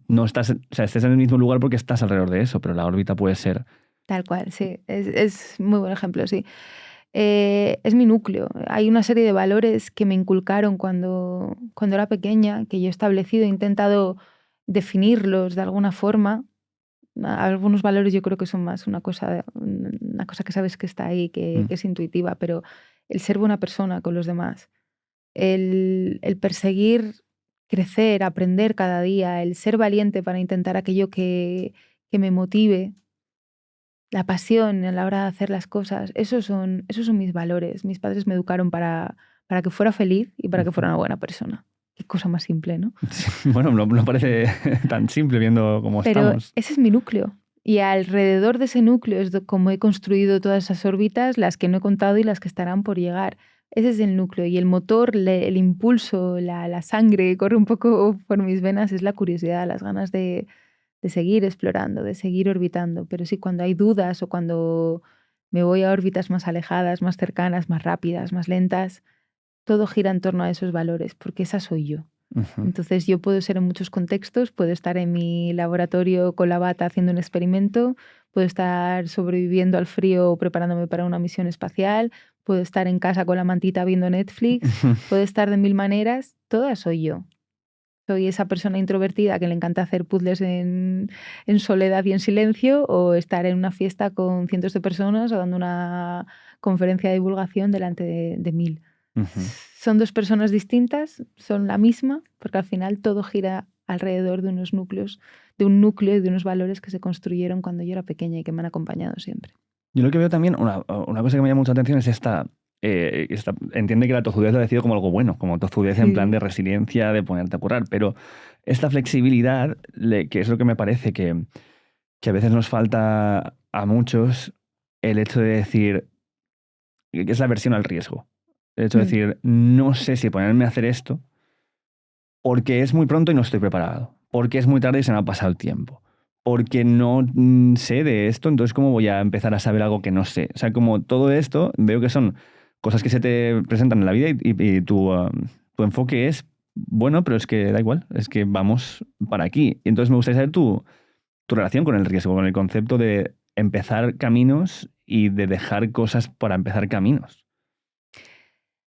no estás, o sea, estés en el mismo lugar porque estás alrededor de eso, pero la órbita puede ser. Tal cual, sí. Es muy buen ejemplo, sí. Es mi núcleo. Hay una serie de valores que me inculcaron cuando era pequeña, que yo he establecido, he intentado definirlos de alguna forma. Algunos valores yo creo que son más una cosa que sabes que está ahí, Mm, que es intuitiva, pero el ser buena persona con los demás, el perseguir crecer, aprender cada día, el ser valiente para intentar aquello que me motive, la pasión a la hora de hacer las cosas, esos son mis valores. Mis padres me educaron para que fuera feliz y para que ujú. fuera una buena persona. Qué cosa más simple, ¿no? Sí, bueno, no parece tan simple viendo cómo Pero estamos. ese es mi núcleo. Y alrededor de ese núcleo es como he construido todas esas órbitas, las que no he contado y las que estarán por llegar. Ese es el núcleo. Y el motor, el impulso, la sangre que corre un poco por mis venas es la curiosidad, las ganas de seguir explorando, de seguir orbitando. Pero sí, cuando hay dudas o cuando me voy a órbitas más alejadas, más cercanas, más rápidas, más lentas, todo gira en torno a esos valores, porque esa soy yo. Ujú. Entonces yo puedo ser en muchos contextos, puedo estar en mi laboratorio con la bata haciendo un experimento, puedo estar sobreviviendo al frío o preparándome para una misión espacial, puedo estar en casa con la mantita viendo Netflix, puedo estar de mil maneras, toda soy yo. Soy esa persona introvertida que le encanta hacer puzzles en soledad y en silencio, o estar en una fiesta con cientos de personas o dando una conferencia de divulgación delante de mil. Ujú. Son dos personas distintas, son la misma, porque al final todo gira alrededor de unos núcleos, de un núcleo y de unos valores que se construyeron cuando yo era pequeña y que me han acompañado siempre. Yo lo que veo también, una cosa que me llama mucha atención es entiende que la tozudez lo decido como algo bueno, como tozudez en plan Sí. de resiliencia, de ponerte a currar, pero esta flexibilidad, que es lo que me parece que a veces nos falta a muchos, el hecho de decir, que es la versión al riesgo. El hecho de Mm. decir, no sé si ponerme a hacer esto porque es muy pronto y no estoy preparado, porque es muy tarde y se me ha pasado el tiempo, porque no sé de esto, entonces ¿cómo voy a empezar a saber algo que no sé? O sea, como todo esto, veo que son cosas que se te presentan en la vida y tu enfoque es, bueno, pero es que da igual, es que vamos para aquí. Y entonces me gustaría saber tu relación con el riesgo, con el concepto de empezar caminos y de dejar cosas para empezar caminos.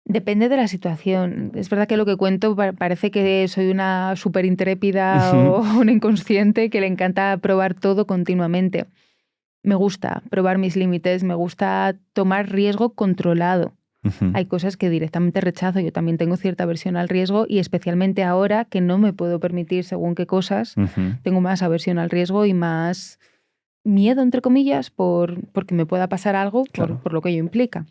Depende de la situación. Es verdad que lo que cuento parece que soy una súper intrépida o una inconsciente que le encanta probar todo continuamente. Me gusta probar mis límites, me gusta tomar riesgo controlado. Hay cosas que directamente rechazo. Yo también tengo cierta aversión al riesgo y especialmente ahora que no me puedo permitir según qué cosas, tengo más aversión al riesgo y más miedo, entre comillas, porque me pueda pasar algo por lo que ello implica.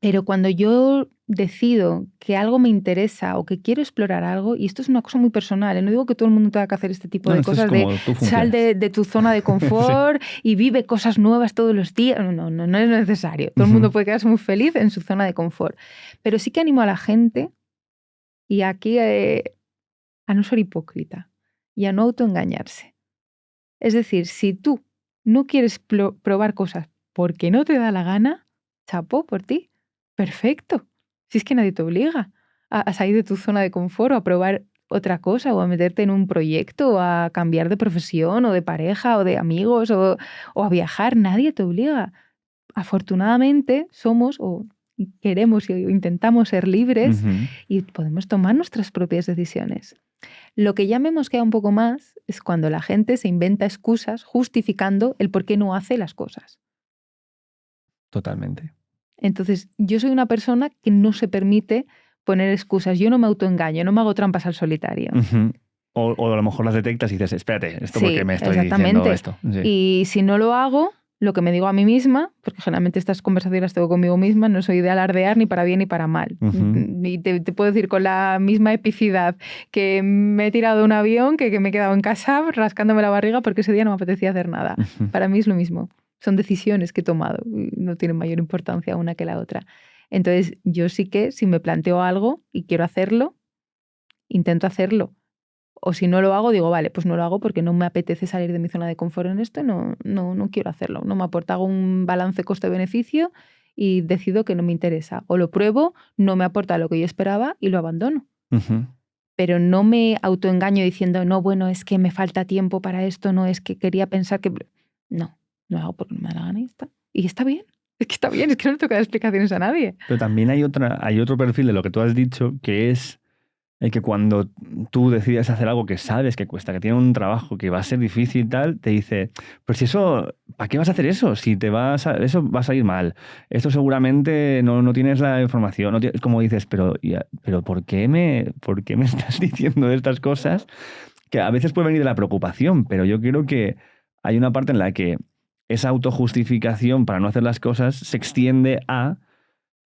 Pero cuando yo decido que algo me interesa o que quiero explorar algo, y esto es una cosa muy personal, no digo que todo el mundo tenga que hacer este tipo de cosas, de sal de tu zona de confort y vive cosas nuevas todos los días. No es necesario. Todo el mundo puede quedarse muy feliz en su zona de confort. Pero sí que animo a la gente, y aquí a no ser hipócrita y a no autoengañarse. Es decir, si tú no quieres probar cosas porque no te da la gana, chapó por ti. Perfecto. Si es que nadie te obliga a salir de tu zona de confort o a probar otra cosa o a meterte en un proyecto o a cambiar de profesión o de pareja o de amigos o a viajar. Nadie te obliga. Afortunadamente somos o queremos o intentamos ser libres y podemos tomar nuestras propias decisiones. Lo que ya me mosquea un poco más es cuando la gente se inventa excusas justificando el por qué no hace las cosas. Totalmente. Entonces, yo soy una persona que no se permite poner excusas. Yo no me autoengaño, no me hago trampas al solitario. O a lo mejor las detectas y dices, espérate, esto porque me estoy exactamente. diciendo esto. Sí. Y si no lo hago, lo que me digo a mí misma, porque generalmente estas conversaciones las tengo conmigo misma, no soy de alardear ni para bien ni para mal. Y te puedo decir con la misma epicidad que me he tirado un avión que me he quedado en casa rascándome la barriga porque ese día no me apetecía hacer nada. Para mí es lo mismo. Son decisiones que he tomado, no tienen mayor importancia una que la otra. Entonces, yo sí que si me planteo algo y quiero hacerlo, intento hacerlo. O si no lo hago, digo, vale, pues no lo hago porque no me apetece salir de mi zona de confort en esto, no quiero hacerlo. No me aporta, hago un balance coste-beneficio y decido que no me interesa. O lo pruebo, no me aporta lo que yo esperaba y lo abandono. Pero no me autoengaño diciendo, no, bueno, es que me falta tiempo para esto, no, es que quería pensar que... No lo hago porque no me da la gana y está. Y está bien. Es que está bien, es que no le toca dar explicaciones a nadie. Pero también hay otro perfil de lo que tú has dicho, que es el que cuando tú decides hacer algo que sabes que cuesta, que tiene un trabajo que va a ser difícil y tal, te dice, pues si eso, ¿para qué vas a hacer eso? Si eso va a salir mal. Esto seguramente no tienes la información. Como dices, pero ¿por qué me estás diciendo estas cosas? Que a veces puede venir de la preocupación, pero yo creo que hay una parte en la que esa autojustificación para no hacer las cosas se extiende a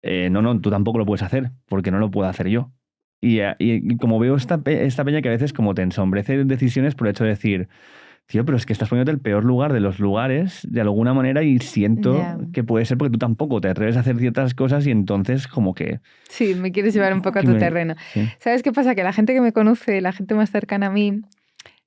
no, tú tampoco lo puedes hacer, porque no lo puedo hacer yo. Y como veo esta peña que a veces como te ensombrece decisiones por el hecho de decir, tío, pero es que estás poniéndote el peor lugar de los lugares de alguna manera y siento que puede ser porque tú tampoco te atreves a hacer ciertas cosas y entonces como que... Sí, me quieres llevar un poco a tu terreno. Sí. ¿Sabes qué pasa? Que la gente que me conoce, la gente más cercana a mí,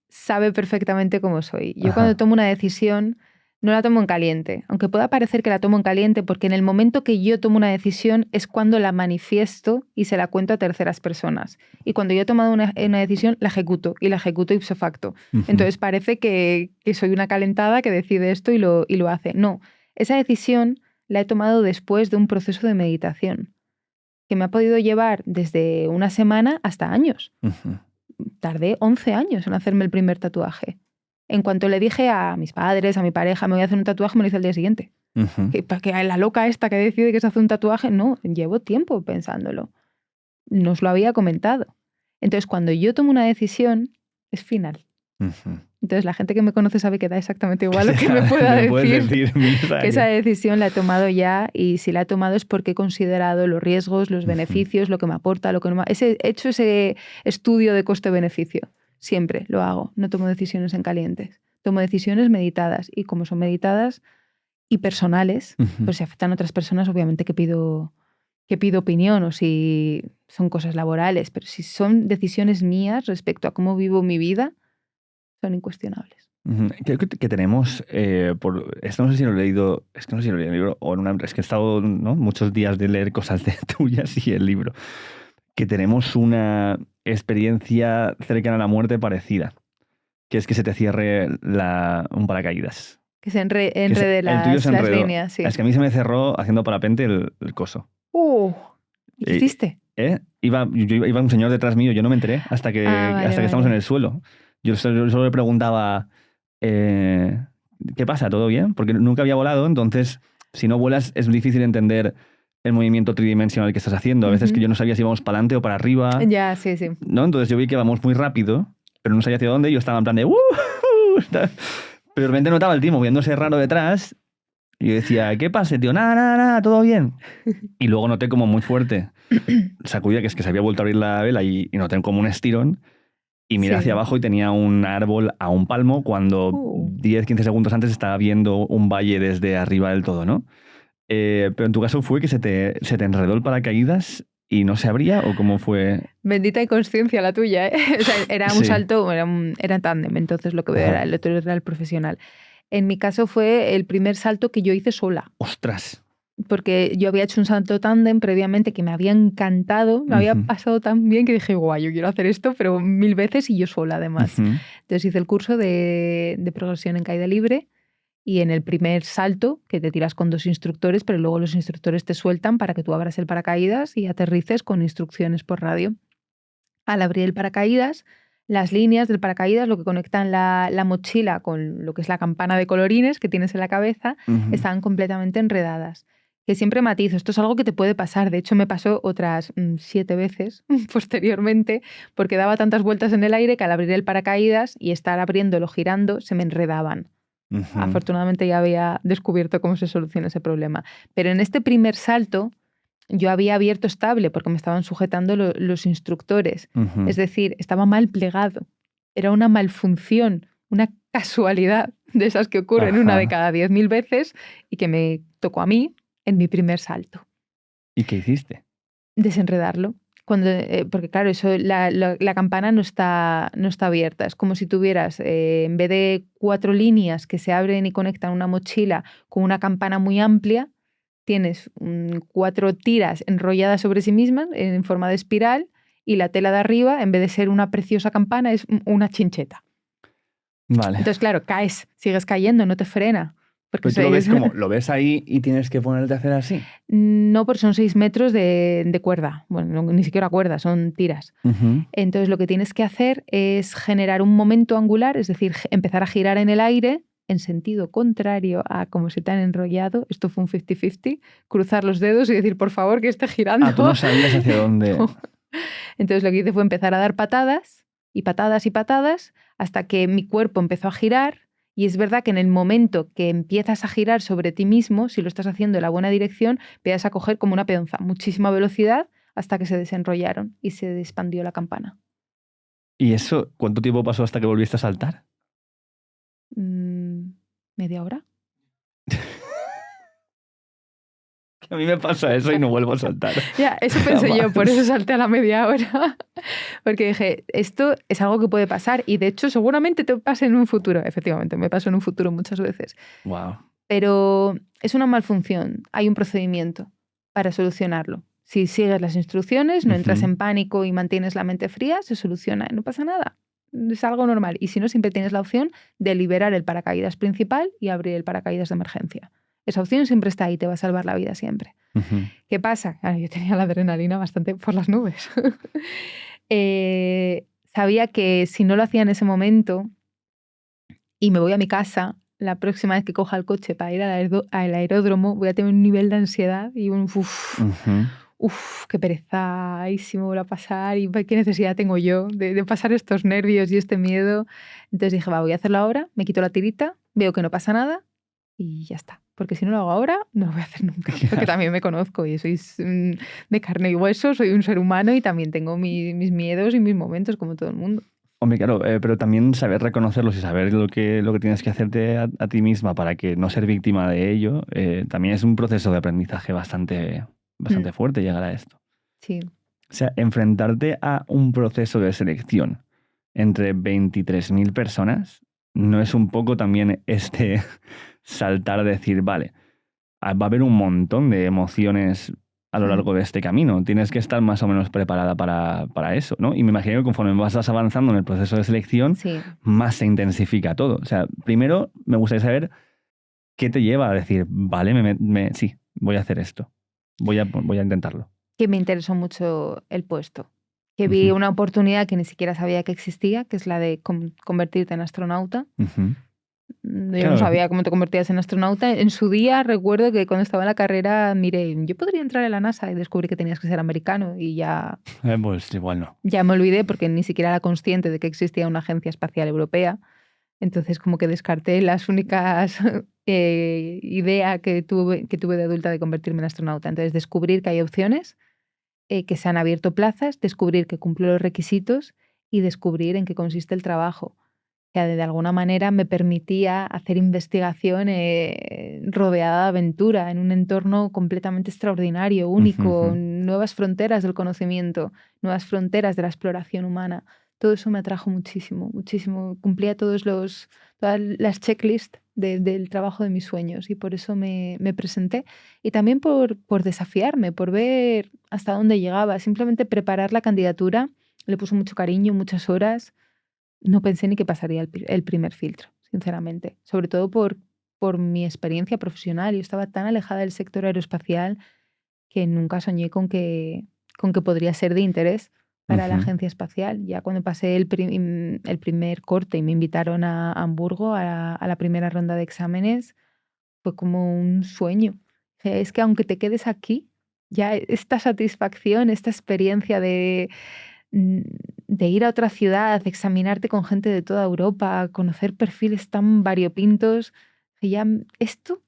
sabe perfectamente cómo soy. Yo cuando tomo una decisión no la tomo en caliente, aunque pueda parecer que la tomo en caliente, porque en el momento que yo tomo una decisión es cuando la manifiesto y se la cuento a terceras personas. Y cuando yo he tomado una decisión, la ejecuto, y la ejecuto ipso facto. Entonces parece que soy una calentada que decide esto y lo hace. No, esa decisión la he tomado después de un proceso de meditación, que me ha podido llevar desde una semana hasta años. Tardé 11 años en hacerme el primer tatuaje. En cuanto le dije a mis padres, a mi pareja, me voy a hacer un tatuaje, me lo hice al día siguiente. Que la loca esta que decide que se hace un tatuaje, no, llevo tiempo pensándolo. No os lo había comentado. Entonces, cuando yo tomo una decisión, es final. Entonces, la gente que me conoce sabe que da exactamente igual lo que me pueda decir que esa decisión la he tomado ya, y si la he tomado es porque he considerado los riesgos, los beneficios, lo que me aporta, lo que no me... He hecho ese estudio de coste-beneficio. Siempre lo hago, no tomo decisiones en calientes, tomo decisiones meditadas, y como son meditadas y personales, pues si afectan a otras personas, obviamente que pido opinión, o si son cosas laborales, pero si son decisiones mías respecto a cómo vivo mi vida, son incuestionables. Creo que tenemos, esto no sé si lo he leído, es que no sé si lo he leído en el libro o en es que he estado muchos días de leer cosas tuyas y el libro, que tenemos una experiencia cercana a la muerte parecida, que es que se te cierre un paracaídas. Que se enrede las líneas, sí. Es que a mí se me cerró haciendo parapente el coso. ¿Qué hiciste? Iba un señor detrás mío, yo no me enteré hasta que estamos en el suelo. Yo solo le preguntaba, ¿qué pasa? ¿Todo bien? Porque nunca había volado, entonces si no vuelas es difícil entender el movimiento tridimensional que estás haciendo. A veces que yo no sabía si íbamos para adelante o para arriba. Ya, sí. ¿No? Entonces yo vi que íbamos muy rápido, pero no sabía hacia dónde y yo estaba en plan de pero de repente notaba el tío moviéndose raro detrás y yo decía, ¿qué pasa, tío? Nada, todo bien. Y luego noté como muy fuerte sacudida, que es que se había vuelto a abrir la vela y noté como un estirón y miré hacia abajo y tenía un árbol a un palmo cuando 10-15 segundos antes estaba viendo un valle desde arriba del todo, ¿no? Pero en tu caso fue que se te enredó el paracaídas y no se abría, ¿o cómo fue? Bendita inconsciencia la tuya, ¿eh? O sea, era un salto, era tándem, entonces lo que veo era el otro era el profesional. En mi caso fue el primer salto que yo hice sola. ¡Ostras! Porque yo había hecho un salto tándem previamente que me había encantado, me había pasado tan bien que dije, guay, yo quiero hacer esto, pero 1000 veces y yo sola además. Entonces hice el curso de progresión en caída libre y en el primer salto, que te tiras con 2 instructores, pero luego los instructores te sueltan para que tú abras el paracaídas y aterrices con instrucciones por radio. Al abrir el paracaídas, las líneas del paracaídas, lo que conectan la mochila con lo que es la campana de colorines que tienes en la cabeza, estaban completamente enredadas. Que siempre matizo, esto es algo que te puede pasar. De hecho, me pasó otras 7 veces posteriormente, porque daba tantas vueltas en el aire que al abrir el paracaídas y estar abriéndolo, girando, se me enredaban. Afortunadamente ya había descubierto cómo se soluciona ese problema. Pero en este primer salto yo había abierto estable porque me estaban sujetando los instructores. Es decir, estaba mal plegado. Era una malfunción, una casualidad de esas que ocurren una de cada 10.000 veces y que me tocó a mí en mi primer salto. ¿Y qué hiciste? Desenredarlo. Porque claro, eso, la campana no está abierta. Es como si tuvieras, en vez de 4 líneas que se abren y conectan una mochila con una campana muy amplia, tienes 4 tiras enrolladas sobre sí mismas en forma de espiral y la tela de arriba, en vez de ser una preciosa campana, es una chincheta. Vale. Entonces, claro, caes, sigues cayendo, no te frena. Porque pero lo ves ahí y tienes que ponerte a hacer así. No, porque son 6 metros de cuerda. Bueno, ni siquiera cuerda, son tiras. Entonces, lo que tienes que hacer es generar un momento angular, es decir, empezar a girar en el aire en sentido contrario a cómo se te han enrollado. Esto fue un 50-50. Cruzar los dedos y decir, por favor, que esté girando. Ah, tú no sabías hacia dónde. No. Entonces, lo que hice fue empezar a dar patadas y patadas y patadas hasta que mi cuerpo empezó a girar. Y es verdad que en el momento que empiezas a girar sobre ti mismo, si lo estás haciendo en la buena dirección, empiezas a coger como una peonza, muchísima velocidad, hasta que se desenrollaron y se expandió la campana. ¿Y eso cuánto tiempo pasó hasta que volviste a saltar? ¿Media hora? A mí me pasa eso y no vuelvo a saltar. Ya, eso pensé yo, por eso salté a la media hora. Porque dije, esto es algo que puede pasar y de hecho seguramente te pase en un futuro. Efectivamente, me pasó en un futuro muchas veces. Wow. Pero es una malfunción. Hay un procedimiento para solucionarlo. Si sigues las instrucciones, no entras en pánico y mantienes la mente fría, se soluciona y no pasa nada. Es algo normal. Y si no, siempre tienes la opción de liberar el paracaídas principal y abrir el paracaídas de emergencia. Esa opción siempre está ahí, te va a salvar la vida siempre. ¿Qué pasa? Claro, yo tenía la adrenalina bastante por las nubes. Sabía que si no lo hacía en ese momento y me voy a mi casa, la próxima vez que coja el coche para ir al aeródromo, voy a tener un nivel de ansiedad y un qué pereza, y si me vuelve a pasar, y qué necesidad tengo yo de pasar estos nervios y este miedo. Entonces dije, voy a hacerlo ahora, me quito la tirita, veo que no pasa nada y ya está. Porque si no lo hago ahora, no lo voy a hacer nunca. Porque también me conozco y soy de carne y hueso, soy un ser humano y también tengo mis miedos y mis momentos como todo el mundo. Hombre, claro, pero también saber reconocerlos y saber lo que tienes que hacerte a ti misma para que no ser víctima de ello, también es un proceso de aprendizaje bastante fuerte llegar a esto. Sí. O sea, enfrentarte a un proceso de selección entre 23.000 personas no es un poco también saltar, decir, vale, va a haber un montón de emociones a lo largo de este camino. Tienes que estar más o menos preparada para eso, ¿no? Y me imagino que conforme vas avanzando en el proceso de selección, más se intensifica todo. O sea, primero me gustaría saber qué te lleva a decir, vale, sí, voy a hacer esto. Voy a intentarlo. que me interesó mucho el puesto. Que vi Ujú, una oportunidad que ni siquiera sabía que existía, que es la de convertirte en astronauta. ujú. Yo no Claro, sabía cómo te convertías en astronauta. En su día recuerdo que cuando estaba en la carrera miré, yo podría entrar en la NASA y descubrí que tenías que ser americano y pues igual no. ya me olvidé porque ni siquiera era consciente de que existía una agencia espacial europea. Entonces como que descarté las únicas idea que tuve de adulta de convertirme en astronauta. Entonces descubrir que hay opciones, que se han abierto plazas, descubrir que cumplo los requisitos y descubrir en qué consiste el trabajo, que de alguna manera me permitía hacer investigación rodeada de aventura, en un entorno completamente extraordinario, Ujú, único, ujú. nuevas fronteras del conocimiento, nuevas fronteras de la exploración humana. Todo eso me atrajo muchísimo, muchísimo. Cumplía todas las checklists del trabajo de mis sueños y por eso me presenté. Y también por desafiarme, por ver hasta dónde llegaba. Simplemente preparar la candidatura, le puse mucho cariño, muchas horas. No pensé ni que pasaría el primer filtro, sinceramente. Sobre todo por mi experiencia profesional. Yo estaba tan alejada del sector aeroespacial que nunca soñé con que podría ser de interés para la Ujú. agencia espacial. Ya cuando pasé el primer corte y me invitaron a Hamburgo a la primera ronda de exámenes, fue como un sueño. O sea, es que aunque te quedes aquí, ya esta satisfacción, esta experiencia mm, de ir a otra ciudad, examinarte con gente de toda Europa, conocer perfiles tan variopintos, que esto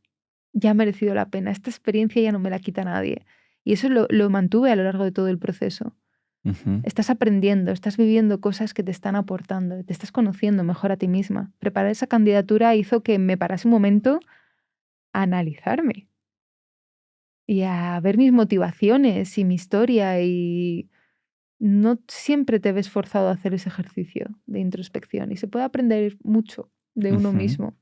ya ha merecido la pena. Esta experiencia ya no me la quita nadie. Y eso lo mantuve a lo largo de todo el proceso. Ujú. Estás aprendiendo, estás viviendo cosas que te están aportando, te estás conociendo mejor a ti misma. Preparar esa candidatura hizo que me parase un momento a analizarme y a ver mis motivaciones y mi historia y no siempre te ves forzado a hacer ese ejercicio de introspección y se puede aprender mucho de uno Ujú. mismo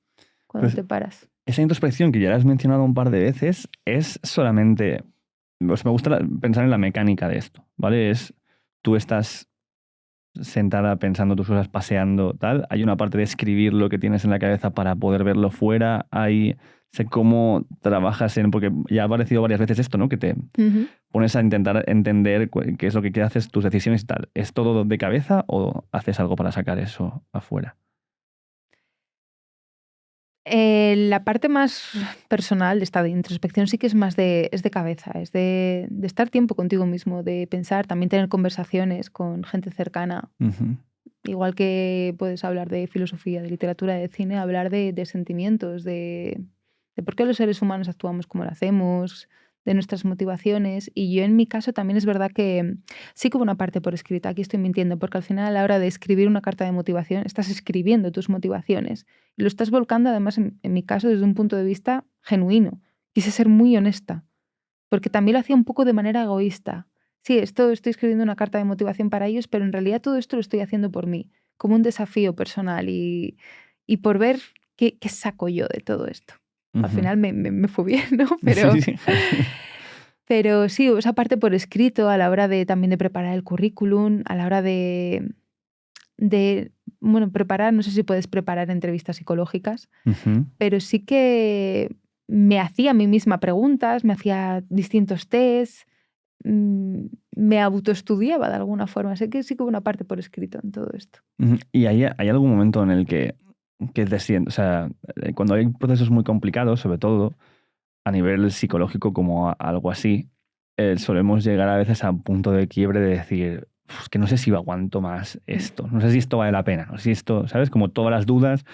cuando Pues te paras. esa introspección que ya la has mencionado un par de veces es solamente, pues me gusta pensar en la mecánica de esto, ¿vale? Tú estás sentada pensando tus cosas, paseando, tal. Hay una parte de escribir lo que tienes en la cabeza para poder verlo fuera. Sé cómo trabajas porque ya ha aparecido varias veces esto, ¿no? Que te Ujú. pones a intentar entender qué es lo que haces, tus decisiones y tal. ¿Es todo de cabeza o haces algo para sacar eso afuera? La parte más personal de esta de introspección sí que es de cabeza, es de estar tiempo contigo mismo, de pensar, también tener conversaciones con gente cercana. Ujú, Igual que puedes hablar de filosofía, de literatura, de cine, hablar de sentimientos, de por qué los seres humanos actuamos como lo hacemos, de nuestras motivaciones. Y yo en mi caso también es verdad que sí que hubo una parte por escrita, aquí estoy mintiendo, porque al final a la hora de escribir una carta de motivación estás escribiendo tus motivaciones y lo estás volcando además en mi caso desde un punto de vista genuino. Quise ser muy honesta, porque también lo hacía un poco de manera egoísta. Sí, estoy escribiendo una carta de motivación para ellos, pero en realidad todo esto lo estoy haciendo por mí, como un desafío personal y por ver qué saco yo de todo esto. Al ujú. final me fue bien, ¿no? Sí, Pero, sí. pero sí, esa parte por escrito, a la hora también de preparar el currículum, a la hora bueno, preparar, no sé si puedes preparar entrevistas psicológicas, Ujú. pero sí que me hacía a mí misma preguntas, me hacía distintos tests, mm, me autoestudiaba de alguna forma. Sé que sí que hubo una parte por escrito en todo esto. Ujú. ¿Y hay algún momento en el que te sientes, o sea, cuando hay procesos muy complicados, sobre todo a nivel psicológico como algo así, solemos llegar a veces a un punto de quiebre de decir, "Uf, es que no sé si aguanto más Mm, esto, no sé si esto vale la pena, no sé si esto, ¿sabes? Como todas las dudas,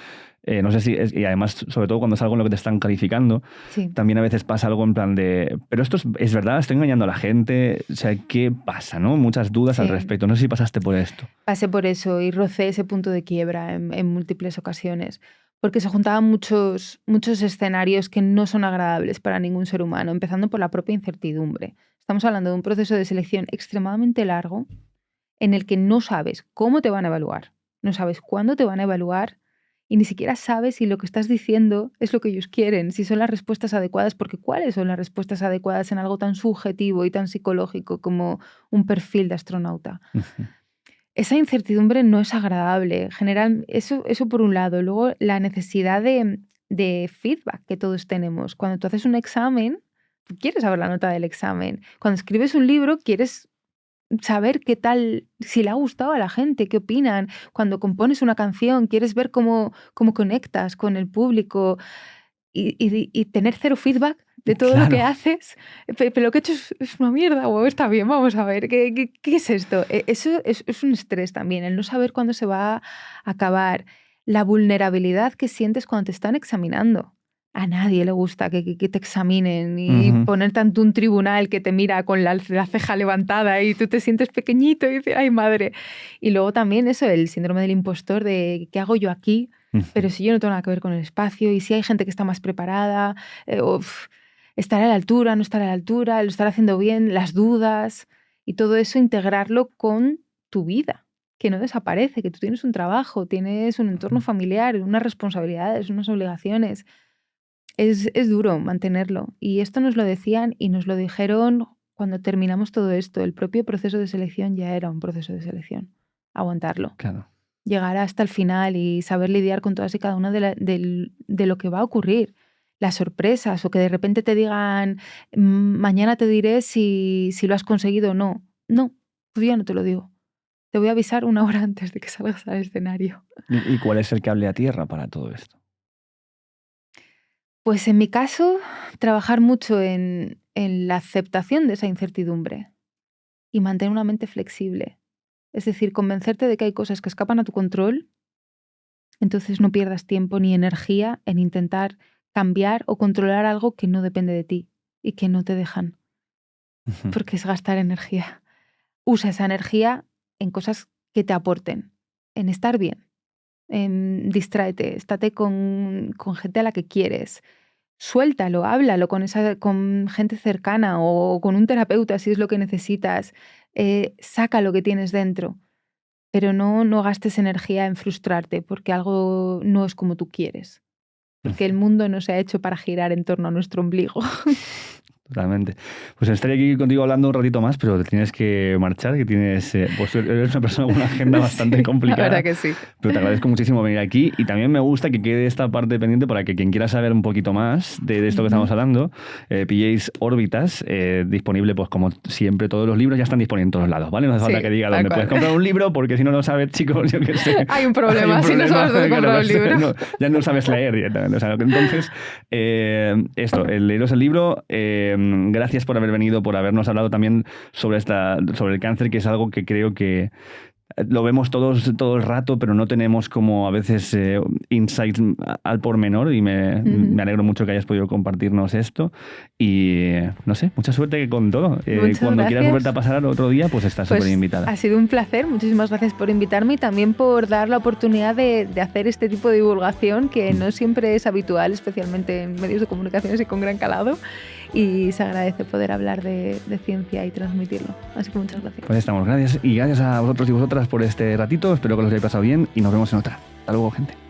no sé si y además, sobre todo cuando es algo en lo que te están calificando, sí, también a veces pasa algo en plan de, pero esto es verdad, estoy engañando a la gente, o sea, ¿qué pasa, no? Muchas dudas al sí. respecto, no sé si pasaste por esto. Pasé por eso y rocé ese punto de quiebra en múltiples ocasiones, porque se juntaban muchos escenarios que no son agradables para ningún ser humano, empezando por la propia incertidumbre. Estamos hablando de un proceso de selección extremadamente largo en el que no sabes cómo te van a evaluar, no sabes cuándo te van a evaluar y ni siquiera sabes si lo que estás diciendo es lo que ellos quieren, si son las respuestas adecuadas, porque ¿cuáles son las respuestas adecuadas en algo tan subjetivo y tan psicológico como un perfil de astronauta? Ujú, Esa incertidumbre no es agradable. General, eso por un lado. Luego, la necesidad de feedback que todos tenemos. Cuando tú haces un examen, tú quieres saber la nota del examen. Cuando escribes un libro, quieres saber qué tal, si le ha gustado a la gente, qué opinan. Cuando compones una canción, quieres ver cómo conectas con el público y tener cero feedback de todo lo que haces. Pero lo que he hecho es una mierda, o está bien, vamos a ver, ¿qué es esto? Eso es un estrés también, el no saber cuándo se va a acabar. La vulnerabilidad que sientes cuando te están examinando. A nadie le gusta que te examinen y ponerte ante un tribunal que te mira con la ceja levantada y tú te sientes pequeñito y dices, ¡ay, madre! Y luego también eso, el síndrome del impostor de ¿qué hago yo aquí? Pero si yo no tengo nada que ver con el espacio y si hay gente que está más preparada, estar a la altura, no estar a la altura, lo estar haciendo bien, las dudas y todo eso integrarlo con tu vida, que no desaparece, que tú tienes un trabajo, tienes un entorno familiar, unas responsabilidades, unas obligaciones. Es duro mantenerlo. Y esto nos lo decían y nos lo dijeron cuando terminamos todo esto. El propio proceso de selección ya era un proceso de selección. Aguantarlo. Claro. Llegar hasta el final y saber lidiar con todas y cada una de lo que va a ocurrir. Las sorpresas o que de repente te digan mañana te diré si lo has conseguido o no. No, pues ya no te lo digo. Te voy a avisar una hora antes de que salgas al escenario. ¿Y cuál es el cable a tierra para todo esto? Pues en mi caso, trabajar mucho en la aceptación de esa incertidumbre y mantener una mente flexible. Es decir, convencerte de que hay cosas que escapan a tu control, entonces no pierdas tiempo ni energía en intentar cambiar o controlar algo que no depende de ti y que no te dejan, porque es gastar energía. Usa esa energía en cosas que te aporten, en estar bien. Distráete, estate con gente a la que quieres. Suéltalo, háblalo con gente cercana o con un terapeuta si es lo que necesitas. Saca lo que tienes dentro, pero no gastes energía en frustrarte porque algo no es como tú quieres. Porque el mundo no se ha hecho para girar en torno a nuestro ombligo. Totalmente. Pues estaría aquí contigo hablando un ratito más, pero te tienes que marchar, que tienes, pues eres una persona con una agenda bastante complicada. La verdad que sí. Pero te agradezco muchísimo venir aquí y también me gusta que quede esta parte pendiente para que quien quiera saber un poquito más de esto que estamos hablando, pilléis Órbitas, disponible pues como siempre, todos los libros ya están disponibles en todos lados, ¿vale? No hace falta que diga dónde puedes comprar un libro, porque si no lo sabes, chicos, yo qué sé. Hay un problema, si no sabes dónde comprar un libro. Ya no sabes leer directamente. O sea, entonces, leeros el libro. Gracias por haber venido, por habernos hablado también sobre el cáncer, que es algo que creo que lo vemos todos todo el rato, pero no tenemos como a veces insights al por menor y me alegro mucho que hayas podido compartirnos esto y no sé, mucha suerte con todo. Cuando quieras volverte a pasar otro día, pues estás súper invitada. Ha sido un placer, muchísimas gracias por invitarme y también por dar la oportunidad de hacer este tipo de divulgación que no siempre es habitual, especialmente en medios de comunicación y con gran calado. Y se agradece poder hablar de ciencia y transmitirlo. Así que muchas gracias. Pues estamos, gracias. Y gracias a vosotros y vosotras por este ratito. Espero que os hayáis pasado bien y nos vemos en otra. Hasta luego, gente.